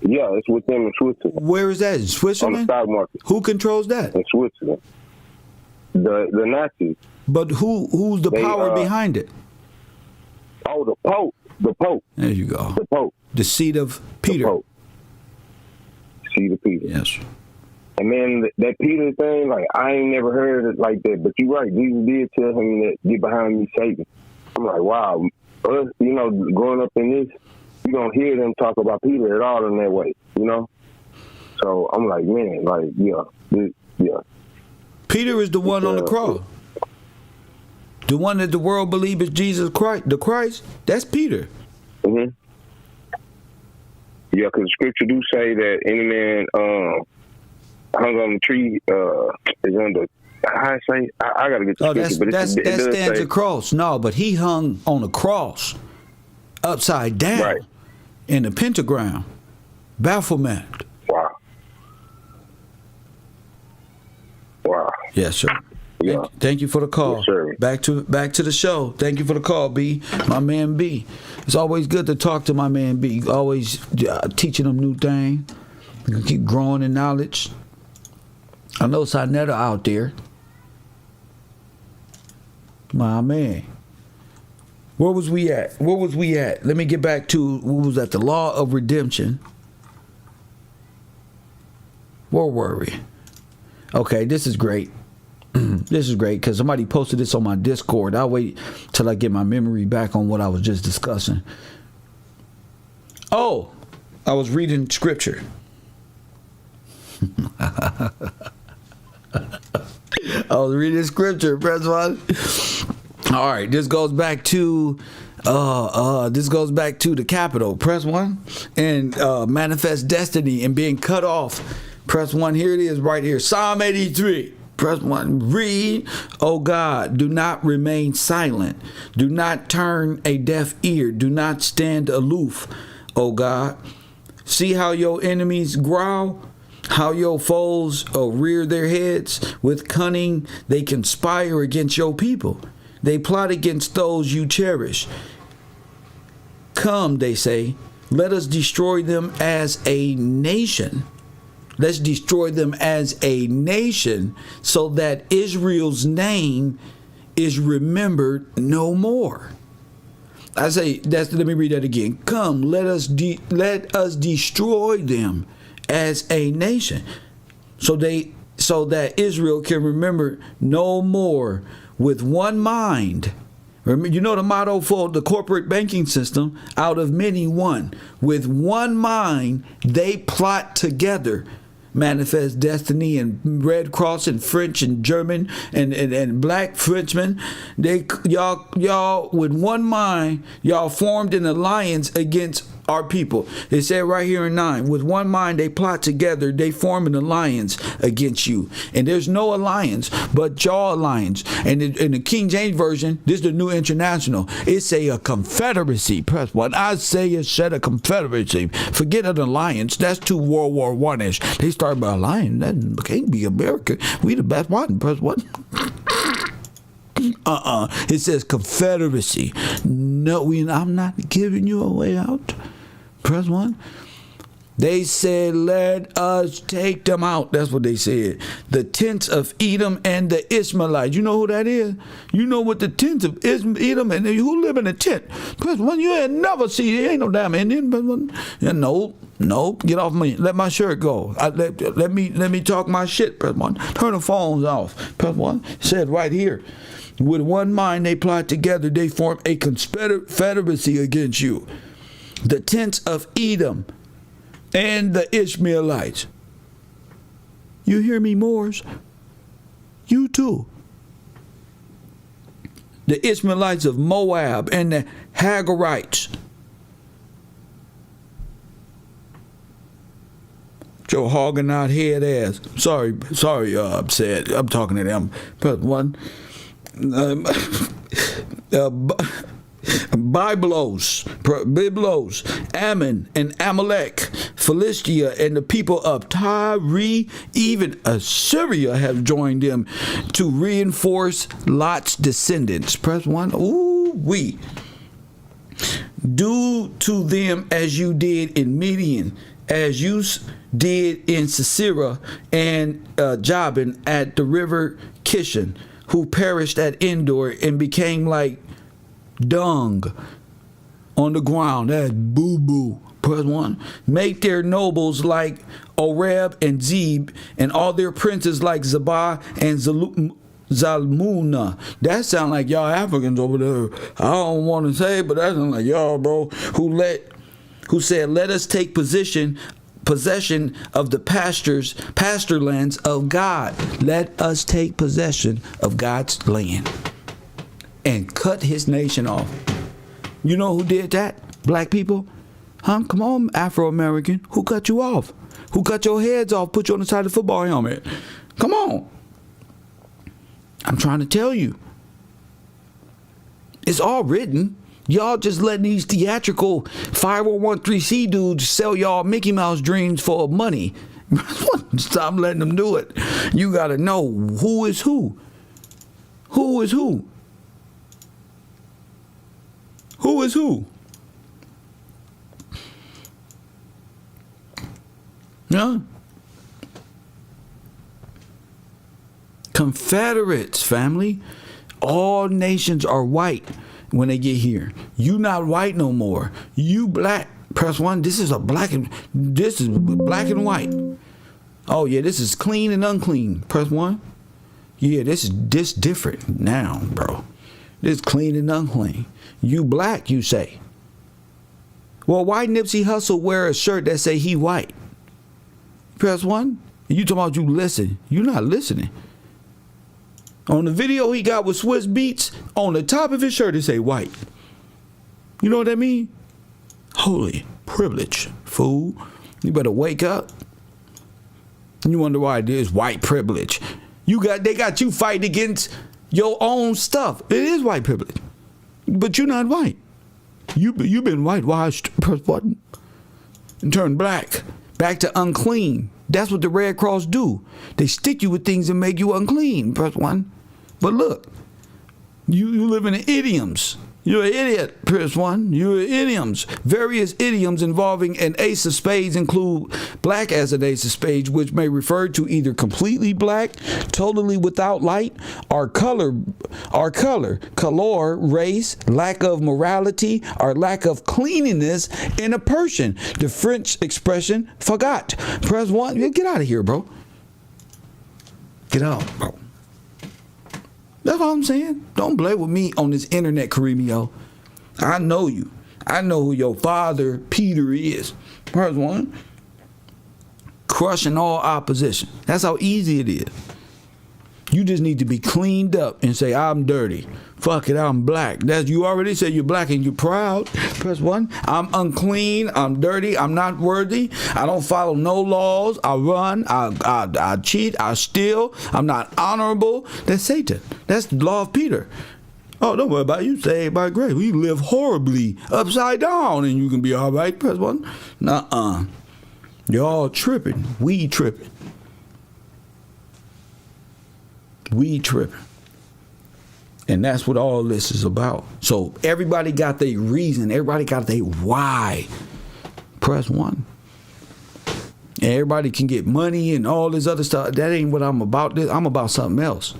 Yeah, it's with them in Switzerland. Where is that? In Switzerland? On the stock market. Who controls that? In Switzerland. The Nazis. But who's the power behind it? Oh, the Pope. The Pope. There you go. The Pope. The seat of Peter. The Pope. Seat of Peter. Yes. And man, that Peter thing, like, I ain't never heard it like that. But you're right. Jesus did tell him that, get behind me, Satan. I'm like, wow. Us, growing up in this, you don't hear them talk about Peter at all in that way, So I'm like, man, like, yeah. Peter is the one on the cross. The one that the world believes is Jesus Christ, the Christ, that's Peter. Mm-hmm. Yeah, because the scripture do say that any man hung on the tree is under. I got to get the scripture, but that stands across. No, but he hung on a cross, upside down, in the pentagram, Baphomet. Wow. Yes, sir. Yeah. Thank you for the call. Yes, sir. Back to the show. Thank you for the call, B. My man B. It's always good to talk to my man B. Always teaching them new things. Keep growing in knowledge. I know Sinetta out there. My man. Where was we at? Let me get back to what was that? The law of redemption. Where were we? Okay, this is great. This is great because somebody posted this on my Discord. I'll wait till I get my memory back on what I was just discussing. Oh, I was reading scripture. I was reading scripture, press one. All right, this goes back to the Capitol. Press one. And manifest destiny and being cut off. Press one. Here it is right here. Psalm 83. Press one. Read. Oh God, do not remain silent. Do not turn a deaf ear. Do not stand aloof, oh God. See how your enemies growl, how your foes rear their heads. With cunning they conspire against your people. They plot against those you cherish. Come, they say, let us destroy them as a nation. Let's destroy them as a nation so that Israel's name is remembered no more. I say, let me read that again. Come, let us destroy them as a nation so that Israel can remember no more. With one mind, You know the motto for the corporate banking system? Out of many, one. With one mind, they plot together. Manifest Destiny and Red Cross and French and German and Black Frenchmen. Y'all with one mind, y'all formed an alliance against our people. It said right here in 9, with one mind they plot together, they form an alliance against you. And there's no alliance but y'all alliance. And in the King James Version, this is the New International, it say a confederacy. Press one. I say it said a confederacy. Forget an alliance. That's too World War One-ish. They started by alliance. That can't be America. We the best one. Press one. It says confederacy. No, I'm not giving you a way out. Press one. They said, let us take them out. That's what they said. The tents of Edom and the Ishmaelites. You know who that is? You know what the tents of Edom and who live in a tent? Press one. You ain't never see. There ain't no damn Indian. Press one. Yeah, no. Get off me. Let my shirt go. Let me talk my shit. Press one. Turn the phones off. Press one. It said right here. With one mind they plot together, they form a confederacy against you. The tents of Edom and the Ishmaelites. You hear me, Moors? You too. The Ishmaelites of Moab and the Hagarites. Joe hogging out head ass. Sorry, upset. I'm talking to them. But one. Byblos, Ammon, and Amalek, Philistia, and the people of Tyre, even Assyria have joined them to reinforce Lot's descendants. Press one. Ooh, we. Do to them as you did in Midian, as you did in Sisera and Jabin at the river Kishon, who perished at Endor and became like dung on the ground. That's boo-boo. Press one. Make their nobles like Oreb and Zeb, and all their princes like Zabah and Zalmunna. That sound like y'all Africans over there. I don't want to say, but that sound like y'all, bro, who said, let us take possession of the pasture lands of God. Let us take possession of God's land and cut his nation off. You know who did that? Black people? Huh? Come on, Afro-American. Who cut you off? Who cut your heads off, put you on the side of the football helmet? Come on. I'm trying to tell you. It's all written. Y'all just letting these theatrical 5013C dudes sell y'all Mickey Mouse dreams for money. Stop letting them do it. You got to know who is who. Who is who? Who is who? Yeah. Confederates, family. All nations are white when they get here. You not white no more. You black. Press one. This is black and white. Oh yeah, this is clean and unclean. Press one. Yeah, this different now, bro. This clean and unclean. You black, you say. Well, why Nipsey Hussle wear a shirt that say he white? Press one. You talking about you listen. You not listening. On the video he got with Swiss Beats, on the top of his shirt it say white. You know what that mean? Holy privilege, fool. You better wake up. You wonder why it is white privilege. They got you fighting against your own stuff. It is white privilege. But you're not white. You've been whitewashed, press button, and turned black. Back to unclean. That's what the Red Cross do. They stick you with things that make you unclean. Press one. But look, you live in idioms. You're an idiot. Press one. You're idioms. Various idioms involving an ace of spades include black as an ace of spades, which may refer to either completely black, totally without light, or color, race, lack of morality, or lack of cleanliness in a person. The French expression, forgot. Press one. Get out of here, bro. Get out, bro. That's all I'm saying. Don't play with me on this internet, kURIMEO. I know you. I know who your father, Peter, is. First one. Crushing all opposition. That's how easy it is. You just need to be cleaned up and say, I'm dirty. Fuck it, I'm black. That's, you already said you're black and you're proud. Press 1. I'm unclean. I'm dirty. I'm not worthy. I don't follow no laws. I run. I cheat. I steal. I'm not honorable. That's Satan. That's the law of Peter. Oh, don't worry about it. You saved by grace. We live horribly upside down and you can be all right. Press 1. Nuh-uh. You're all tripping. We tripping. We tripping. And that's what all this is about. So everybody got their reason. Everybody got their why. Press 1. And everybody can get money and all this other stuff. That ain't what I'm about. I'm about something else.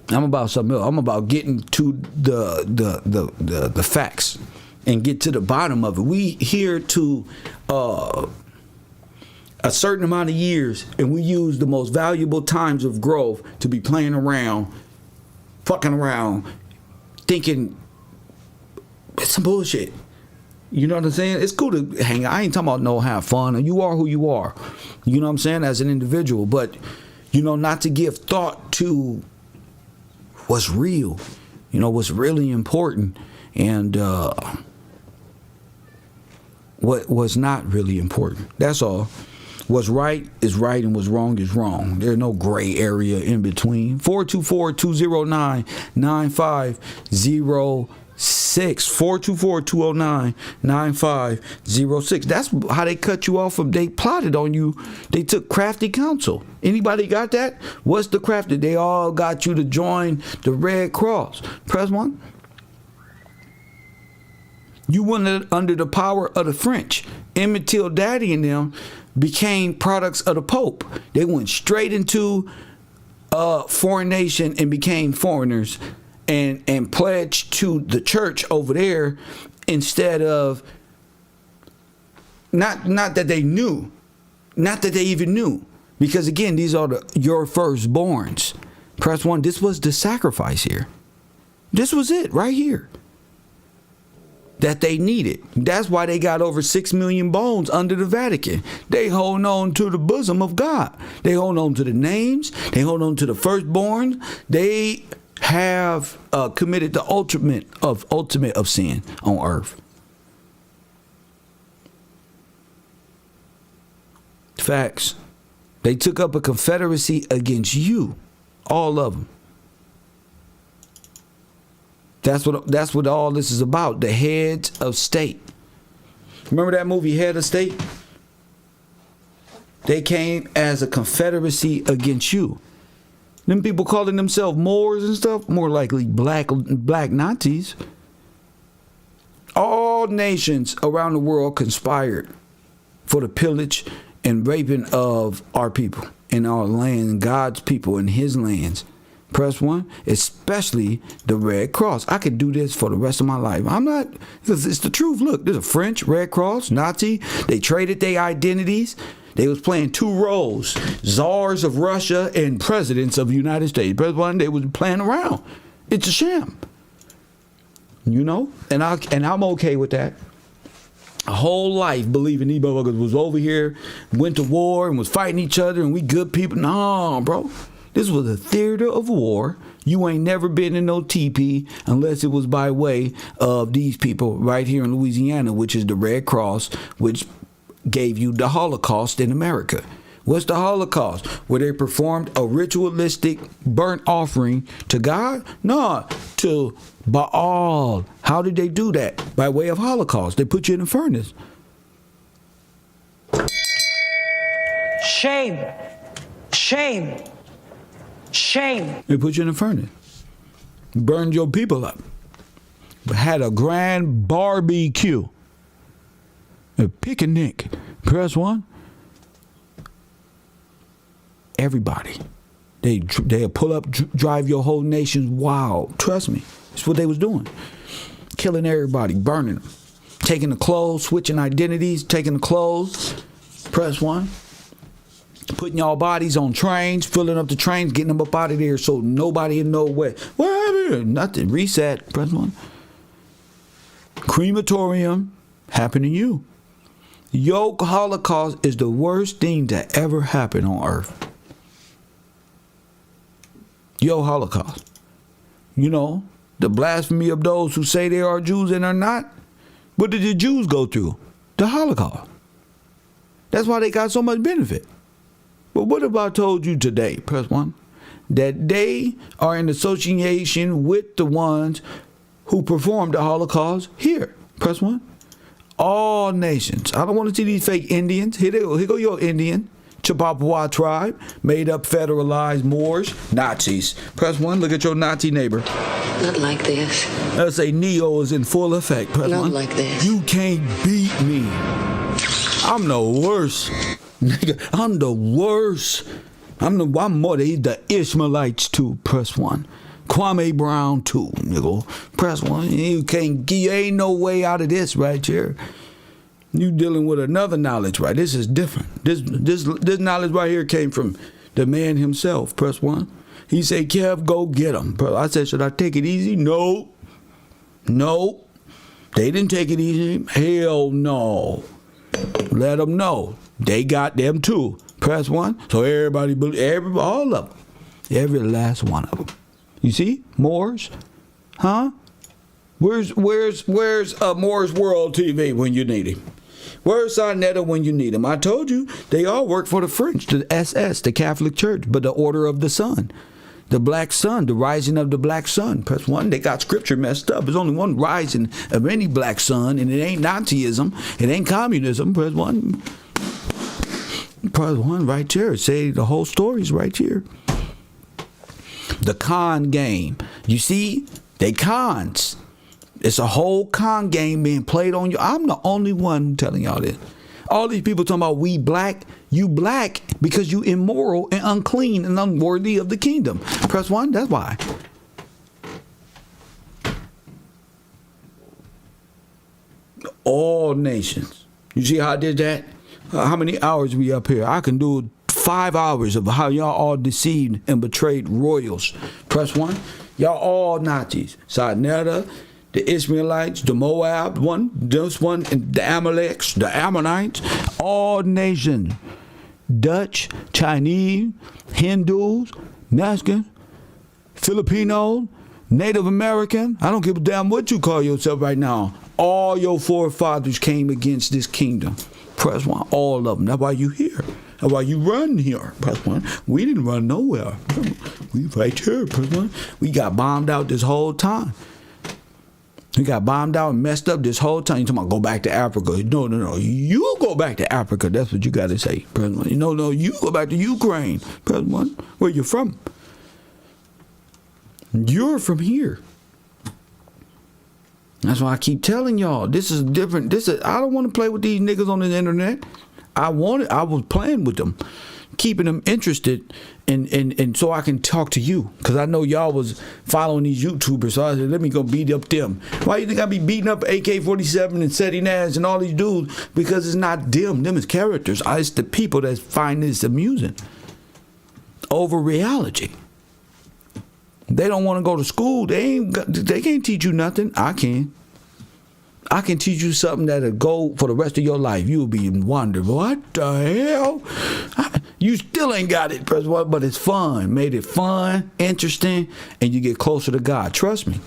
I'm about something else. I'm about getting to the facts and get to the bottom of it. We here to a certain amount of years, and we use the most valuable times of growth to be playing around, fucking around, thinking it's some bullshit. You know what I'm saying? It's cool to hang out. I ain't talking about no have fun. You are who you are. You know what I'm saying? As an individual. But, you know, not to give thought to what's real. You know, what's really important. And what was not really important. That's all. What's right is right and what's wrong is wrong. There's no gray area in between. 424-209-9506. 424-209-9506. That's how they cut you off. They plotted on you. They took crafty counsel. Anybody got that? What's the crafty? They all got you to join the Red Cross. Press 1. You went under the power of the French. Emmett Till Daddy and them became products of the Pope. They went straight into a foreign nation and became foreigners and pledged to the church over there instead of not that they knew, not that they even knew. Because again, these are your firstborns. Press 1. This was the sacrifice here. This was it right here that they needed. That's why they got over 6 million bones under the Vatican. They hold on to the bosom of God. They hold on to the names. They hold on to the firstborn. They have committed the ultimate of sin on earth. Facts. They took up a confederacy against you, all of them. That's what all this is about. The heads of state. Remember that movie, Head of State? They came as a confederacy against you. Them people calling themselves Moors and stuff, more likely black Nazis. All nations around the world conspired for the pillage and raping of our people in our land, God's people in his lands. Press 1, especially the Red Cross. I could do this for the rest of my life. I'm not, it's the truth. Look, there's a French, Red Cross, Nazi. They traded their identities. They was playing two roles, czars of Russia and presidents of the United States. Press 1, they was playing around. It's a sham. You know? And I'm okay with that. A whole life believing these motherfuckers was over here, went to war and was fighting each other and we good people. No, bro. This was a theater of war. You ain't never been in no TP unless it was by way of these people right here in Louisiana, which is the Red Cross, which gave you the Holocaust in America. What's the Holocaust? Where they performed a ritualistic burnt offering to God? No, to Baal. How did they do that? By way of Holocaust. They put you in a furnace. Shame. Shame. Shame. They put you in a furnace. Burned your people up. Had a grand barbecue. A picnic. Press 1. Everybody. They'll pull up, drive your whole nation wild. Trust me. That's what they was doing. Killing everybody, burning them. Taking the clothes, switching identities, taking the clothes. Press 1. putting y'all bodies on trains, filling up the trains, getting them up out of there so nobody in no way. What happened? Nothing. Reset. Press 1. Crematorium happened to you. Your Holocaust is the worst thing that ever happened on earth. Your Holocaust. You know, the blasphemy of those who say they are Jews and are not. What did the Jews go through? The Holocaust. That's why they got so much benefit. But what if I told you today, press 1, that they are in association with the ones who performed the Holocaust here? Press 1. All nations. I don't want to see these fake Indians. Here go your Indian. Chippewa tribe, made up federalized Moors, Nazis. Press 1, look at your Nazi neighbor. Not like this. Let's say Neo is in full effect. Press Not 1. like this. You can't beat me. I'm the worst. Nigga, I'm the worst. I'm more than the Ishmaelites too. Press 1. Kwame Brown too, nigga. Press 1. You ain't no way out of this right here. You dealing with another knowledge, right? This is different. This knowledge right here came from the man himself. Press 1. He said, Kev, go get him. I said, should I take it easy? No. They didn't take it easy. Hell no. Let them know. They got them too. Press 1. So everybody, all of them. Every last one of them. You see? Moors? Huh? Where's Moore's World TV when you need him? Where's Sarnetta when you need him? I told you, they all work for the French, the SS, the Catholic Church, but the Order of the Sun. The Black Sun, the rising of the Black Sun. Press 1. They got scripture messed up. There's only one rising of any black sun, and it ain't Nazism. It ain't communism. Press 1. Press 1 right here. Say the whole story's right here. The con game. You see? They cons. It's a whole con game being played on you. I'm the only one telling y'all this. All these people talking about we black. You black because you immoral and unclean and unworthy of the kingdom. Press 1. That's why. All nations. You see how I did that? How many hours we up here? I can do 5 hours of how y'all all deceived and betrayed royals. Press 1. Y'all all Nazis. Sarnetta, the Ishmaelites, the Moab this one, and the Amaleks, the Ammonites, all nations. Dutch, Chinese, Hindus, Mexican, Filipino, Native American. I don't give a damn what you call yourself right now. All your forefathers came against this kingdom. Press 1. All of them. That's why you here. That's why you run here. Press 1. We didn't run nowhere. We right here. Press 1. We got bombed out this whole time. We got bombed out and messed up this whole time. You talking about go back to Africa. No. You go back to Africa. That's what you got to say. Press 1. No, you go back to Ukraine. Press 1. Where you from? You're from here. That's why I keep telling y'all. This is different. I don't want to play with these niggas on the internet. I was playing with them, keeping them interested, and so I can talk to you. Because I know y'all was following these YouTubers. So I said, let me go beat up them. Why you think I be beating up AK-47 and Seti Nash and all these dudes? Because it's not them. Them is characters. It's the people that find this amusing over reality. They don't want to go to school. They can't teach you nothing. I can. I can teach you something that'll go for the rest of your life. You'll be in wonder. What the hell? You still ain't got it, but it's fun. Made it fun, interesting, and you get closer to God. Trust me.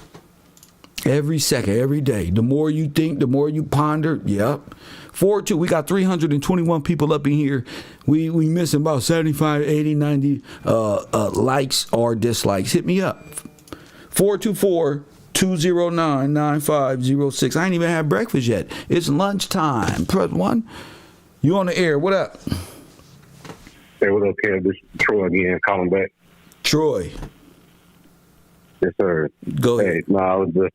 Every second, every day. The more you think, the more you ponder. Yep. 4-2. We got 321 people up in here. We missing about 75, 80, 90 likes or dislikes. Hit me up. 424-209-9506. I ain't even had breakfast yet. It's lunchtime. Press 1. You on the air. What up? Hey, what up, Kev? This is Troy again, calling back. Troy. Yes, sir. Go ahead. Hey,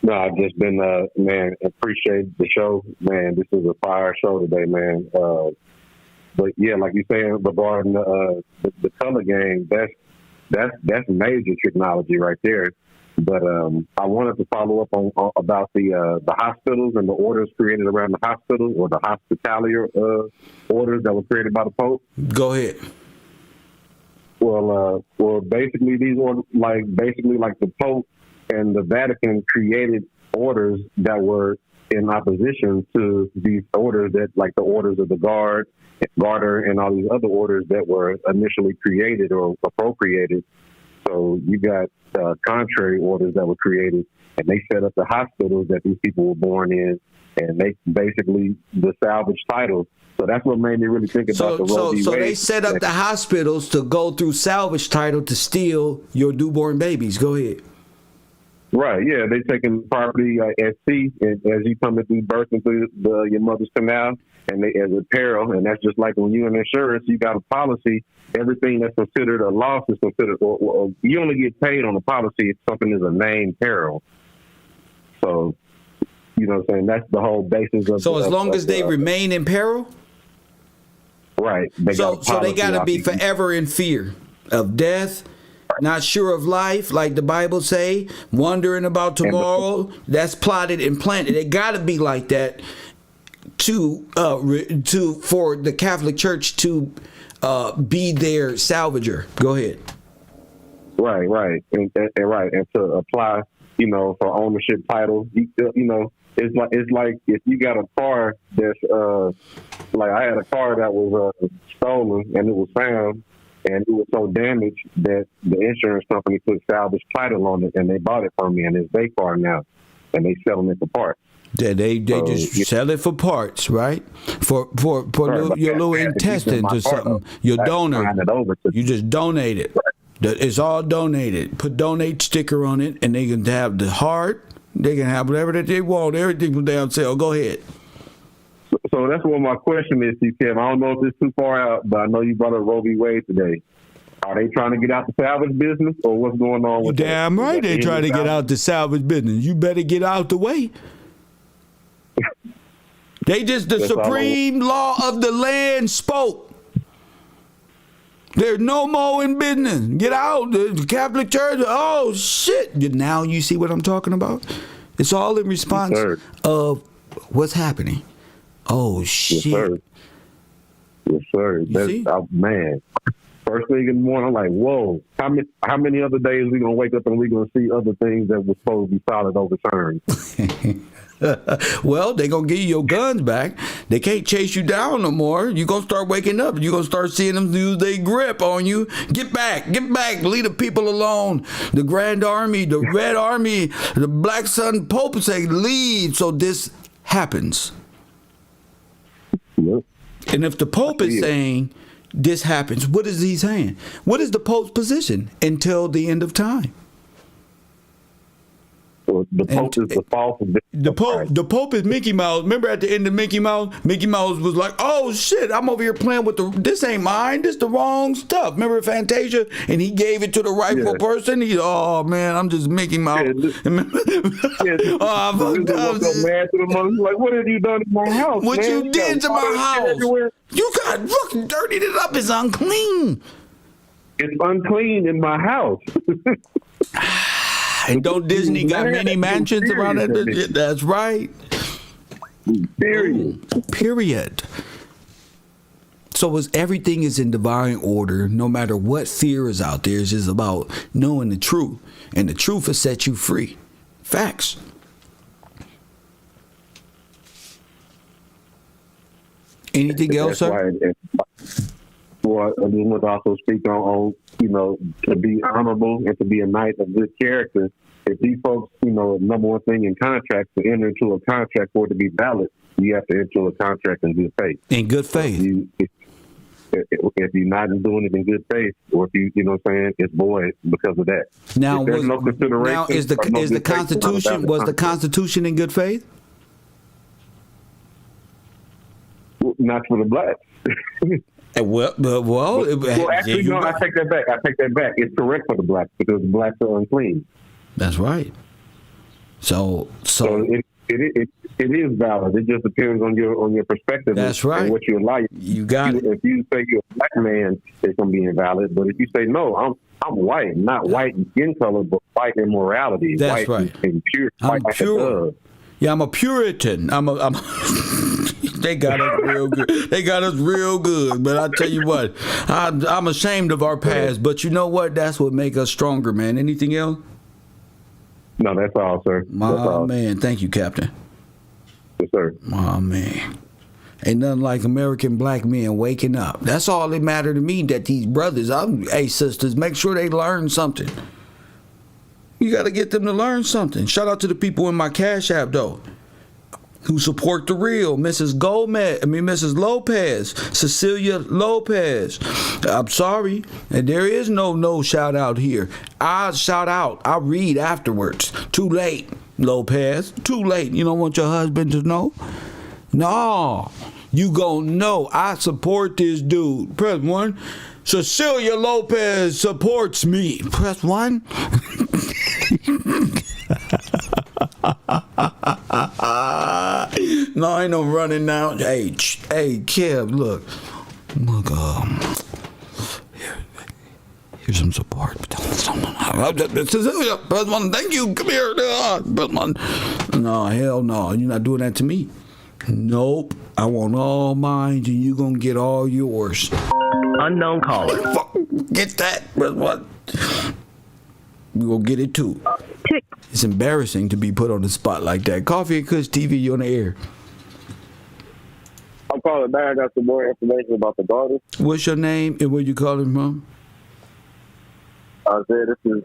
I've just been, man, appreciate the show. Man, this is a fire show today, man. But yeah, like you saying, regarding the color game, that's major technology right there. But I wanted to follow up on about the hospitals and the orders created around the hospitals, or the hospitality orders that were created by the Pope. Go ahead. Well, basically these orders, like the Pope and the Vatican created orders that were in opposition to these orders, that like the orders of the GARTER, and all these other orders that were initially created or appropriated. So you got contrary orders that were created, and they set up the hospitals that these people were born in, and they basically the salvage title. So that's what made me really think about the Roe v. Wade. So they set up the hospitals to go through salvage title to steal your newborn babies. Go ahead. Right, yeah, they taking property at sea as you come through birth into your mother's canal, and they as a peril, and that's just like when you're in insurance, you got a policy. Everything that's considered a loss is considered, or you only get paid on the policy if something is a named peril. So, you know what I'm saying? That's the whole basis of. So as long as they remain in peril, right? So they got to be forever in fear of death. Not sure of life, like the Bible say, wondering about tomorrow. That's plotted and planted. It got to be like that for the Catholic Church to be their salvager. Go ahead. Right, and to apply, for ownership title. It's like if you got a car that's like I had a car that was stolen and it was found. And it was so damaged that the insurance company put salvage title on it, and they bought it from me, and it's their car now, and they selling it for parts. Yeah, they just sell it for parts, right? For your little intestines or something. Your donor, you just donate it. Right. It's all donated. Put donate sticker on it, and they can have the heart. They can have whatever that they want. Everything from damn sale. Go ahead. So that's what my question is, Kev. I don't know if it's too far out, but I know you brought up Roe v. Wade today. Are they trying to get out the salvage business, or what's going on with Damn right they trying to get out the salvage business. You better get out the way. They just, the supreme law of the land spoke. There's no more in business. Get out. The Catholic Church, oh, shit. Now you see what I'm talking about? It's all in response of what's happening. Oh, shit. Yes, sir. Man, first thing in the morning, I'm like, whoa. How many other days we going to wake up and we going to see other things that were supposed to be solid overturned? Well, they going to give you your guns back. They can't chase you down no more. You're going to start waking up. You're going to start seeing them use their grip on you. Get back. Leave the people alone. The Grand Army, the Red Army, the Black Sun Pope say leave so this happens. Yep. And if the Pope is saying this happens, what is he saying? What is the Pope's position until the end of time? Well, the Pope is the false. The Pope is Mickey Mouse. Remember at the end of Mickey Mouse was like, "Oh shit, I'm over here playing with this ain't mine. This the wrong stuff." Remember Fantasia, and he gave it to the rightful person. Oh man, I'm just Mickey Mouse. I'm so mad to the mother. Like, what have you done to my house? What you did to my house? Everywhere. You got fucking dirtied it up. It's unclean. It's unclean in my house. And don't Disney got many mansions around it? That's right. Period. So everything is in divine order, no matter what fear is out there. It's just about knowing the truth. And the truth will set you free. Facts. Anything else, sir? Right. Well, I mean, would also speak on, to be honorable and to be a knight of good character. If these folks, number one thing in contracts, to enter into a contract for it to be valid, you have to enter into a contract in good faith. In good faith. If you're not doing it in good faith, or if you know what I'm saying, it's void because of that. Now, there's no consideration. Now, is the Constitution, was the Constitution in good faith? Not for the blacks. Well, actually, no, I take that back. It's correct for the blacks because the blacks are unclean. That's right. So It is valid. It just depends on your perspective. That's right. And what you like. You got it. If you say you're a black man, it's gonna be invalid. But if you say no, I'm white, not white in skin color, but white in morality. That's white right. And pure. I'm pure. Yeah, I'm a Puritan. I'm They got us real good. They got us real good. But I tell you what, I'm ashamed of our past. But you know what? That's what make us stronger, man. Anything else? No, that's all, sir. Man. Thank you, Captain. Yes, sir. My man. Ain't nothing like American black men waking up. That's all that matter to me, that these brothers, hey, sisters, make sure they learn something. You got to get them to learn something. Shout out to the people in my Cash App, though, who support the real. Mrs. Lopez, Cecilia Lopez. I'm sorry. And there is no shout out here. I shout out. I read afterwards. Too late, Lopez. Too late. You don't want your husband to know? No. You gonna know. I support this dude. Press 1. Cecilia Lopez supports me. Press 1. No, ain't no running now. Hey, Kev, look, here's some support. Cecilia, press 1. Thank you. Come here, press 1. No, hell no. You're not doing that to me. Nope. I want all mine, and you gonna get all yours. Unknown caller. Get that. Press 1. You gonna get it too. It's embarrassing to be put on the spot like that. Coffee and Kush TV, you on the air. I'm calling back. I got some more information about the GARTER. What's your name and where you calling from? Isaiah, this is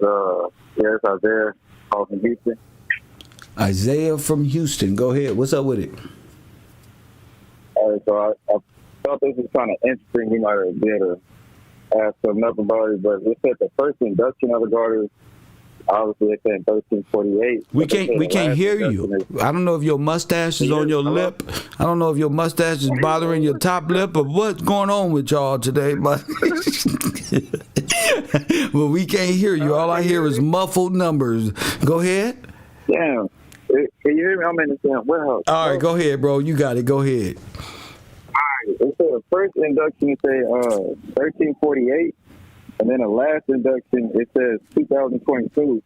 it's Isaiah calling from Houston. Isaiah from Houston. Go ahead. What's up with it? All right, so I thought this was kind of interesting. We might be able to ask something up about it, but it said the first induction of the GARTER. Obviously, it's in 1348. We can't hear you. I don't know if your mustache is on your lip. I don't know if your mustache is bothering your top lip or what's going on with y'all today, but well, we can't hear you. All I hear is muffled numbers. Go ahead. Damn. Can you hear me? I'm in the damn warehouse. All right, go ahead, bro. You got it. Go ahead. All right. It said the first induction, it said 1348. And then the last induction, it says 2022.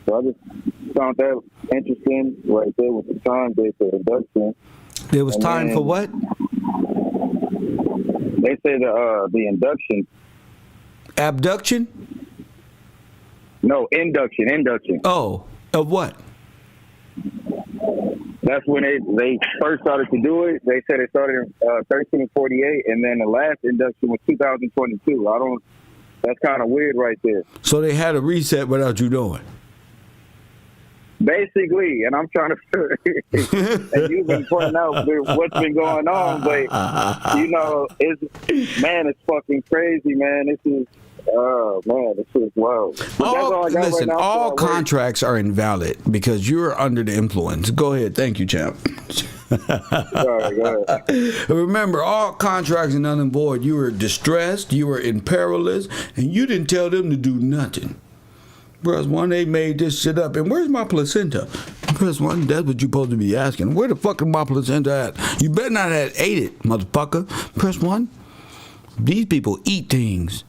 So I just found that interesting right there with the time date for induction. There was time for what? They say the induction. Abduction? No, induction. Oh, of what? That's when they first started to do it. They said it started in 1348, and then the last induction was 2022. That's kind of weird right there. So they had a reset without you knowing. Basically, and I'm trying to, and you've been pointing out what's been going on, but it's fucking crazy, man. This is wild. Listen, all contracts are invalid because you're under the influence. Go ahead. Thank you, champ. Go ahead. Remember, all contracts are null and void. You were distressed, you were in perilous, and you didn't tell them to do nothing. Press 1, they made this shit up. And where's my placenta? Press 1, that's what you're supposed to be asking. Where the fuck is my placenta at? You better not have ate it, motherfucker. Press 1. These people eat things.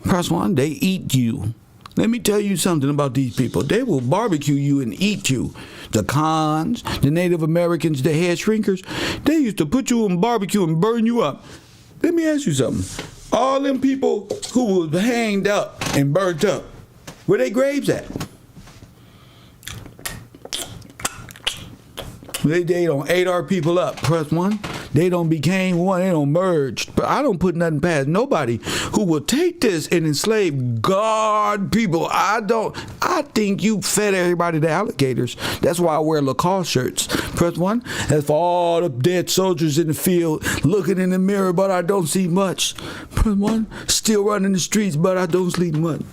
Press 1, they eat you. Let me tell you something about these people. They will barbecue you and eat you. The cons, the Native Americans, the head shrinkers, they used to put you on barbecue and burn you up. Let me ask you something. All them people who was hanged up and burnt up, where they graves at? They don't ate our people up. Press 1. They don't became one. They don't merge. But I don't put nothing past nobody who will take this and enslave God people. I think you fed everybody to alligators. That's why I wear Lacoste shirts. Press 1. That's for all the dead soldiers in the field looking in the mirror, but I don't see much. Press 1. Still running the streets, but I don't sleep much.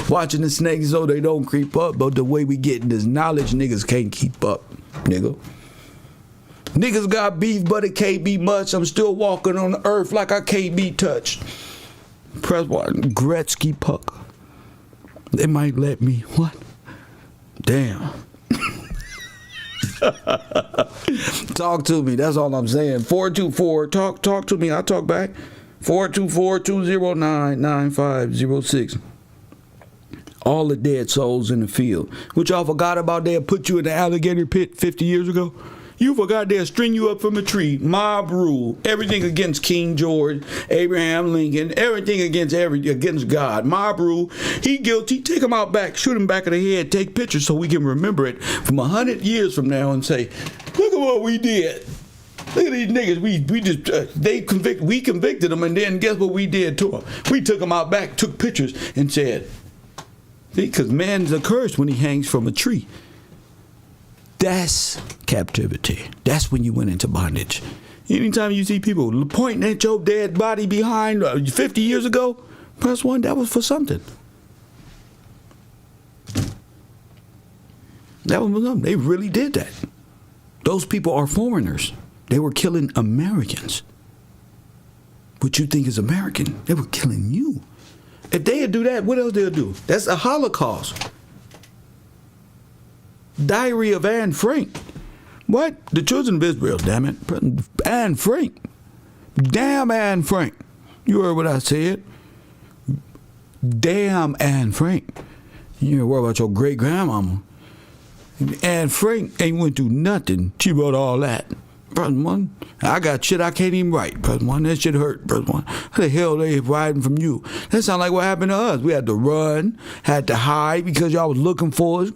Watching the snakes so they don't creep up, but the way we getting this knowledge, niggas can't keep up, nigga. Niggas got beef, but it can't be much. I'm still walking on the earth like I can't be touched. Press 1. Gretzky puck. They might let me. What? Damn. Talk to me. That's all I'm saying. 424. Talk to me. I'll talk back. 424-209-9506. All the dead souls in the field. Which y'all forgot about, they'll put you in the alligator pit 50 years ago. You forgot they'll string you up from a tree. Mob rule. Everything against King George, Abraham Lincoln, everything against God. Mob rule. He guilty. Take him out back. Shoot him back of the head. Take pictures so we can remember it from 100 years from now and say, look at what we did. Look at these niggas. We convicted them, and then guess what we did to them? We took them out back, took pictures, and said, see, because man's accursed when he hangs from a tree. That's captivity. That's when you went into bondage. Anytime you see people pointing at your dead body behind 50 years ago, press 1, that was for something. That was for something. They really did that. Those people are foreigners. They were killing Americans. What you think is American, they were killing you. If they'd do that, what else they'll do? That's a Holocaust. Diary of Anne Frank. What? The children of Israel, damn it. Anne Frank. Damn Anne Frank. You heard what I said? Damn Anne Frank. You ain't worry about your great-grandmama. Anne Frank ain't went through nothing. She wrote all that. Brother one, I got shit I can't even write. Brother one, that shit hurt. Brother one, how the hell they riding from you? That sound like what happened to us. We had to run, had to hide because y'all was looking for us.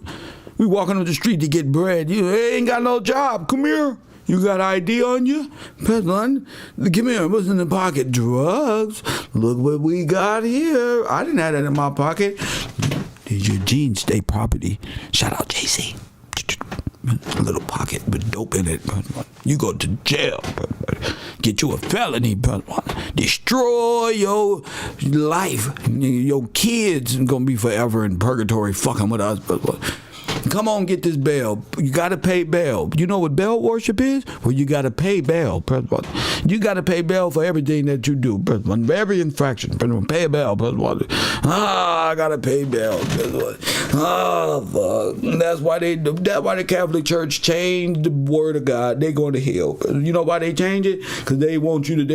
We walking on the street to get bread. You ain't got no job. Come here. You got ID on you? Brother one, come here. What's in the pocket? Drugs. Look what we got here. I didn't have that in my pocket. Did your jeans stay property? Shout out JC. A little pocket with dope in it. You go to jail. Get you a felony. Destroy your life. Your kids are going to be forever in purgatory fucking with us. Come on, get this bail. You got to pay bail. You know what bail worship is? Well, you got to pay bail. You got to pay bail for everything that you do. Every infraction. Pay a bail. I got to pay bail. Oh, fuck. That's why the Catholic Church changed the word of God. They going to hell. You know why they change it? Because they don't want you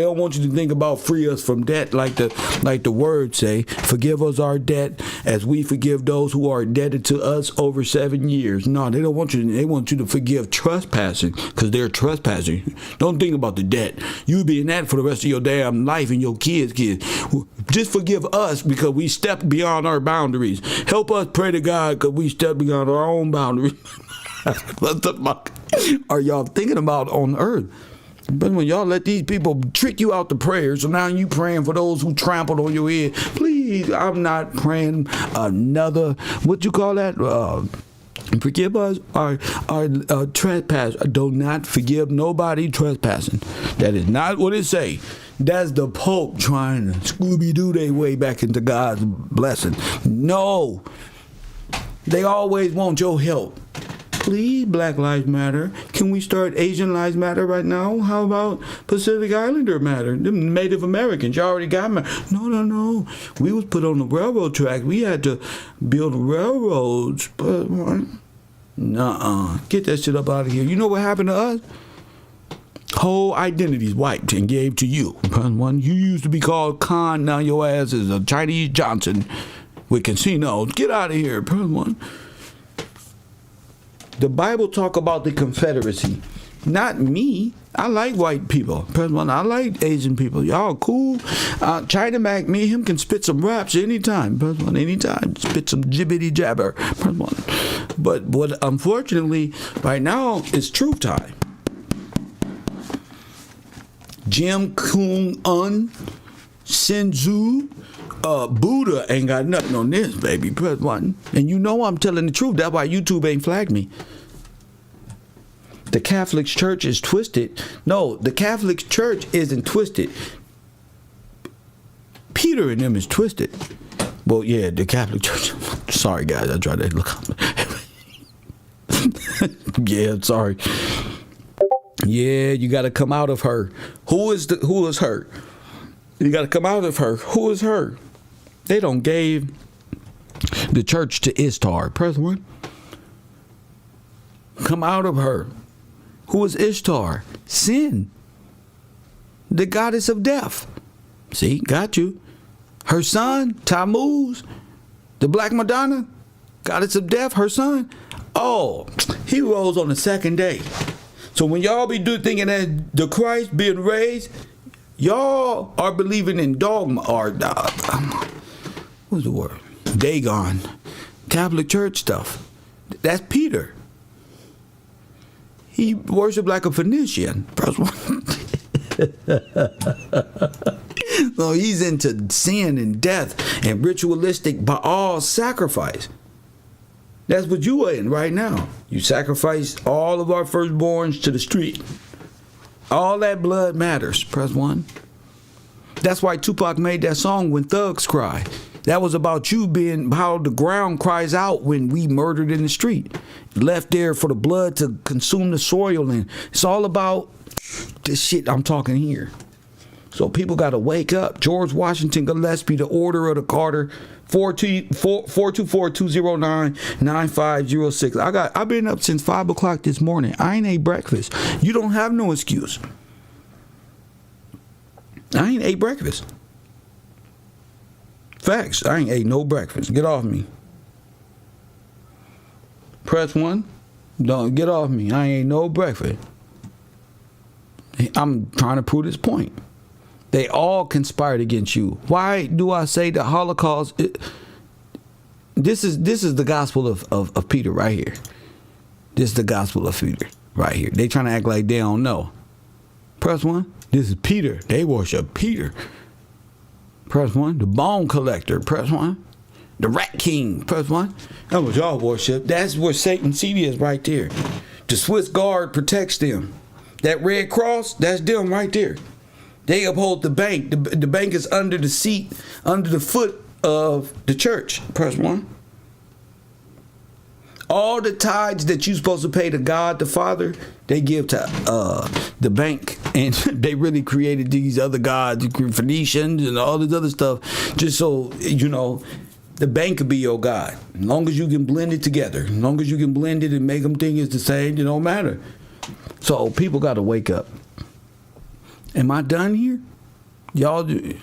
to think about free us from debt like the word say. Forgive us our debt as we forgive those who are indebted to us over 7 years. No, they don't want you. They want you to forgive trespassing because they're trespassing. Don't think about the debt. You be in that for the rest of your damn life and your kids. Just forgive us because we stepped beyond our boundaries. Help us pray to God because we stepped beyond our own boundaries. What the fuck are y'all thinking about on earth? But when y'all let these people trick you out the prayers, so now you praying for those who trampled on your head. Please, I'm not praying another, what you call that? Forgive us our trespass. Do not forgive nobody trespassing. That is not what it say. That's the Pope trying to Scooby-Doo their way back into God's blessing. No. They always want your help. Please, Black Lives Matter. Can we start Asian Lives Matter right now? How about Pacific Islander Matter? Them Native Americans, you already got me. No. We was put on the railroad track. We had to build railroads. But, nuh-uh. Get that shit up out of here. You know what happened to us? Whole identities wiped and gave to you. One, you used to be called Khan. Now your ass is a Chinese Johnson with casinos. Get out of here. One. The Bible talk about the Confederacy. Not me. I like white people. I like Asian people. Y'all cool. China Mac, me and him can spit some raps anytime. Anytime. Spit some jibbity jabber. But what unfortunately right now is truth time. Jim Kung Un, Sinzu, Buddha ain't got nothing on this, baby. And you know I'm telling the truth. That's why YouTube ain't flagged me. The Catholic Church is twisted. No, the Catholic Church isn't twisted. Peter and them is twisted. Well, yeah, the Catholic Church. Sorry, guys. I tried to look up. Yeah, sorry. Yeah, you got to come out of her. Who is her? You got to come out of her. Who is her? They don't gave the church to Ishtar. Press 1. come out of her. Who is Ishtar? Sin. The goddess of death. See, got you. Her son, Tammuz, the Black Madonna, goddess of death, her son. Oh, he rose on the second day. So when y'all be thinking that the Christ being raised, y'all are believing in dogma or what's the word? Dagon, Catholic Church stuff. That's Peter. He worshiped like a Phoenician. So he's into sin and death and ritualistic Baal sacrifice. That's what you are in right now. You sacrifice all of our firstborns to the street. All that blood matters. Press 1. That's why Tupac made that song, When Thugs Cry. That was about you being how the ground cries out when we murdered in the street. Left there for the blood to consume the soil. And it's all about this shit I'm talking here. So people got to wake up. George Washington Gillespie, the Order of the Garter, 424-209-9506. I've been up since 5 o'clock this morning. I ain't ate breakfast. You don't have no excuse. I ain't ate breakfast. Facts. I ain't ate no breakfast. Get off me. Press 1. Don't get off me. I ain't no breakfast. I'm trying to prove this point. They all conspired against you. Why do I say the Holocaust? This is the gospel of Peter right here. This is the gospel of Peter right here. They trying to act like they don't know. Press 1. This is Peter. They worship Peter. Press 1. The bone collector. Press 1. The rat king. Press 1. That's what y'all worship. That's where Satan's seat is right there. The Swiss Guard protects them. That Red Cross, that's them right there. They uphold the bank. The bank is under the seat, under the foot of the church. Press 1. All the tithes that you're supposed to pay to God the Father, they give to the bank. And they really created these other gods, Phoenicians and all this other stuff, just so, you know, the bank could be your God. As long as you can blend it together, as long as you can blend it and make them think it's the same, it don't matter. So people got to wake up. Am I done here? Y'all do.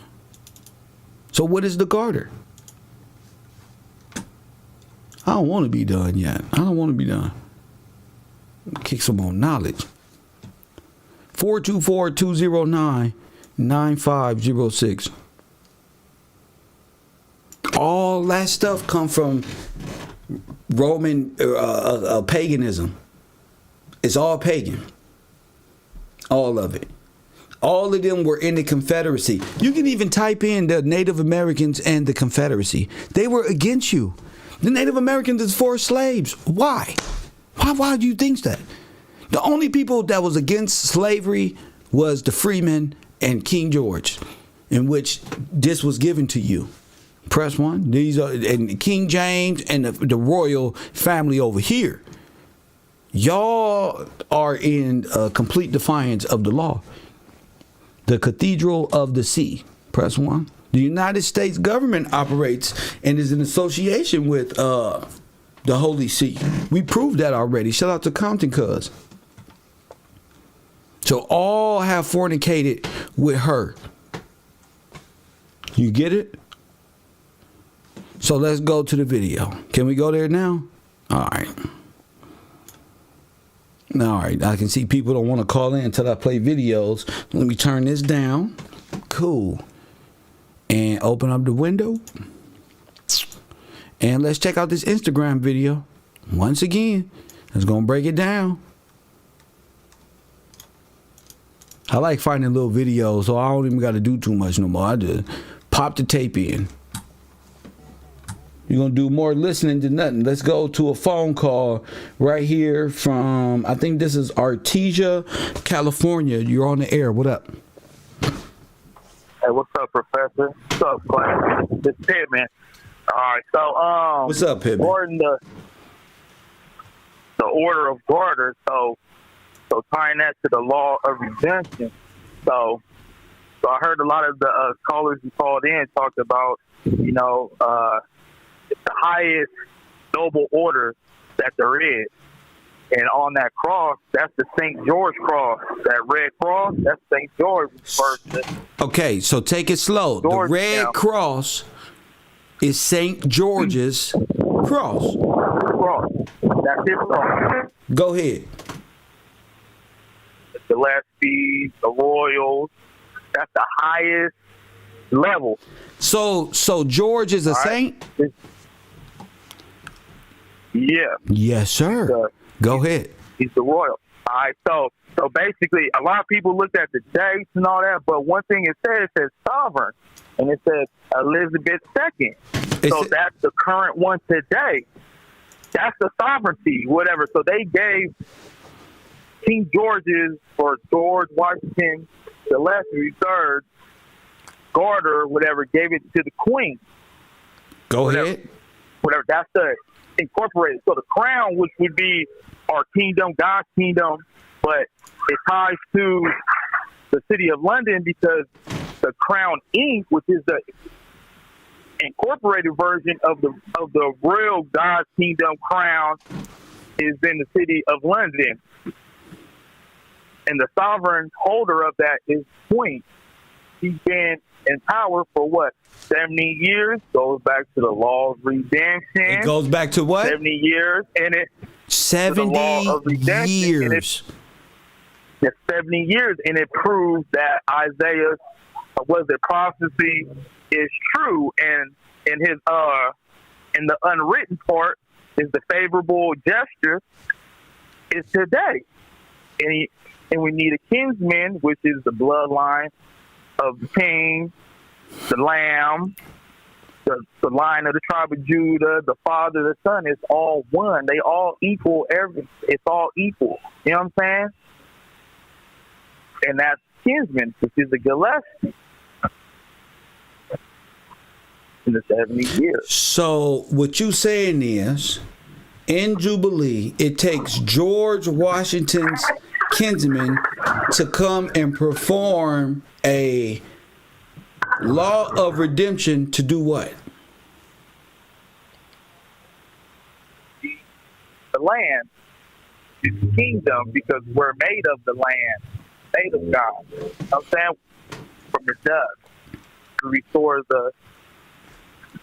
So what is the Garter? I don't want to be done yet. I don't want to be done. Kick some more knowledge. 424-209-9506. All that stuff come from Roman paganism. It's all pagan. All of it. All of them were in the Confederacy. You can even type in the Native Americans and the Confederacy. They were against you. The Native Americans is for slaves. Why? Why do you think that? The only people that was against slavery was the freemen and King George, in which this was given to you. Press 1. These are and King James and the royal family over here. Y'all are in complete defiance of the law. The Cathedral of the Sea. Press 1. The United States government operates and is in association with the Holy See. We proved that already. Shout out to Compton Cuz. So all have fornicated with her. You get it? So let's go to the video. Can we go there now? All right. All right. I can see people don't want to call in until I play videos. Let me turn this down. Cool. And open up the window. And let's check out this Instagram video. Once again, let's go and break it down. I like finding little videos, so I don't even got to do too much no more. I just pop the tape in. You're going to do more listening to nothing. Let's go to a phone call right here from, I think this is Artesia, California. You're on the air. What up? Hey, what's up, Professor? What's up, class? It's Pittman. All right, so what's up, Pittman? Regarding the order of Garter, so tying that to the law of redemption. So I heard a lot of the callers who called in talked about, you know, the highest noble order that there is. And on that cross, that's the St. George cross. That red cross, that's St. George. Okay, so take it slow. George, the red cross is St. George's cross. That's his cross. Go ahead. The Gillespie, the Royals, that's the highest level. So George is a saint? Yeah. Yes, sir. Go ahead. He's the royal. All right. So basically, a lot of people looked at the dates and all that, but one thing it says sovereign, and it says Elizabeth II. So that's the current one today. That's the sovereignty, whatever. So they gave King George's or George Washington Gillespie III, Garter, whatever, gave it to the Queen. Go ahead. Whatever. That's the incorporated. So the crown, which would be our kingdom, God's kingdom, but it ties to the city of London because the crown ink, which is the incorporated version of the real God's kingdom crown, is in the city of London. And the sovereign holder of that is Queen. She's been in power for what? 70 years. Goes back to the law of redemption. It goes back to what? 70 years. And it 70 years. It's 70 years, and it proves that Isaiah's prophecy is true, and in his in the unwritten part is the favorable gesture is today, and we need a kinsman, which is the bloodline of the king, the lamb, the line of the tribe of Judah, the Father, the Son. It's all one. They all equal. It's all equal. You know what I'm saying? And that's kinsman, which is the Gillespie. In the 70 years. So what you saying is, in Jubilee, it takes George Washington's kinsman to come and perform a law of redemption to do what? The land is the kingdom because we're made of the land, made of God. You know what I'm saying? From the dust to restore the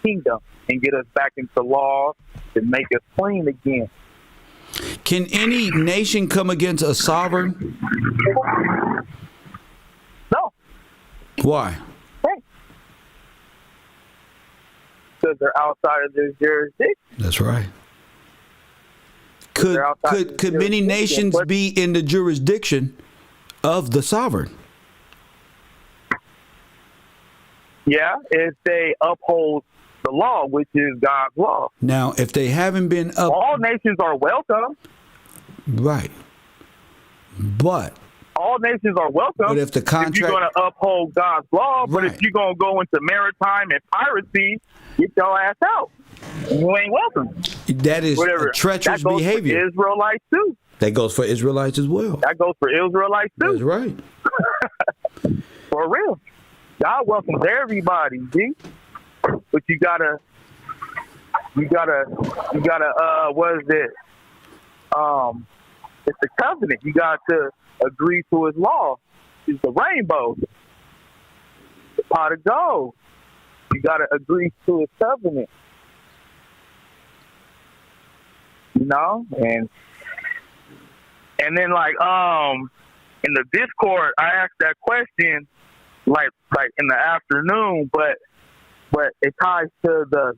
kingdom and get us back into law and make us clean again. Can any nation come against a sovereign? No. Why? Because they're outside of their jurisdiction. That's right. Could many nations be in the jurisdiction of the sovereign? Yeah, if they uphold the law, which is God's law. Now, if they haven't been all nations are welcome. Right. But all nations are welcome. But if the contract, if you're going to uphold God's law, but if you're going to go into maritime and piracy, get your ass out. You ain't welcome. That is treacherous behavior. For Israelites too. That goes for Israelites as well. That goes for Israelites too. That's right. For real. God welcomes everybody, G. But you gotta, what is it? It's the covenant. You got to agree to his law. It's the rainbow, the pot of gold. You got to agree to his covenant. You know, and then like in the Discord, I asked that question like in the afternoon, but it ties to the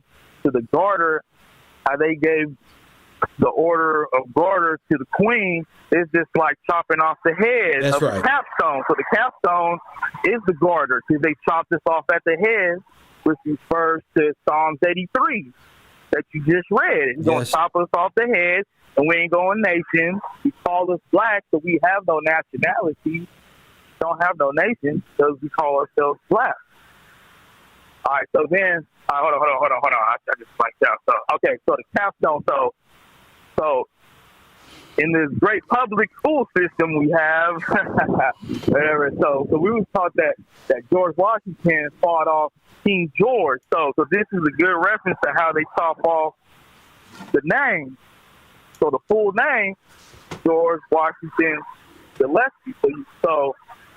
Garter. How they gave the order of Garter to the Queen is just like chopping off the head of the capstone. So the capstone is the Garter because they chopped this off at the head, which refers to Psalms 83 that you just read. He's going to chop us off the head, and we ain't going nations. He called us black, so we have no nationality. Don't have no nation because we call ourselves black. All right, so then, hold on. I just blanked out. So, okay, so the capstone. So in this great public school system we have, whatever. So we was taught that George Washington fought off King George. So this is a good reference to how they chop off the name. So the full name George Washington Gillespie. So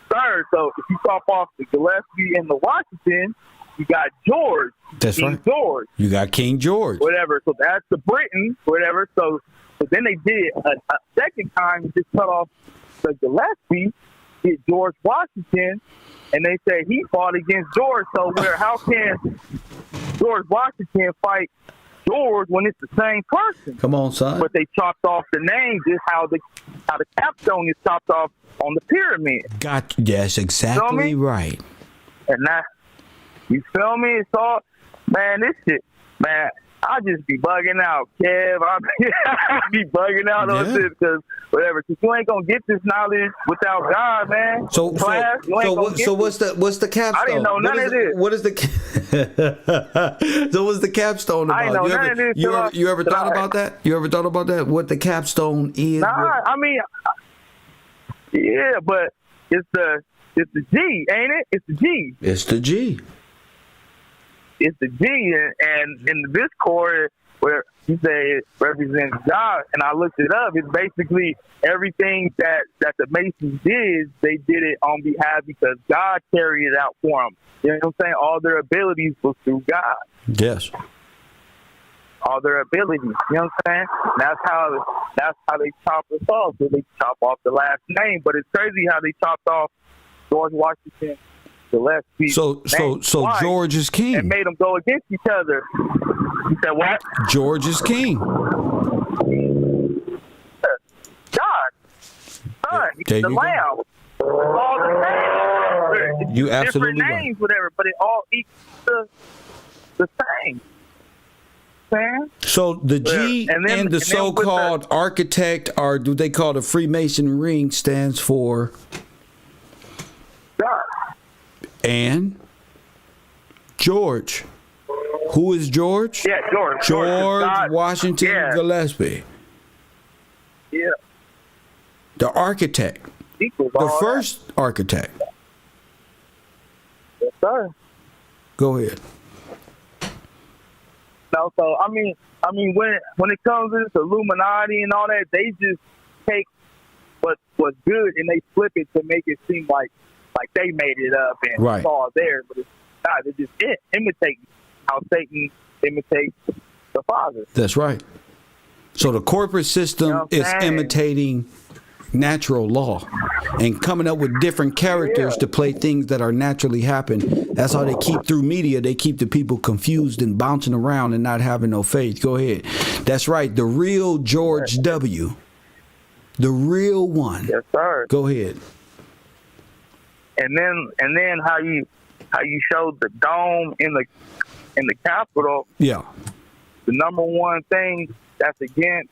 if you top off the Gillespie and the Washington, you got George. That's King right. George. You got King George. Whatever. So that's the Britain, whatever. So then they did it a second time, just cut off the Gillespie, did George Washington, and they said he fought against George. So how can George Washington fight George when it's the same person? Come on, son. But they chopped off the name, just how the capstone is chopped off on the pyramid. Yes, exactly right. And that, you feel me? It's all, man, this shit, man, I just be bugging out, Kev. I be bugging out on this because whatever. Cause you ain't gonna get this knowledge without God, man. So what's the capstone? I didn't know none of this. What is the so what's the capstone about? I didn't know none of this. You ever thought about that? You ever thought about that? What the capstone is? Nah, I mean, yeah, but it's the G, ain't it? It's the G. It's the G. It's the G, and in the Discord where you say it represents God, and I looked it up. It's basically everything that the Masons did. They did it on behalf because God carried it out for them. You know what I'm saying? All their abilities was through God. Yes. All their abilities. You know what I'm saying? That's how they chop us off. So they chop off the last name, but it's crazy how they chopped off George Washington. Gillespie. So George is king. And made them go against each other. You said what? George is king. God. Son. There the you Lamb. It's all the same. You absolutely different names, right. whatever, but it all equals the same. Man. So the G and the so-called architect, or do they call the Freemason ring, stands for God. And George. Who is George? Yeah, George. George Washington Gillespie. Yeah. The architect. The first architect. Yes, sir. Go ahead. No, so I mean when it comes to this Illuminati and all that, they just take what's good and they flip it to make it seem like they made it up and right. It's all there, but it's not. They just imitate how Satan imitates the Father. That's right. So the corporate system is imitating natural law and coming up with different characters to play things that are naturally happen. That's how they keep through media. They keep the people confused and bouncing around and not having no faith. Go ahead. That's right. The real George W. The real one. Yes, sir. Go ahead. And then how you showed the dome in the Capitol. Yeah. The number one thing that's against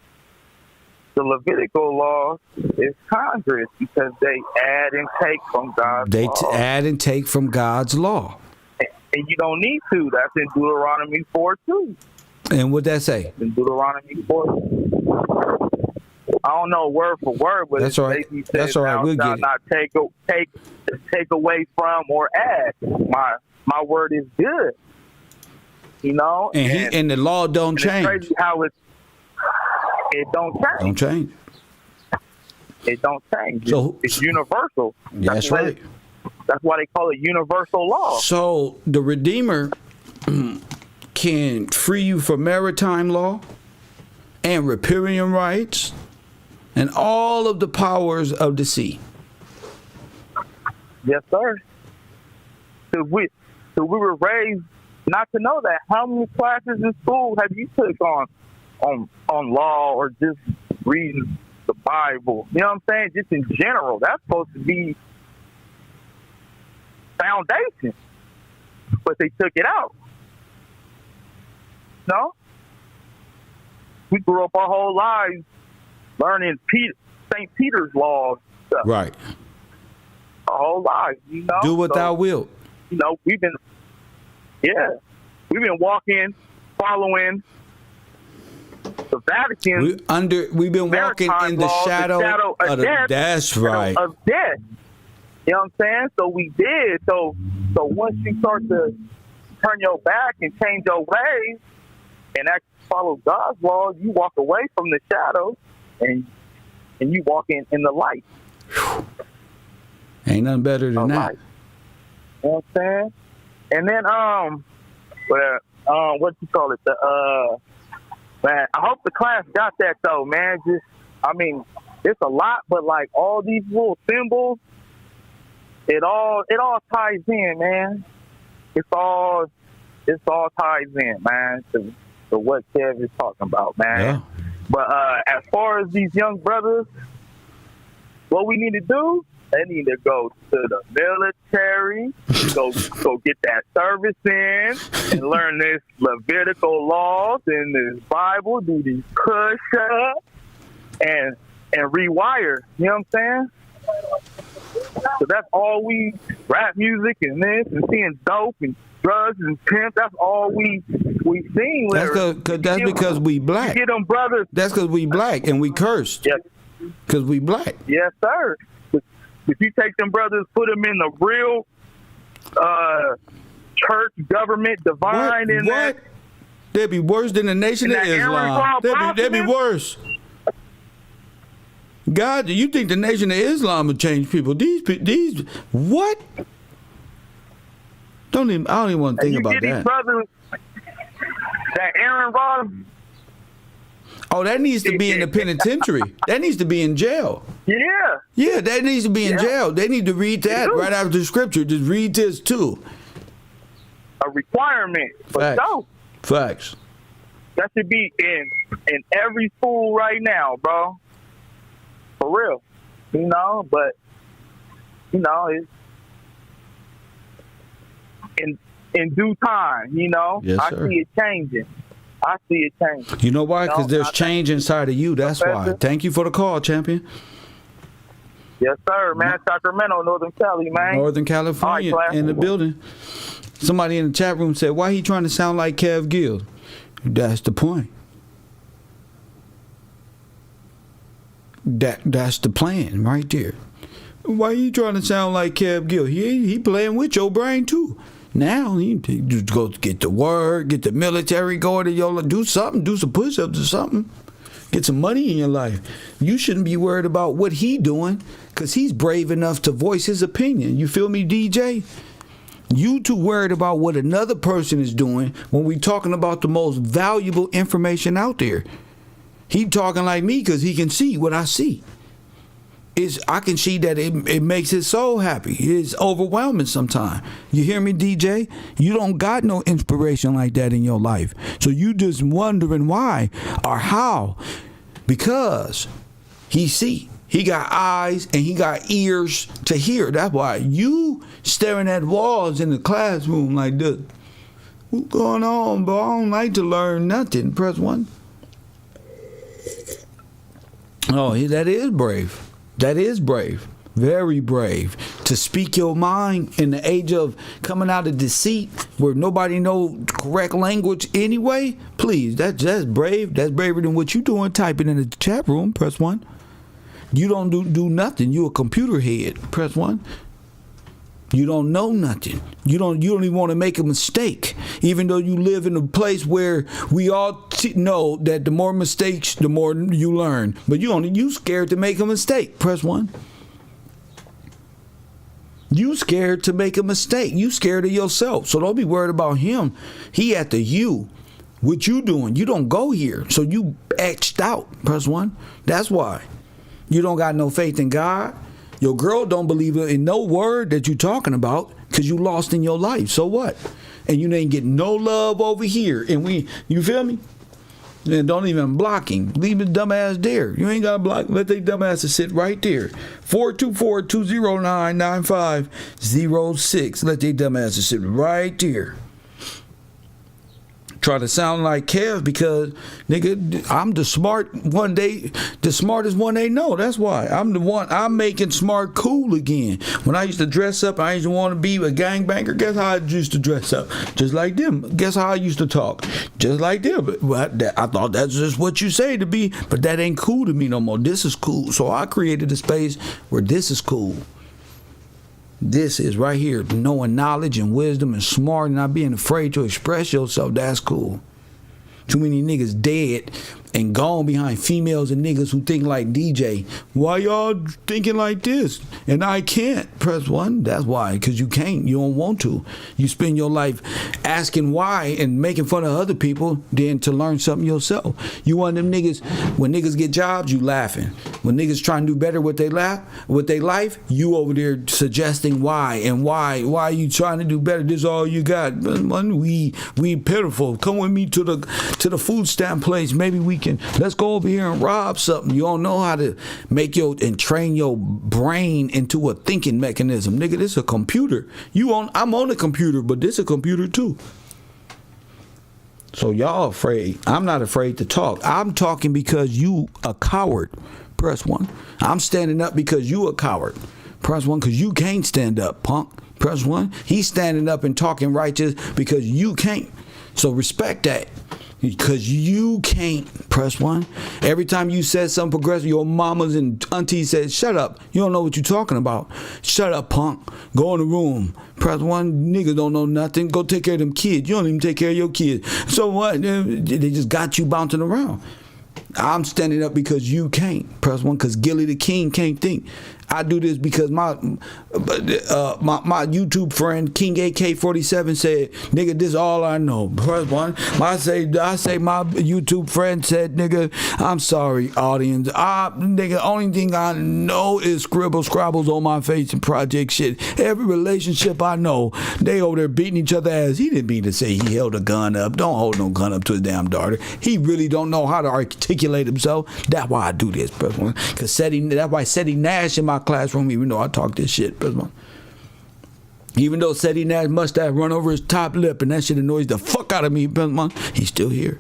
the Levitical law is Congress because they add and take from God's law. They add and take from God's law. And you don't need to. That's in Deuteronomy 4:2. And what'd that say? In Deuteronomy 4. I don't know word for word, but that's all right. That's all right. We'll get it. Not take away from or add. My word is good. You know, and the law don't change. It's crazy how it don't change. Don't change. It don't change. So it's universal. That's right. That's why they call it universal law. So the Redeemer can free you from maritime law and riparian rights and all of the powers of the sea. Yes, sir. So we were raised not to know that. How many classes in school have you took on law or just reading the Bible? You know what I'm saying? Just in general. That's supposed to be foundation. But they took it out. No? We grew up our whole lives learning St. Peter's laws stuff. Right. Our whole lives, you know? Do what thou wilt. You know, we've been walking, following the Vatican. We've been walking in the shadow of death. That's right. Of death. You know what I'm saying? So we did. So once you start to turn your back and change your ways and actually follow God's laws, you walk away from the shadow and and you walk in the light. Ain't nothing better than that. Light. You know what I'm saying? And then, what you call it? Man, I hope the class got that though, man. It's a lot, but like all these little symbols, it all ties in, man. It's all ties in, man, to what Kev is talking about, man. Yeah. But as far as these young brothers, what we need to do, they need to go to the military, go get that service in, and learn this Levitical laws and this Bible, do these push-ups, and rewire. You know what I'm saying? So that's all rap music and this and seeing dope and drugs and pimp. That's all we seen. That's because we black. You get them brothers. That's because we black and we cursed. Yes. Because we black. Yes, sir. If you take them brothers, put them in the real church, government, divine, in that. They'd be worse than the Nation of Islam. They'd be worse. God, you think the Nation of Islam would change people? These what? I don't even want to think about that. These brothers, that Aaron Rodgers. Oh, that needs to be in the penitentiary. That needs to be in jail. Yeah. Yeah, that needs to be in jail. They need to read that right after the scripture. Just read this too. A requirement for dope. Facts. That should be in every school right now, bro. For real. But it's in due time, Yes, I sir. see it changing. You know why? Because there's change inside of you. That's why. Thank you for the call, champion. Yes, sir, man. Sacramento, Northern Cali, man. Northern California in the building. Somebody in the chat room said, why he trying to sound like Kev Gill? That's the point. That's the plan right there. Why you trying to sound like Kev Gill? He playing with your brain too. Now you just go get the word, get the military going to your do something, do some push-ups or something. Get some money in your life. You shouldn't be worried about what he doing because he's brave enough to voice his opinion. You feel me, DJ? You too worried about what another person is doing when we talking about the most valuable information out there. He talking like me because he can see what I see. I can see that it makes his soul happy. It's overwhelming sometimes. You hear me, DJ? You don't got no inspiration like that in your life. So you just wondering why or how. Because he see. He got eyes and he got ears to hear. That's why you staring at walls in the classroom like this. What's going on, bro? I don't like to learn nothing. Press 1. Oh, that is brave. That is brave. Very brave. To speak your mind in the age of coming out of deceit where nobody know correct language anyway. Please, that's brave. That's braver than what you doing typing in the chat room. Press 1. You don't do nothing. You a computer head. Press 1. You don't know nothing. You don't even want to make a mistake, even though you live in a place where we all know that the more mistakes, the more you learn. But you scared to make a mistake. Press 1. You scared to make a mistake. You scared of yourself. So don't be worried about him. He after you. What you doing? You don't go here. So you etched out. Press 1. That's why. You don't got no faith in God. Your girl don't believe in no word that you talking about because you lost in your life. So what? And you ain't getting no love over here. And you feel me? And don't even block him. Leave his dumb ass there. You ain't got to block. Let they dumb asses sit right there. 424-209-9506. Let they dumb asses sit right there. Try to sound like Kev because, nigga, I'm the smartest one they know. That's why. I'm making smart cool again. When I used to dress up, I used to want to be a gangbanger. Guess how I used to dress up? Just like them. Guess how I used to talk? Just like them. I thought that's just what you say to be, but that ain't cool to me no more. This is cool. So I created a space where this is cool. This is right here, knowing knowledge and wisdom and smart and not being afraid to express yourself. That's cool. Too many niggas dead and gone behind females and niggas who think like DJ. Why y'all thinking like this? And I can't. Press 1. That's why. Because you can't. You don't want to. You spend your life asking why and making fun of other people than to learn something yourself. You one of them niggas, when niggas get jobs, you laughing. When niggas trying to do better with their life, you over there suggesting why and why you trying to do better. This is all you got. We pitiful. Come with me to the food stamp place. Maybe we can, let's go over here and rob something. You don't know how to make and train your brain into a thinking mechanism. Nigga, this is a computer. I'm on a computer, but this is a computer too. So y'all afraid. I'm not afraid to talk. I'm talking because you a coward. Press 1. I'm standing up because you a coward. Press 1 because you can't stand up, punk. Press 1. He's standing up and talking righteous because you can't. So respect that. Because you can't. Press 1. Every time you said something progressive, your mamas and aunties said, shut up. You don't know what you're talking about. Shut up, punk. Go in the room. Press 1. Niggas don't know nothing. Go take care of them kids. You don't even take care of your kids. So what? They just got you bouncing around. I'm standing up because you can't. Press 1 because Gilly the King can't think. I do this because my YouTube friend King AK-47 said, nigga, this is all I know. Press 1. I say my YouTube friend said, nigga, I'm sorry, audience. Nigga, only thing I know is scrabbles on my face and project shit. Every relationship I know, they over there beating each other ass. He didn't mean to say he held a gun up. Don't hold no gun up to his damn daughter. He really don't know how to articulate himself. That's why I do this, press 1. Because that's why Seti Nash in my classroom, even though I talk this shit, press 1. Even though Seti Nash mustache run over his top lip and that shit annoys the fuck out of me, press 1, he's still here.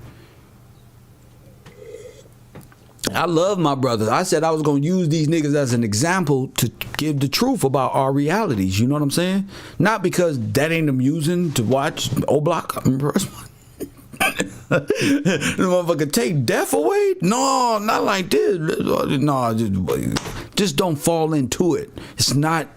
I love my brothers. I said I was going to use these niggas as an example to give the truth about our realities. You know what I'm saying? Not because that ain't amusing to watch O-Block. Press 1. The motherfucker take death away? No, not like this. No, just don't fall into it. It's not,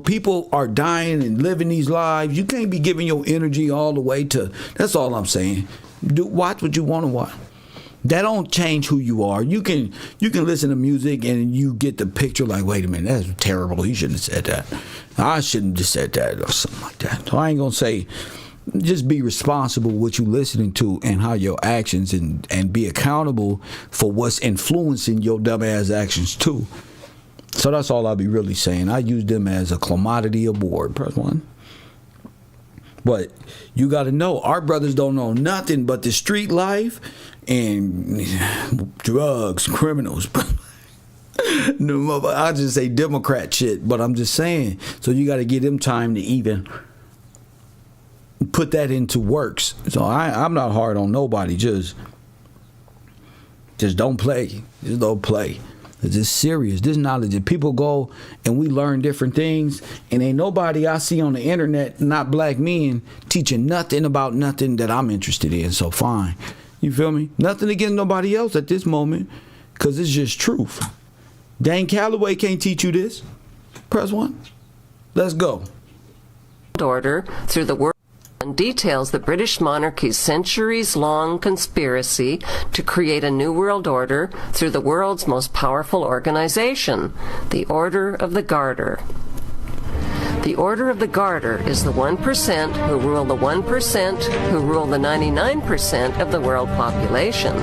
people are dying and living these lives. You can't be giving your energy all the way to, that's all I'm saying. Watch what you want to watch. That don't change who you are. You can listen to music and you get the picture like, wait a minute, that's terrible. He shouldn't have said that. I shouldn't have said that or something like that. So I ain't going to say, just be responsible what you listening to and how your actions and be accountable for what's influencing your dumbass actions too. So that's all I'll be really saying. I use them as a commodity aboard. Press 1. But you got to know, our brothers don't know nothing but the street life and drugs, criminals. I just say Democrat shit, but I'm just saying. So you got to give them time to even put that into works. So I'm not hard on nobody. Just don't play. Just don't play. It's just serious. This knowledge. If people go and we learn different things, and ain't nobody I see on the internet, not black men, teaching nothing about nothing that I'm interested in. So fine. You feel me? Nothing against nobody else at this moment, because it's just truth. Dane Calloway can't teach you this. Press 1. Let's go. Order through the world. And details the British monarchy's centuries-long conspiracy to create a new world order through the world's most powerful organization, the Order of the Garter. The Order of the Garter is the 1% who rule the 1% who rule the 99% of the world population.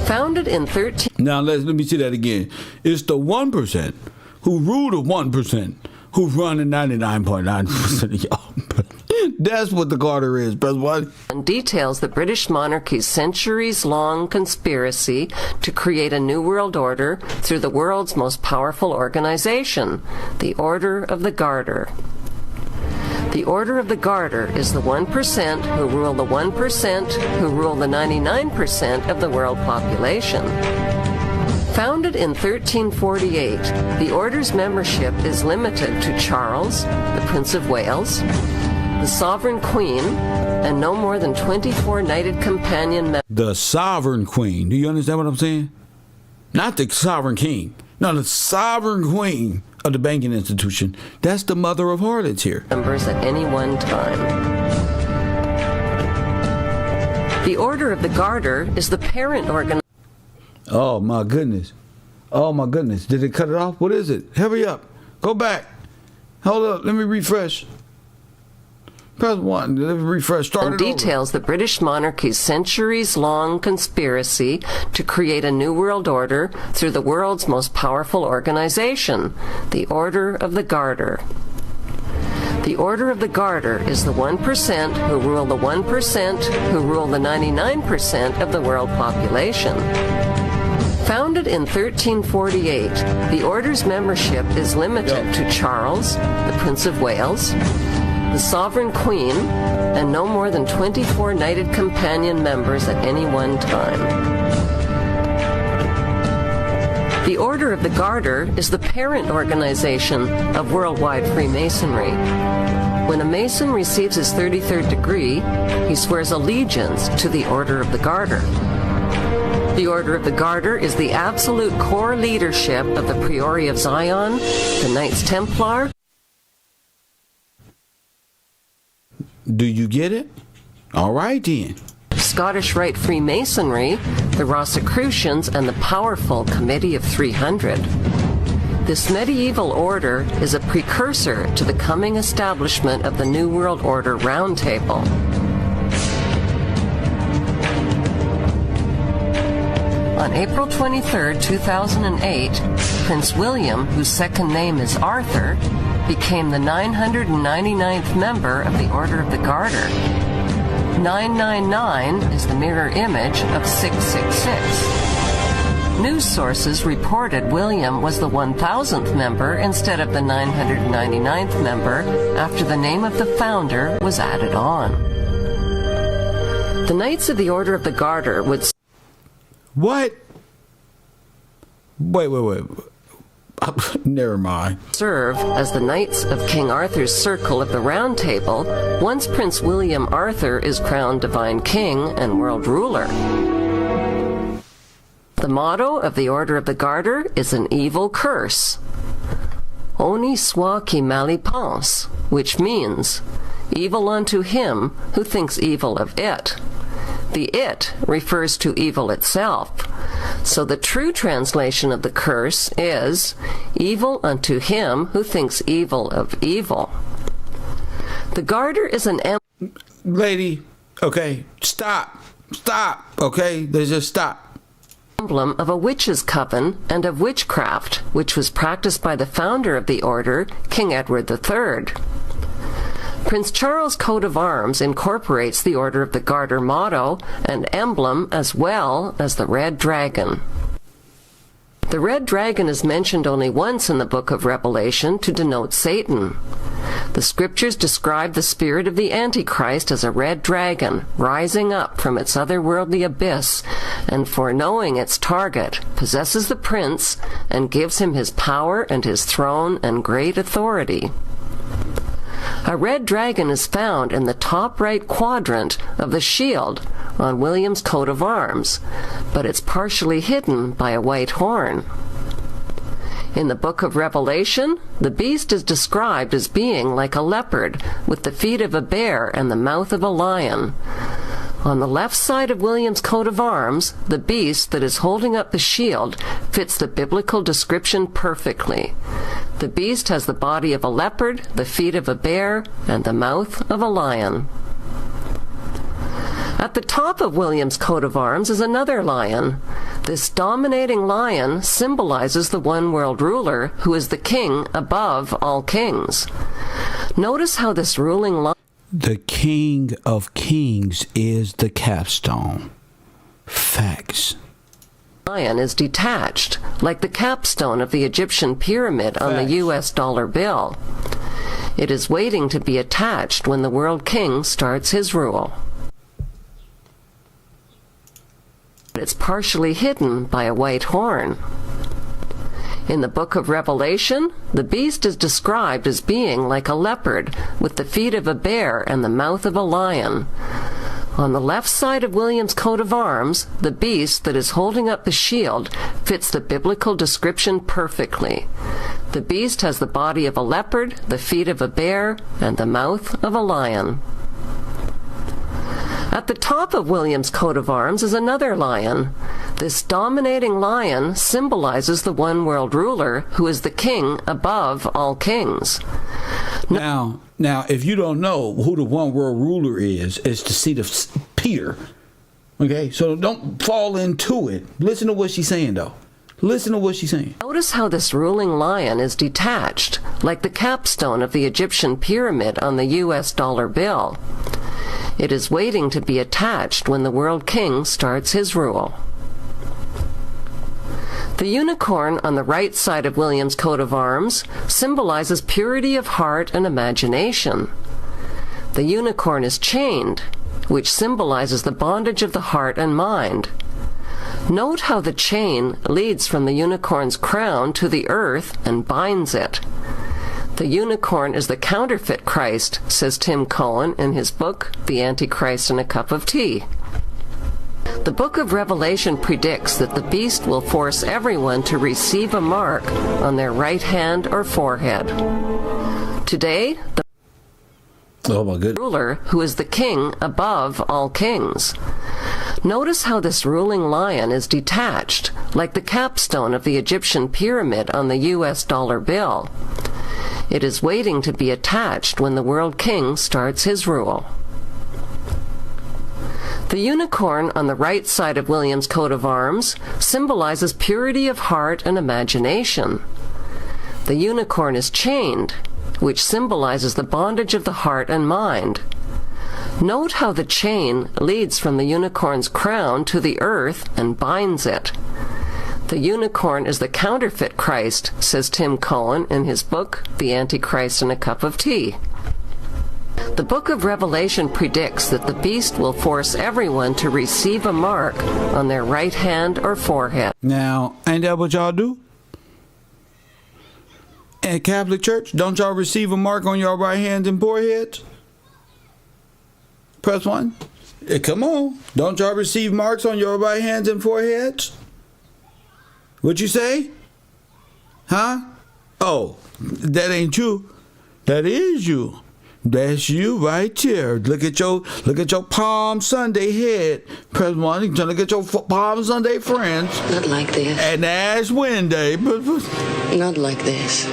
Founded in 13... Now let me see that again. It's the 1% who rule the 1% who run the 99.9% of y'all. That's what the Garter is, Press 1. And details the British monarchy's centuries-long conspiracy to create a new world order through the world's most powerful organization, the Order of the Garter. The Order of the Garter is the 1% who rule the 1% who rule the 99% of the world population. Founded in 1348, the Order's membership is limited to Charles, the Prince of Wales, the Sovereign Queen, and no more than 24 knighted companion members. The Sovereign Queen. Do you understand what I'm saying? Not the Sovereign King. No, the Sovereign Queen of the banking institution. That's the mother of harlots here. Members at any one time. The Order of the Garter is the parent organization. Oh, my goodness. Oh, my goodness. Did it cut it off? What is it? Hurry up. Go back. Hold up. Let me refresh. Press 1. Let me refresh. Start it Details the British monarchy's centuries-long conspiracy to create a new world order through the world's most powerful organization, the Order of the Garter. The Order of the Garter is the 1% who rule the 1% who rule the 99% of the world population. Founded in 1348, the Order's membership is limited to Charles, the Prince of Wales, the Sovereign Queen, and no more than 24 knighted companion members at any one time. The Order of the Garter is the parent organization of worldwide Freemasonry. When a Mason receives his 33rd degree, he swears allegiance to the Order of the Garter. The Order of the Garter is the absolute core leadership of the Priori of Zion, the Knights Templar. Do you get it? All right, then. Scottish Rite Freemasonry, the Rosicrucians, and the powerful Committee of 300. This medieval order is a precursor to the coming establishment of the New World Order Round Table. On April 23, 2008, Prince William, whose second name is Arthur, became the 999th member of the Order of the Garter. 999 is the mirror image of 666. News sources reported William was the 1,000th member instead of the 999th member after the name of the founder was added on. The Knights of the Order of the Garter would... What? Wait. Never mind. Serve as the Knights of King Arthur's Circle of the Round Table once Prince William Arthur is crowned Divine King and World Ruler. The motto of the Order of the Garter is an evil curse, Honi soit qui mal y pense, which means, evil unto him who thinks evil of it. The it refers to evil itself, so the true translation of the curse is, evil unto him who thinks evil of evil. The Garter is an... Lady, okay, stop, okay, let's just stop. Emblem of a witch's coven and of witchcraft, which was practiced by the founder of the order, King Edward III. Prince Charles' coat of arms incorporates the Order of the Garter motto and emblem as well as the red dragon. The red dragon is mentioned only once in the book of Revelation to denote Satan. The scriptures describe the spirit of the Antichrist as a red dragon rising up from its otherworldly abyss and foreknowing its target, possesses the prince, and gives him his power and his throne and great authority. A red dragon is found in the top right quadrant of the shield on William's coat of arms, but it's partially hidden by a white horn. In the book of Revelation, the beast is described as being like a leopard, with the feet of a bear and the mouth of a lion. On the left side of William's coat of arms, the beast that is holding up the shield fits the biblical description perfectly. The beast has the body of a leopard, the feet of a bear, and the mouth of a lion. At the top of William's coat of arms is another lion. This dominating lion symbolizes the one world ruler who is the king above all kings. Notice how this ruling lion... The King of Kings is the capstone. Facts. Lion is detached, like the capstone of the Egyptian pyramid on the U.S. dollar bill. It is waiting to be attached when the world king starts his rule. It's partially hidden by a white horn. In the book of Revelation, the beast is described as being like a leopard, with the feet of a bear and the mouth of a lion. On the left side of William's coat of arms, the beast that is holding up the shield fits the biblical description perfectly. The beast has the body of a leopard, the feet of a bear, and the mouth of a lion. At the top of William's coat of arms is another lion. This dominating lion symbolizes the one world ruler who is the king above all kings. Now, if you don't know who the one world ruler is, it's the seat of Peter. Okay, so don't fall into it. Listen to what she's saying, though. Listen to what she's saying. Notice how this ruling lion is detached, like the capstone of the Egyptian pyramid on the U.S. dollar bill. It is waiting to be attached when the world king starts his rule. The unicorn on the right side of William's coat of arms symbolizes purity of heart and imagination. The unicorn is chained, which symbolizes the bondage of the heart and mind. Note how the chain leads from the unicorn's crown to the earth and binds it. The unicorn is the counterfeit Christ, says Tim Cohen in his book, The Antichrist in a Cup of Tea. The book of Revelation predicts that the beast will force everyone to receive a mark on their right hand or forehead. Today, the ruler who is the king above all kings. Notice how this ruling lion is detached, like the capstone of the Egyptian pyramid on the U.S. dollar bill. It is waiting to be attached when the world king starts his rule. The unicorn on the right side of William's coat of arms symbolizes purity of heart and imagination. The unicorn is chained, which symbolizes the bondage of the heart and mind. Note how the chain leads from the unicorn's crown to the earth and binds it. The unicorn is the counterfeit Christ, says Tim Cohen in his book, The Antichrist in a Cup of Tea. The book of Revelation predicts that the beast will force everyone to receive a mark on their right hand or forehead. Now, ain't that what y'all do? At Catholic Church, don't y'all receive a mark on your right hands and foreheads? Press 1. Come on. Don't y'all receive marks on your right hands and foreheads? What you say? Huh? Oh, that ain't you. That is you. That's you right there. Look at your Palm Sunday head. Press 1. Look at your Palm Sunday friends. Not like this. And Ash Wednesday. Not like this.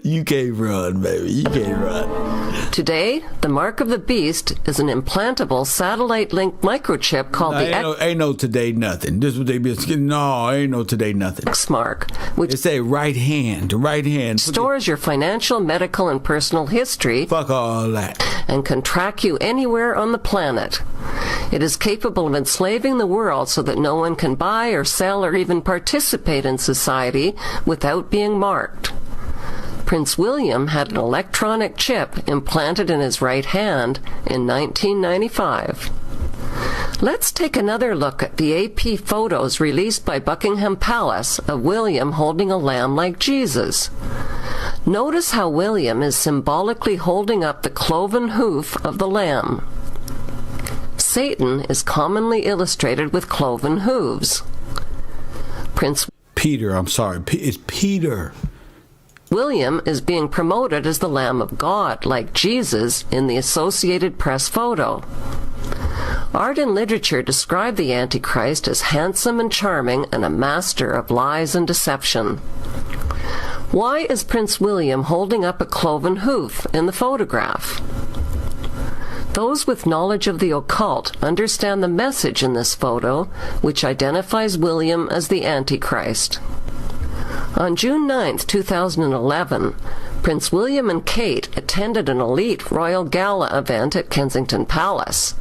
You can't run, baby. You can't run. Today, the mark of the beast is an implantable satellite-linked microchip called ain't no today nothing. This is what they be. No, ain't no today nothing. X-mark, which it say right hand. Stores your financial, medical, and personal history. Fuck all that. And can track you anywhere on the planet. It is capable of enslaving the world so that no one can buy or sell or even participate in society without being marked. Prince William had an electronic chip implanted in his right hand in 1995. Let's take another look at the AP photos released by Buckingham Palace of William holding a lamb like Jesus. Notice how William is symbolically holding up the cloven hoof of the lamb. Satan is commonly illustrated with cloven hooves. It's Peter. William is being promoted as the Lamb of God, like Jesus, in the Associated Press photo. Art and literature describe the Antichrist as handsome and charming and a master of lies and deception. Why is Prince William holding up a cloven hoof in the photograph? Those with knowledge of the occult understand the message in this photo, which identifies William as the Antichrist. On June 9, 2011, Prince William and Kate attended an elite royal gala event at Kensington Palace.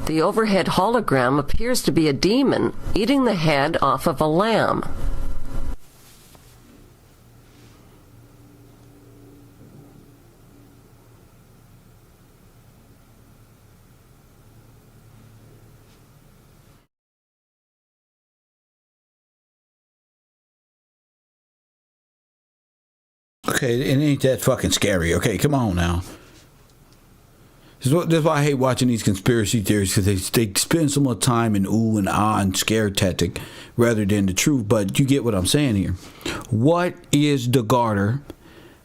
The overhead hologram appears to be a demon eating the head off of a lamb. Okay, it ain't that fucking scary. Okay, come on now. This is why I hate watching these conspiracy theories, because they spend so much time in ooh and ah and scare tactic rather than the truth. But you get what I'm saying here. What is the garter?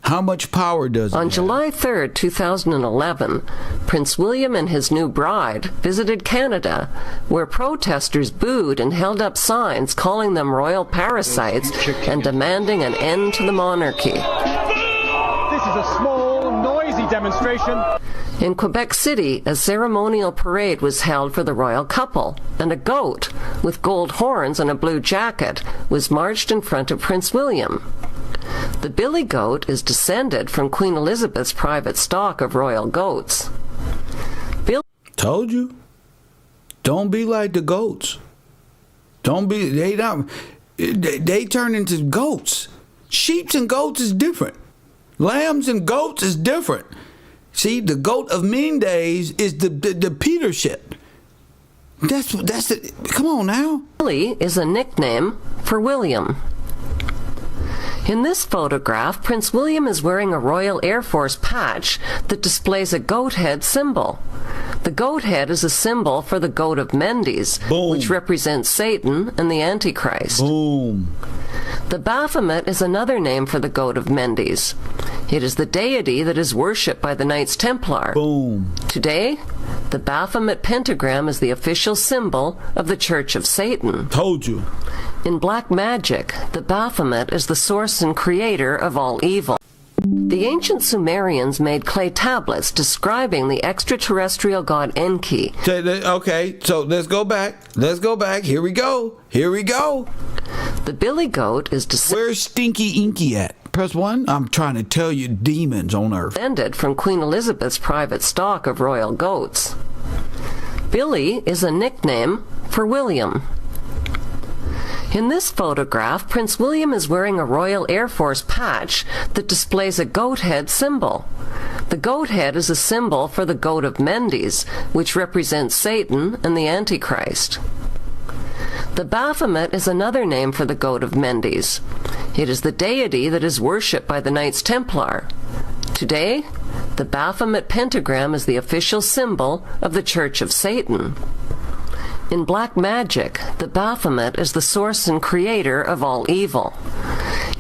How much power does it On have? July 3rd, 2011, Prince William and his new bride visited Canada, where protesters booed and held up signs calling them royal parasites and demanding an end to the monarchy. This is a small, noisy demonstration. In Quebec City, a ceremonial parade was held for the royal couple, and a goat, with gold horns and a blue jacket, was marched in front of Prince William. The billy goat is descended from Queen Elizabeth's private stock of royal goats. Told you. Don't be like the goats. Don't be, they turn into goats. Sheep and goats is different. Lambs and goats is different. See, the goat of mean days is the Peter shit. That's the, come on now. Billy is a nickname for William. In this photograph, Prince William is wearing a Royal Air Force patch that displays a goat head symbol. The goat head is a symbol for the goat of Mendes, which represents Satan and the Antichrist. Boom. The Baphomet is another name for the goat of Mendes. It is the deity that is worshipped by the Knights Templar. Boom. Today, the Baphomet pentagram is the official symbol of the Church of Satan. Told you. In black magic, the Baphomet is the source and creator of all evil. The ancient Sumerians made clay tablets describing the extraterrestrial god Enki. Okay, so let's go back. Here we go. The billy goat is Where's Stinky Inky at? Press 1. I'm trying to tell you, demons on earth. Descended from Queen Elizabeth's private stock of royal goats. Billy is a nickname for William. In this photograph, Prince William is wearing a Royal Air Force patch that displays a goat head symbol. The goat head is a symbol for the goat of Mendes, which represents Satan and the Antichrist. The Baphomet is another name for the goat of Mendes. It is the deity that is worshipped by the Knights Templar. Today, the Baphomet pentagram is the official symbol of the Church of Satan. In black magic, the Baphomet is the source and creator of all evil.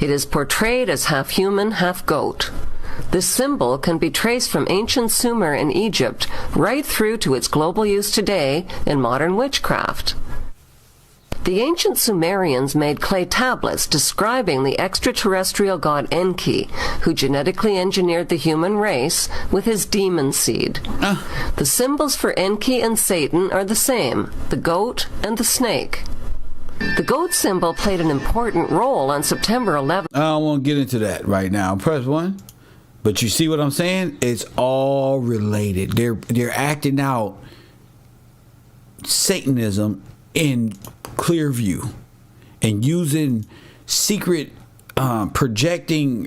It is portrayed as half human, half goat. This symbol can be traced from ancient Sumer in Egypt right through to its global use today in modern witchcraft. The ancient Sumerians made clay tablets describing the extraterrestrial god Enki, who genetically engineered the human race with his demon seed. The symbols for Enki and Satan are the same, the goat and the snake. The goat symbol played an important role on September 11th. I don't want to get into that right now. Press 1. But you see what I'm saying? It's all related. They're acting out Satanism in clear view and using secret projecting,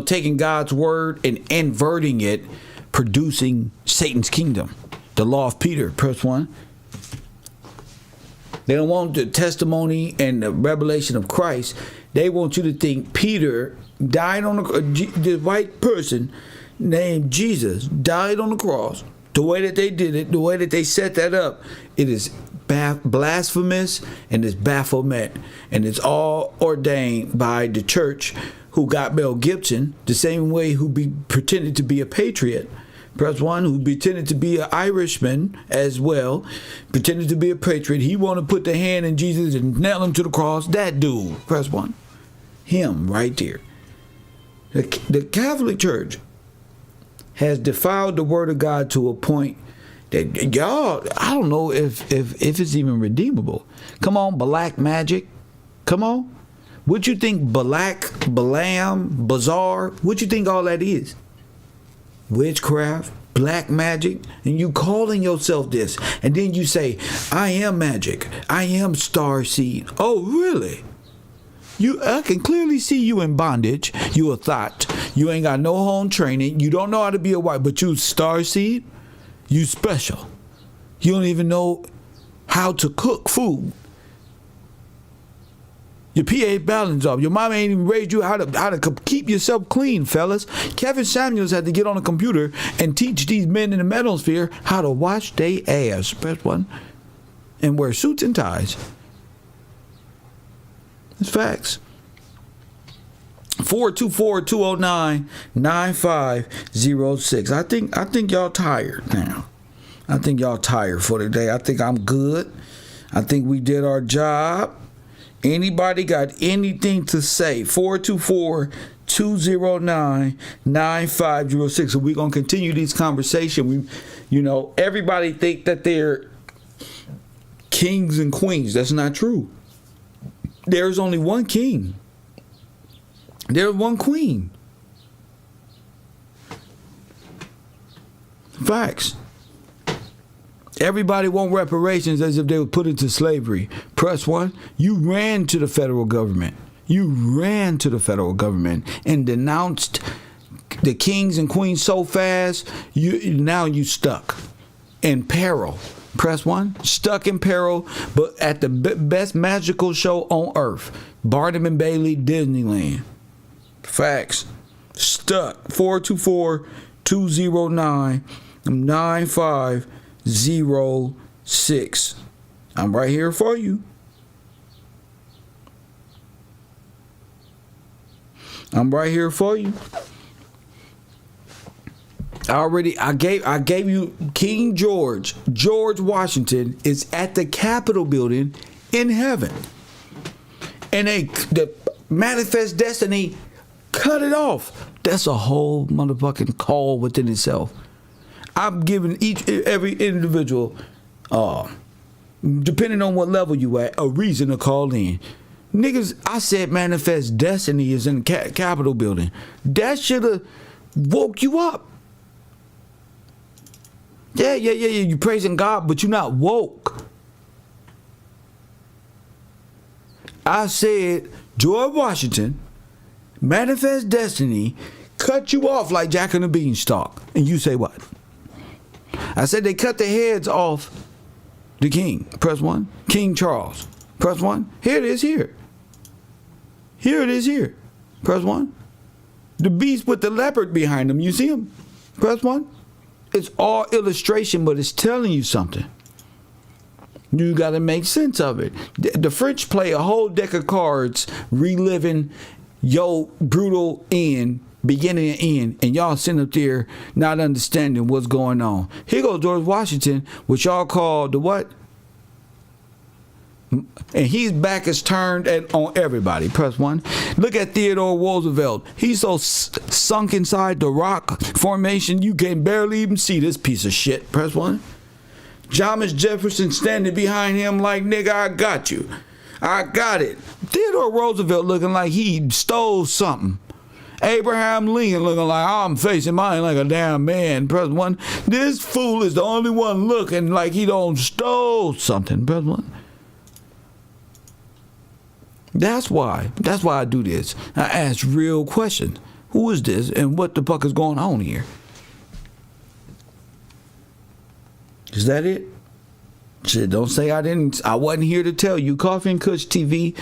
taking God's word and inverting it, producing Satan's kingdom. The law of Peter, press 1. They don't want the testimony and the revelation of Christ. They want you to think Peter died on the white person named Jesus died on the cross. The way that they did it, the way that they set that up, it is blasphemous and it's Baphomet, and it's all ordained by the church who got Mel Gibson, the same way who pretended to be a patriot. Press 1, who pretended to be an Irishman as well, pretended to be a patriot. He wanted to put the hand in Jesus and nail him to the cross. That dude, press 1. Him right there. The Catholic Church has defiled the word of God to a point that y'all, I don't know if it's even redeemable. Come on, black magic. Come on. What you think Balaam, Bazaar, what you think all that is? Witchcraft, black magic, and you calling yourself this. And then you say, I am magic. I am star seed. Oh, really? I can clearly see you in bondage. You a thought. You ain't got no home training. You don't know how to be a wife, but you star seed. You special. You don't even know how to cook food. Your pH balance off. Your mom ain't even raised you how to keep yourself clean, fellas. Kevin Samuels had to get on a computer and teach these men in the manosphere how to wash their ass. Press 1. And wear suits and ties. It's facts. 424-209-9506. I think y'all tired now. I think y'all tired for today. I think I'm good. I think we did our job. Anybody got anything to say? 424-209-9506. So we're gonna continue this conversation. Everybody think that they're kings and queens. That's not true. There's only one king. There's one queen. Facts. Everybody want reparations as if they were put into slavery. Press 1. You ran to the federal government. You ran to the federal government and denounced the kings and queens so fast, now you stuck in peril. Press 1. Stuck in peril, but at the best magical show on earth. Barnum and Bailey, Disneyland. Facts. Stuck. 424-209-9506. I'm right here for you. I'm right here for you. I gave you King George Washington is at the Capitol building in heaven. And the manifest destiny cut it off. That's a whole motherfucking call within itself. I'm giving every individual, depending on what level you at, a reason to call in. Niggas, I said manifest destiny is in the Capitol building. That should have woke you up. Yeah. You praising God, but you're not woke. I said George Washington, manifest destiny, cut you off like Jack and the Beanstalk. And you say what? I said they cut the heads off the king. Press 1. King Charles. Press 1. Here it is here. Here it is here. Press 1. The beast with the leopard behind him. You see him? Press 1. It's all illustration, but it's telling you something. You got to make sense of it. The French play a whole deck of cards reliving your brutal end, beginning and end, and y'all sitting up there not understanding what's going on. Here goes George Washington, which y'all call the what? And his back is turned on everybody. Press 1. Look at Theodore Roosevelt. He's so sunk inside the rock formation, you can barely even see this piece of shit. Press 1. Thomas Jefferson standing behind him like, nigga, I got you. I got it. Theodore Roosevelt looking like he stole something. Abraham Lincoln looking like, I'm facing mine like a damn man. Press 1. This fool is the only one looking like he don't stole something. Press 1. That's why I do this. I ask real questions. Who is this and what the fuck is going on here? Is that it? Shit, don't say I wasn't here to tell you. Coffee and Kush TV.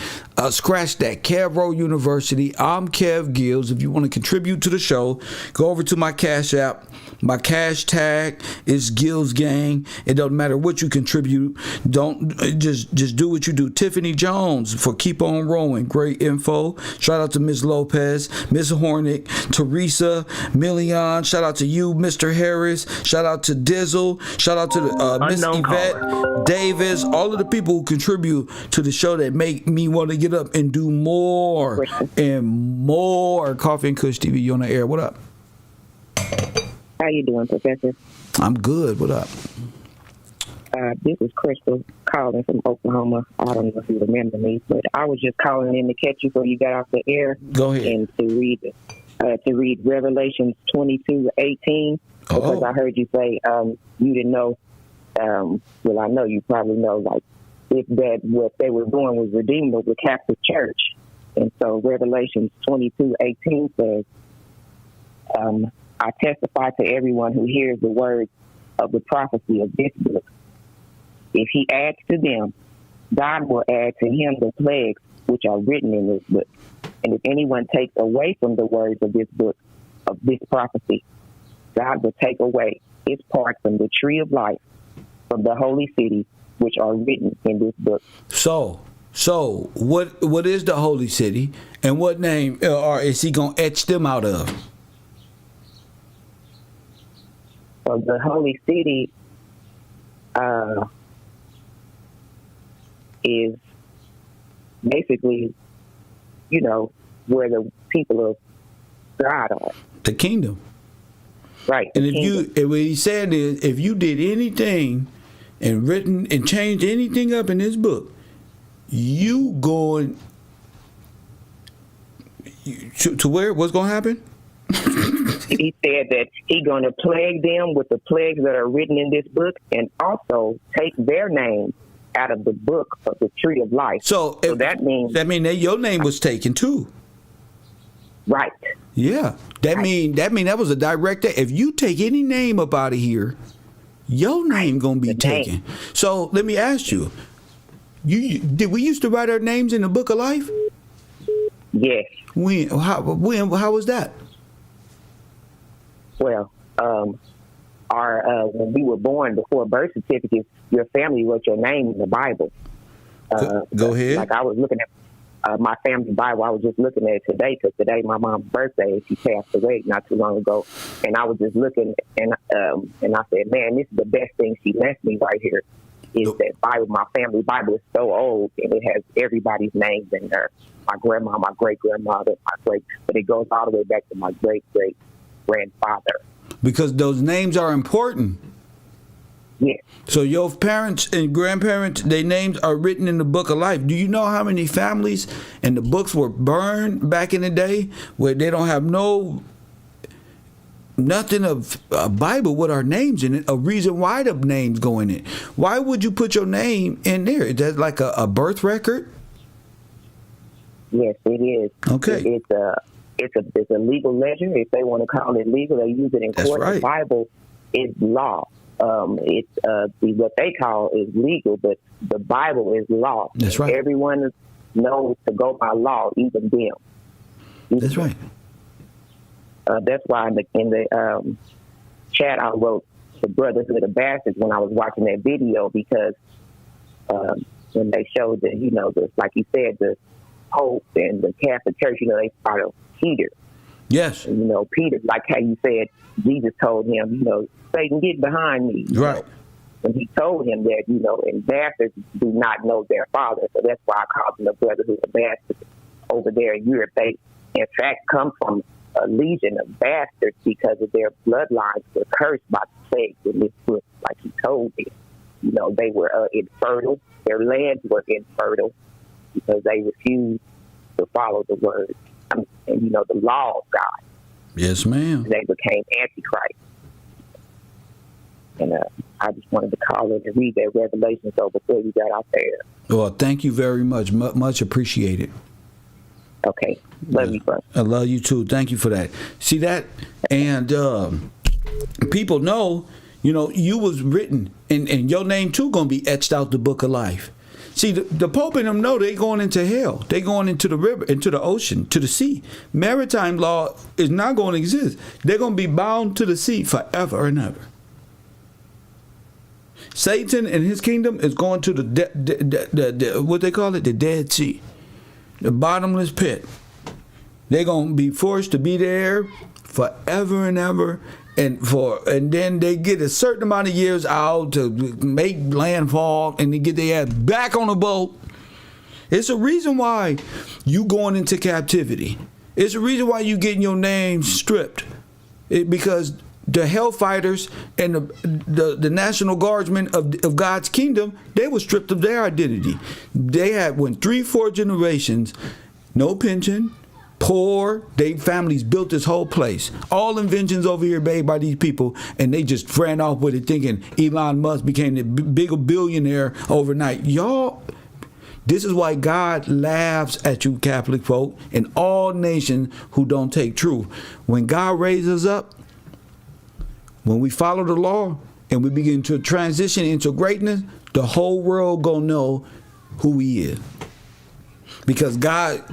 Scratch that. Kevro University. I'm Kev Gills. If you want to contribute to the show, go over to my Cash App. My cash tag is Gills Gang. It doesn't matter what you contribute. Don't just do what you do. Tiffany Jones for Keep On Rolling. Great info. Shout out to Miss Lopez, Miss Hornick, Teresa, Million. Shout out to you, Mr. Harris. Shout out to Dizzle. Shout out to Miss Yvette Davis. All of the people who contribute to the show that make me want to get up and do more and more. Coffee and Kush TV. You on the air? What up? How you doing, Professor? I'm good. What up? This is Crystal calling from Oklahoma. I don't know if you remember me, but I was just calling in to catch you before you got off the air. Go ahead. And to read Revelations 22:18 because I heard you say you didn't know. Well, I know you probably know, like, if that what they were doing was redeeming the Catholic Church. And so Revelations 22:18 says, I testify to everyone who hears the words of the prophecy of this book. If he adds to them, God will add to him the plagues which are written in this book. And if anyone takes away from the words of this book, of this prophecy, God will take away its part from the tree of life, from the holy city, which are written in this book. So, So what is the holy city, and what name or is he gonna etch them out of? So the holy city is basically, where the people of God are. The kingdom. Right. And what he said is, if you did anything and written and changed anything up in this book, you going to where? What's going to happen? He said that he's going to plague them with the plagues that are written in this book, and also take their name out of the book of the tree of life. So that means that your name was taken too. Right. Yeah. That mean that was a direct. If you take any name up out of here, your name gonna be taken. So let me ask you: did we used to write our names in the book of life? Yes. When? How was that? Well, when we were born, before birth certificates, your family wrote your name in the Bible. Go ahead. Like I was looking at my family Bible. I was just looking at it today because today my mom's birthday. She passed away not too long ago, and I was just looking and I said, "Man, this is the best thing she left me right here." Is that Bible? My family Bible is so old, and it has everybody's names in there. My grandma, my great grandmother, but it goes all the way back to my great great grandfather. Because those names are important. Yes. So your parents and grandparents, their names are written in the book of life. Do you know how many families and the books were burned back in the day where they don't have nothing of a Bible with our names in it, a reason why the names go in it? Why would you put your name in there? Is that like a birth record? Yes, it is. Okay. It's a legal ledger. If they want to call it legal, they use it in That's court. right. The Bible is law. It's what they call is legal, but the Bible is law. That's right. Everyone knows to go by law, even them. That's right. That's why in the chat I wrote the Brotherhood of Bastards when I was watching that video, because when they showed that like you said, the Pope and the Catholic Church, they started Peter. Yes. And, Peter, like how you said, Jesus told him, Satan, get behind me. Right. And he told him that, and bastards do not know their father. So that's why I call them the Brotherhood of Bastards over there in Europe. They, in fact, come from a legion of bastards because of their bloodlines were cursed by the plagues in this book, like he told me. They were infertile. Their lands were infertile because they refused to follow the word and, the law of God. Yes, ma'am. They became Antichrist. And I just wanted to call in and read that Revelation so before you got out there. Well, thank you very much. Much appreciated. Okay. Love you, brother. I love you too. Thank you for that. See that? And people know, you was written, and your name too going to be etched out the book of life. See, the Pope and them know they going into hell. They going into the river, into the ocean, to the sea. Maritime law is not going to exist. They're going to be bound to the sea forever and ever. Satan and his kingdom is going to the what they call it, the Dead Sea, the bottomless pit. They're going to be forced to be there forever and ever. And then they get a certain amount of years out to make landfall, and they get their ass back on the boat. It's a reason why you going into captivity. It's a reason why you getting your name stripped. Because the hellfighters and the National Guardsmen of God's kingdom, they were stripped of their identity. They had, 3-4 generations, no pension, poor. They families built this whole place. All inventions over here made by these people, and they just ran off with it thinking Elon Musk became the bigger billionaire overnight. Y'all, this is why God laughs at you Catholic folk and all nations who don't take truth. When God raises up, when we follow the law and we begin to transition into greatness, the whole world gonna know who he is. Because God,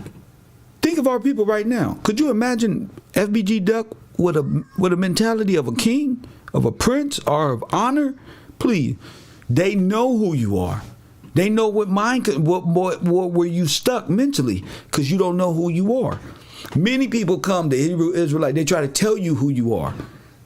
think of our people right now. Could you imagine FBG Duck with a mentality of a king, of a prince, or of honor? Please, they know who you are. They know what where you stuck mentally because you don't know who you are. Many people come to Hebrew Israelite, they try to tell you who you are.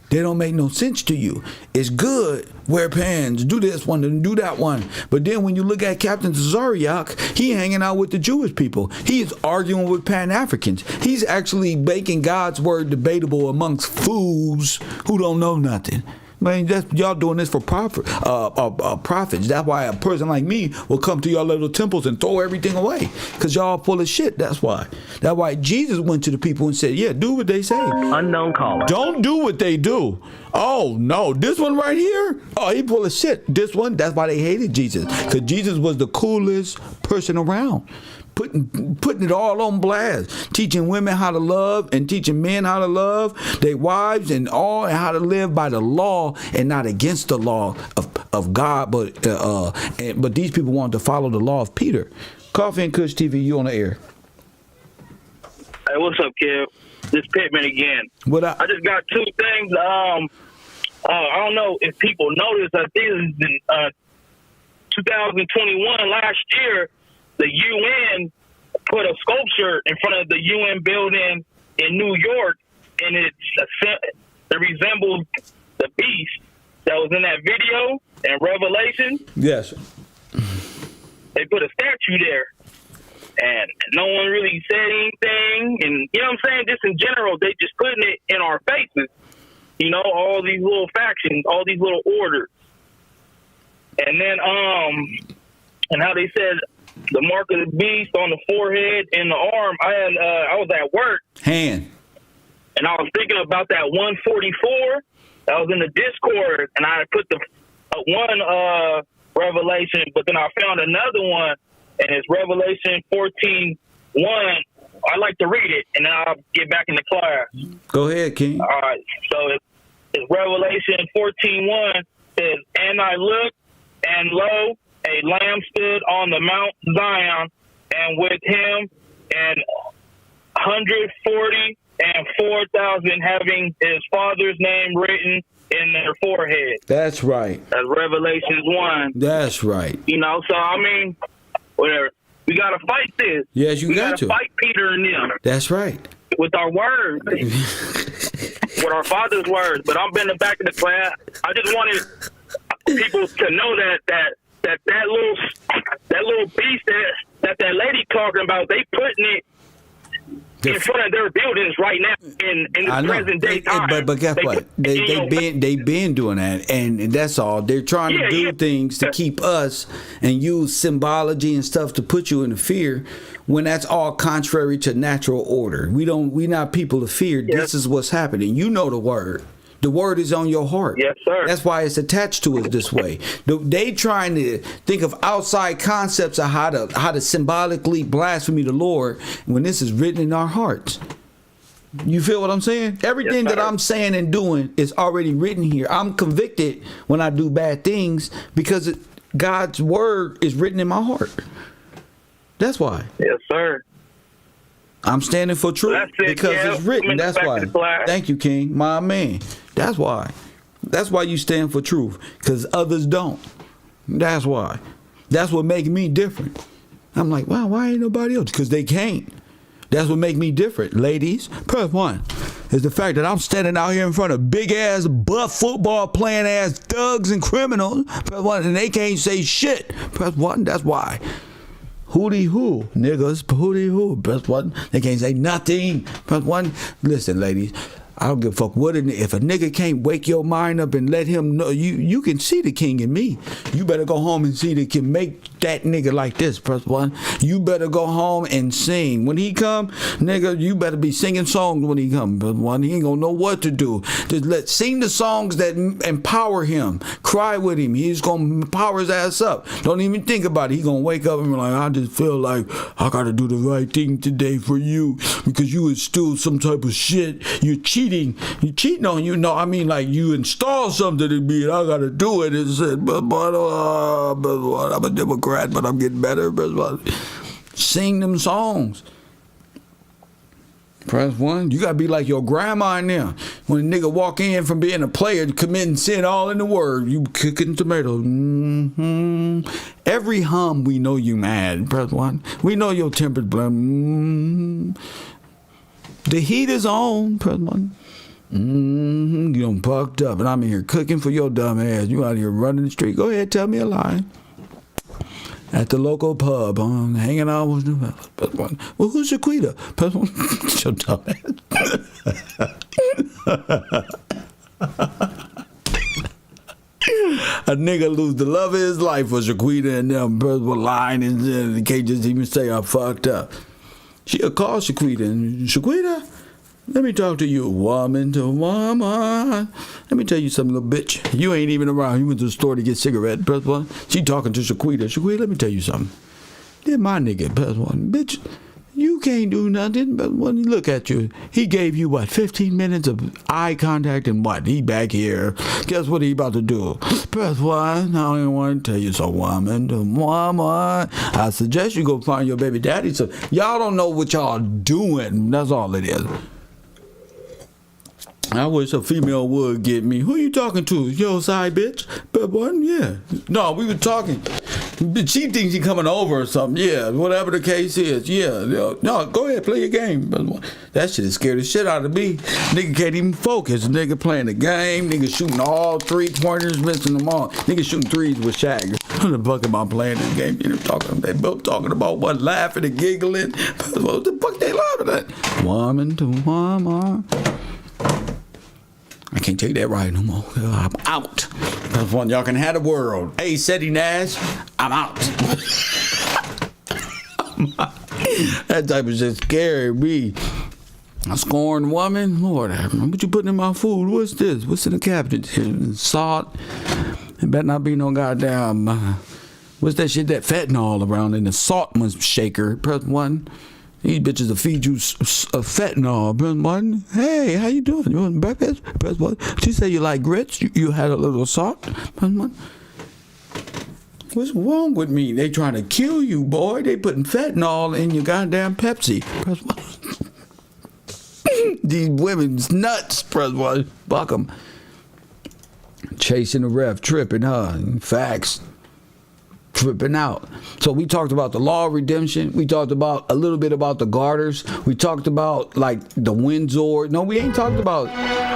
They don't make no sense to you. It's good, wear pants, do this one and do that one. But then when you look at Captain Zariak, he hanging out with the Jewish people. He is arguing with Pan-Africans. He's actually making God's word debatable amongst fools who don't know nothing. Man, y'all doing this for profits. That's why a person like me will come to y'all little temples and throw everything away. Because y'all full of shit. That's why. That's why Jesus went to the people and said, yeah, do what they say. Unknown caller. Don't do what they do. Oh, no. This one right here? Oh, he full of shit. This one, that's why they hated Jesus. Because Jesus was the coolest person around. Putting it all on blast, teaching women how to love and teaching men how to love their wives and how to live by the law and not against the law of God, but these people wanted to follow the law of Peter. Coffee and Kush TV, you on the air. Hey, what's up, Kev? This Pittman again. I just got two things. I don't know if people noticed. I think it was in 2021 last year. The UN put a sculpture in front of the UN building in New York, and it resembles the beast that was in that video in Revelation. Yes. They put a statue there, and no one really said anything. And, you know what I'm saying? Just in general, they just putting it in our faces. You know, all these little factions, all these little orders. And then, and how they said, the mark of the beast on the forehead and the arm. I was at work. Hand. And I was thinking about that 144 that was in the Discord, and I put the one Revelation, but then I found another one, and it's Revelation 14:1. I like to read it, and then I'll get back in the class. Go ahead, King. All right. So it's Revelation 14:1 says, and I looked, and lo, a lamb stood on the Mount Zion, and with him and 144,000 having his father's name written in their forehead. That's right. That's Revelation 1. That's right. You know, so I mean, whatever. We got to fight this. Yes, we got to fight Peter and them. That's right. With our words. With our Father's words. But I'm in the back of the class. I just wanted people to know that little beast that lady talking about, they putting it in front of their buildings right now in the present day time. But guess what? They been doing that, and that's all. They're trying to do things to keep us and use symbology and stuff to put you in fear, when that's all contrary to natural order. We not people of fear. Yes. This is what's happening. You know the word. The word is on your heart. Yes, sir. That's why it's attached to us this way. They trying to think of outside concepts of how to symbolically blaspheme the Lord when this is written in our hearts. You feel what I'm saying? Everything that I'm saying and doing is already written here. I'm convicted when I do bad things because God's word is written in my heart. That's why. Yes, sir. I'm standing for truth because it's written. That's why. Thank you, King. My man. That's why. That's why you stand for truth, because others don't. That's why. That's what makes me different. I'm like, wow, why ain't nobody else? Because they can't. That's what makes me different. Ladies, press one is the fact that I'm standing out here in front of big-ass, buff, football-playing-ass thugs and criminals. Press one, and they can't say shit. Press one, that's why. Hootie hoo, niggas, hootie hoo. Press one. They can't say nothing. Press one. Listen, ladies, I don't give a fuck what if a nigga can't wake your mind up and let him know you can see the king in me. You better go home and see that can make that nigga like this. Press one. You better go home and sing. When he come, nigga, you better be singing songs when he come. Press one. He ain't gonna know what to do. Just sing the songs that empower him. Cry with him. He's gonna power his ass up. Don't even think about it. He gonna wake up and be like, I just feel like I gotta do the right thing today for you because you is still some type of shit. You're cheating. You cheating on you. No, I mean like you install something in me and I gotta do it. And said, but I'm a Democrat, but I'm getting better. Sing them songs. Press one. You gotta be like your grandma in there. When a nigga walk in from being a player to committing sin all in the word, you cooking tomatoes. Mm-hmm. Every hum we know you mad, brother one. We know your temper's blood. Mm-hmm. The heat is on, brother one. Mm-hmm. You done pucked up, and I'm in here cooking for your dumb ass. You out here running the street. Go ahead, tell me a lie. At the local pub, hanging out with the brother one. Well, who's Shaquita? Brother one. Your dumb ass. A nigga lose the love of his life for Shaquita and them brothers were lying and they can't just even say I fucked up. She'll call Shaquita and Shaquita, let me talk to you, woman to woman. Let me tell you something, little bitch. You ain't even around. You went to the store to get cigarettes, brother one. She talking to Shaquita. Shaquita, let me tell you something. Then my nigga, brother one, bitch. You can't do nothing, but when you look at you, he gave you, 15 minutes of eye contact and what? He back here. Guess what he about to do? Press one. I don't even want to tell you so, woman. I suggest you go find your baby daddy. So y'all don't know what y'all doing. That's all it is. I wish a female would get me. Who you talking to? Your side bitch? But one, yeah. No, we were talking. She thinks she coming over or something. Yeah, whatever the case is. Yeah. No, go ahead, play your game. That shit is scared the shit out of me. Nigga can't even focus. Nigga playing the game. Nigga shooting all 3-pointers, missing them all. Nigga shooting threes with Shaq. What the fuck am I playing this game? They both talking about what, laughing and giggling. What the fuck they laughing at? Woman to woman. I can't take that right no more. I'm out. That's one y'all can have the world. Hey, Seti Nash, I'm out. That type of shit scared me. A scorned woman? Lord, what you putting in my food? What's this? What's in the cabinet? Salt? It better not be no goddamn... what's that shit? That fentanyl around in the salt shaker. Press one. These bitches will feed you fentanyl. Press one. Hey, how you doing? You want breakfast? Press one. She said you like grits. You had a little salt. Press one. What's wrong with me? They trying to kill you, boy. They putting fentanyl in your goddamn Pepsi. Press one. These women's nuts. Press one. Fuck them. Chasing the ref, tripping, Facts. Tripping out. So we talked about the law of redemption. We talked about a little bit about the garters. We talked about like the Windsor. No, we ain't talked about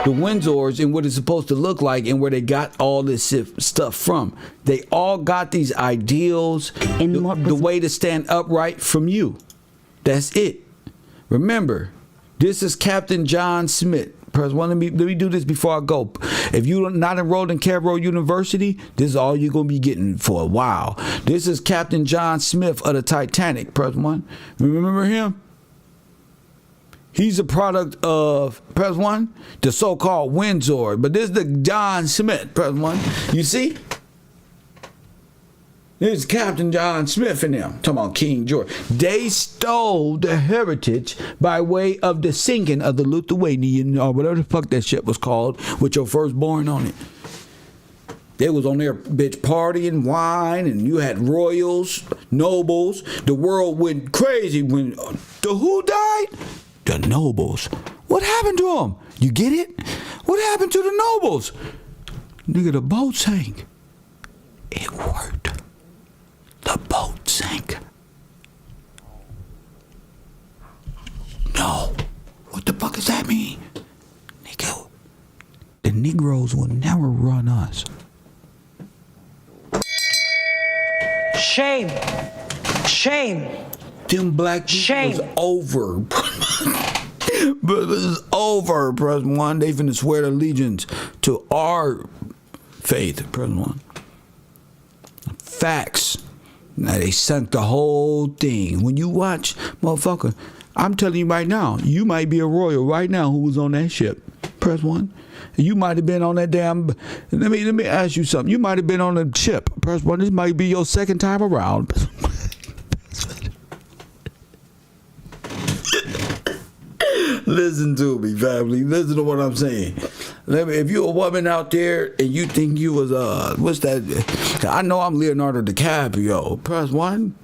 the Windsors and what it's supposed to look like and where they got all this stuff from. They all got these ideals, the way to stand upright from you. That's it. Remember, this is Captain John Smith. Let me do this before I go. If you're not enrolled in Cairo University, this is all you're going to be getting for a while. This is Captain John Smith of the Titanic. Press one. Remember him? He's a product of, press one, the so-called Windsor. But this is the John Smith. Press one. You see? This is Captain John Smith and them. Talking about King George. They stole the heritage by way of the sinking of the Lithuanian, or whatever the fuck that shit was called, with your firstborn on it. They was on there, bitch, partying, wine, and you had royals, nobles. The world went crazy when the who died? The nobles. What happened to them? You get it? What happened to the nobles? Nigga, the boat sank. It worked. The boat sank. No. What the fuck does that mean? Nigga, the Negroes will never run us. Shame. Shame. Them black people was over. But it's over, President One. They finna swear allegiance to our faith, President One. Facts. Now they sunk the whole thing. When you watch, motherfucker, I'm telling you right now, you might be a royal right now who was on that ship. Press one. You might have been on that damn. Let me ask you something. You might have been on the ship. Press one. This might be your second time around. Listen to me, family. Listen to what I'm saying. If you're a woman out there and you think you was what's that? I know I'm Leonardo DiCaprio. Press one.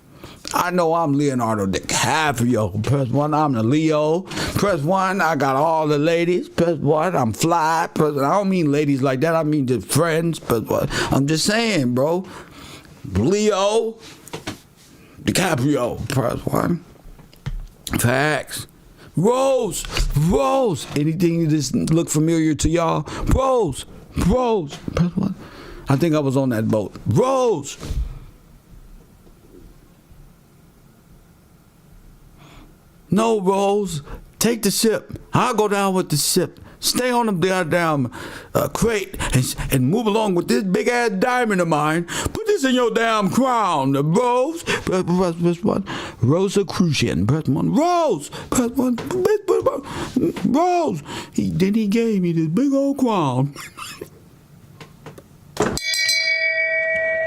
I know I'm Leonardo DiCaprio. Press 1, I'm the Leo. Press 1, I got all the ladies. Press 1, I'm fly. Press 1, I don't mean ladies like that. I mean just friends. Press 1, I'm just saying, bro. Leo DiCaprio. Press 1. Facts. Rose. Anything that just look familiar to y'all? Rose. Press 1. I think I was on that boat. Rose. No, Rose. Take the ship. I'll go down with the ship. Stay on the goddamn crate and move along with this big ass diamond of mine. Put this in your damn crown, Rose. Press 1. Rosicrucian. Press 1. Rose. Press 1. Rose. Then he gave me this big old crown.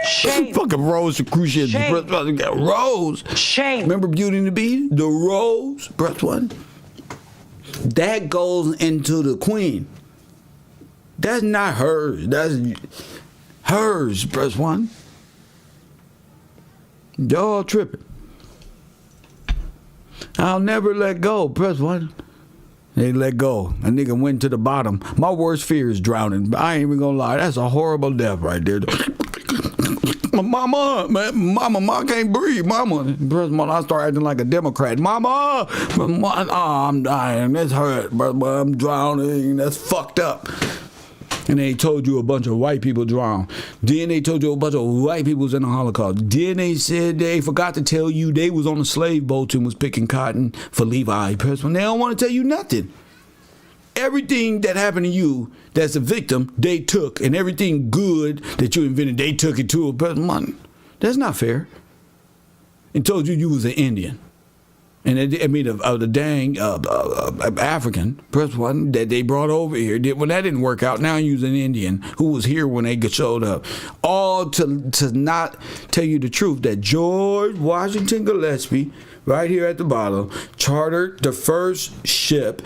Shame. Fucking Rosicrucian. Press 1. Rose. Shame. Remember Beauty and the Beast? The rose. Press 1. That goes into the queen. That's not hers. That's hers. Press 1. Y'all tripping. I'll never let go. Press 1. They let go. A nigga went to the bottom. My worst fear is drowning. I ain't even gonna lie. That's a horrible death right there. Mama, I can't breathe. Mama. Press 1. I start acting like a Democrat. Mama, I'm dying. That's hurt. I'm drowning. That's fucked up. And they told you a bunch of white people drowned. Then they told you a bunch of white people was in the Holocaust. Then they said they forgot to tell you they was on a slave boat and was picking cotton for Levi. Press 1. They don't want to tell you nothing. Everything that happened to you that's a victim, they took. And everything good that you invented, they took it to a person. That's not fair. And told you was an Indian. And the dang African, press 1, that they brought over here. When that didn't work out, now you's an Indian who was here when they showed up. All to not tell you the truth that George Washington Gillespie, right here at the bottom, chartered the first ship.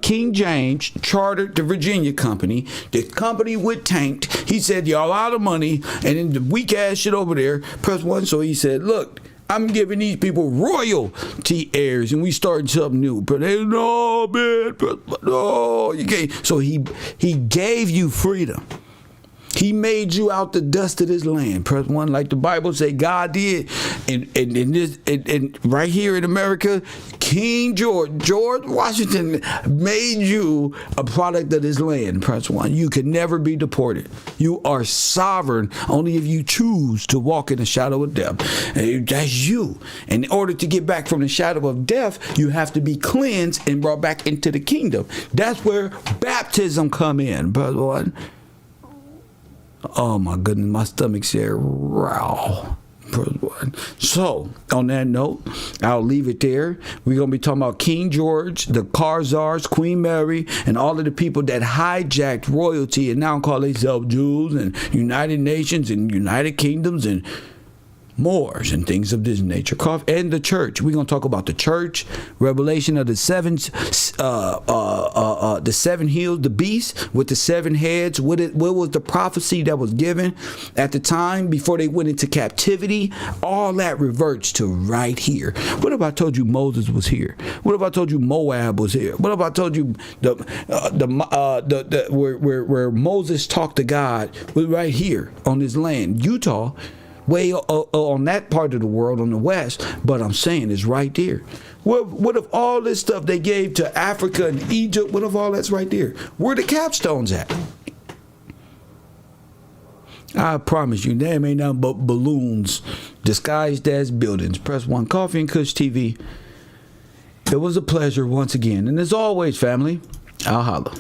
King James chartered the Virginia Company. The company went tanked. He said, y'all out of money. And then the weak ass shit over there, press 1. So he said, look, I'm giving these people royalty heirs, and we started something new. But they no, man, no, you can't. So he gave you freedom. He made you out the dust of this land. Press 1, like the Bible say God did. And right here in America, King George Washington made you a product of this land. Press 1. You can never be deported. You are sovereign only if you choose to walk in the shadow of death. That's you. And in order to get back from the shadow of death, you have to be cleansed and brought back into the kingdom. That's where baptism come in. Press 1. Oh my goodness, my stomach said row. So, on that note, I'll leave it there. We're going to be talking about King George, the Khazars, Queen Mary, and all of the people that hijacked royalty and now call themselves Jews and United Nations and United Kingdoms and Moors and things of this nature. And the church. We're going to talk about the church, revelation of the seven hills, the beast with the 7 heads. What was the prophecy that was given at the time before they went into captivity? All that reverts to right here. What if I told you Moses was here? What if I told you Moab was here? What if I told you where Moses talked to God was right here on this land, Utah? Way on that part of the world on the west, but I'm saying it's right there. What if all this stuff they gave to Africa and Egypt, what if all that's right there? Where the capstones at? I promise you, there ain't nothing but balloons disguised as buildings. Press 1, Coffee and Kush TV. It was a pleasure once again. And as always, family, I'll holla.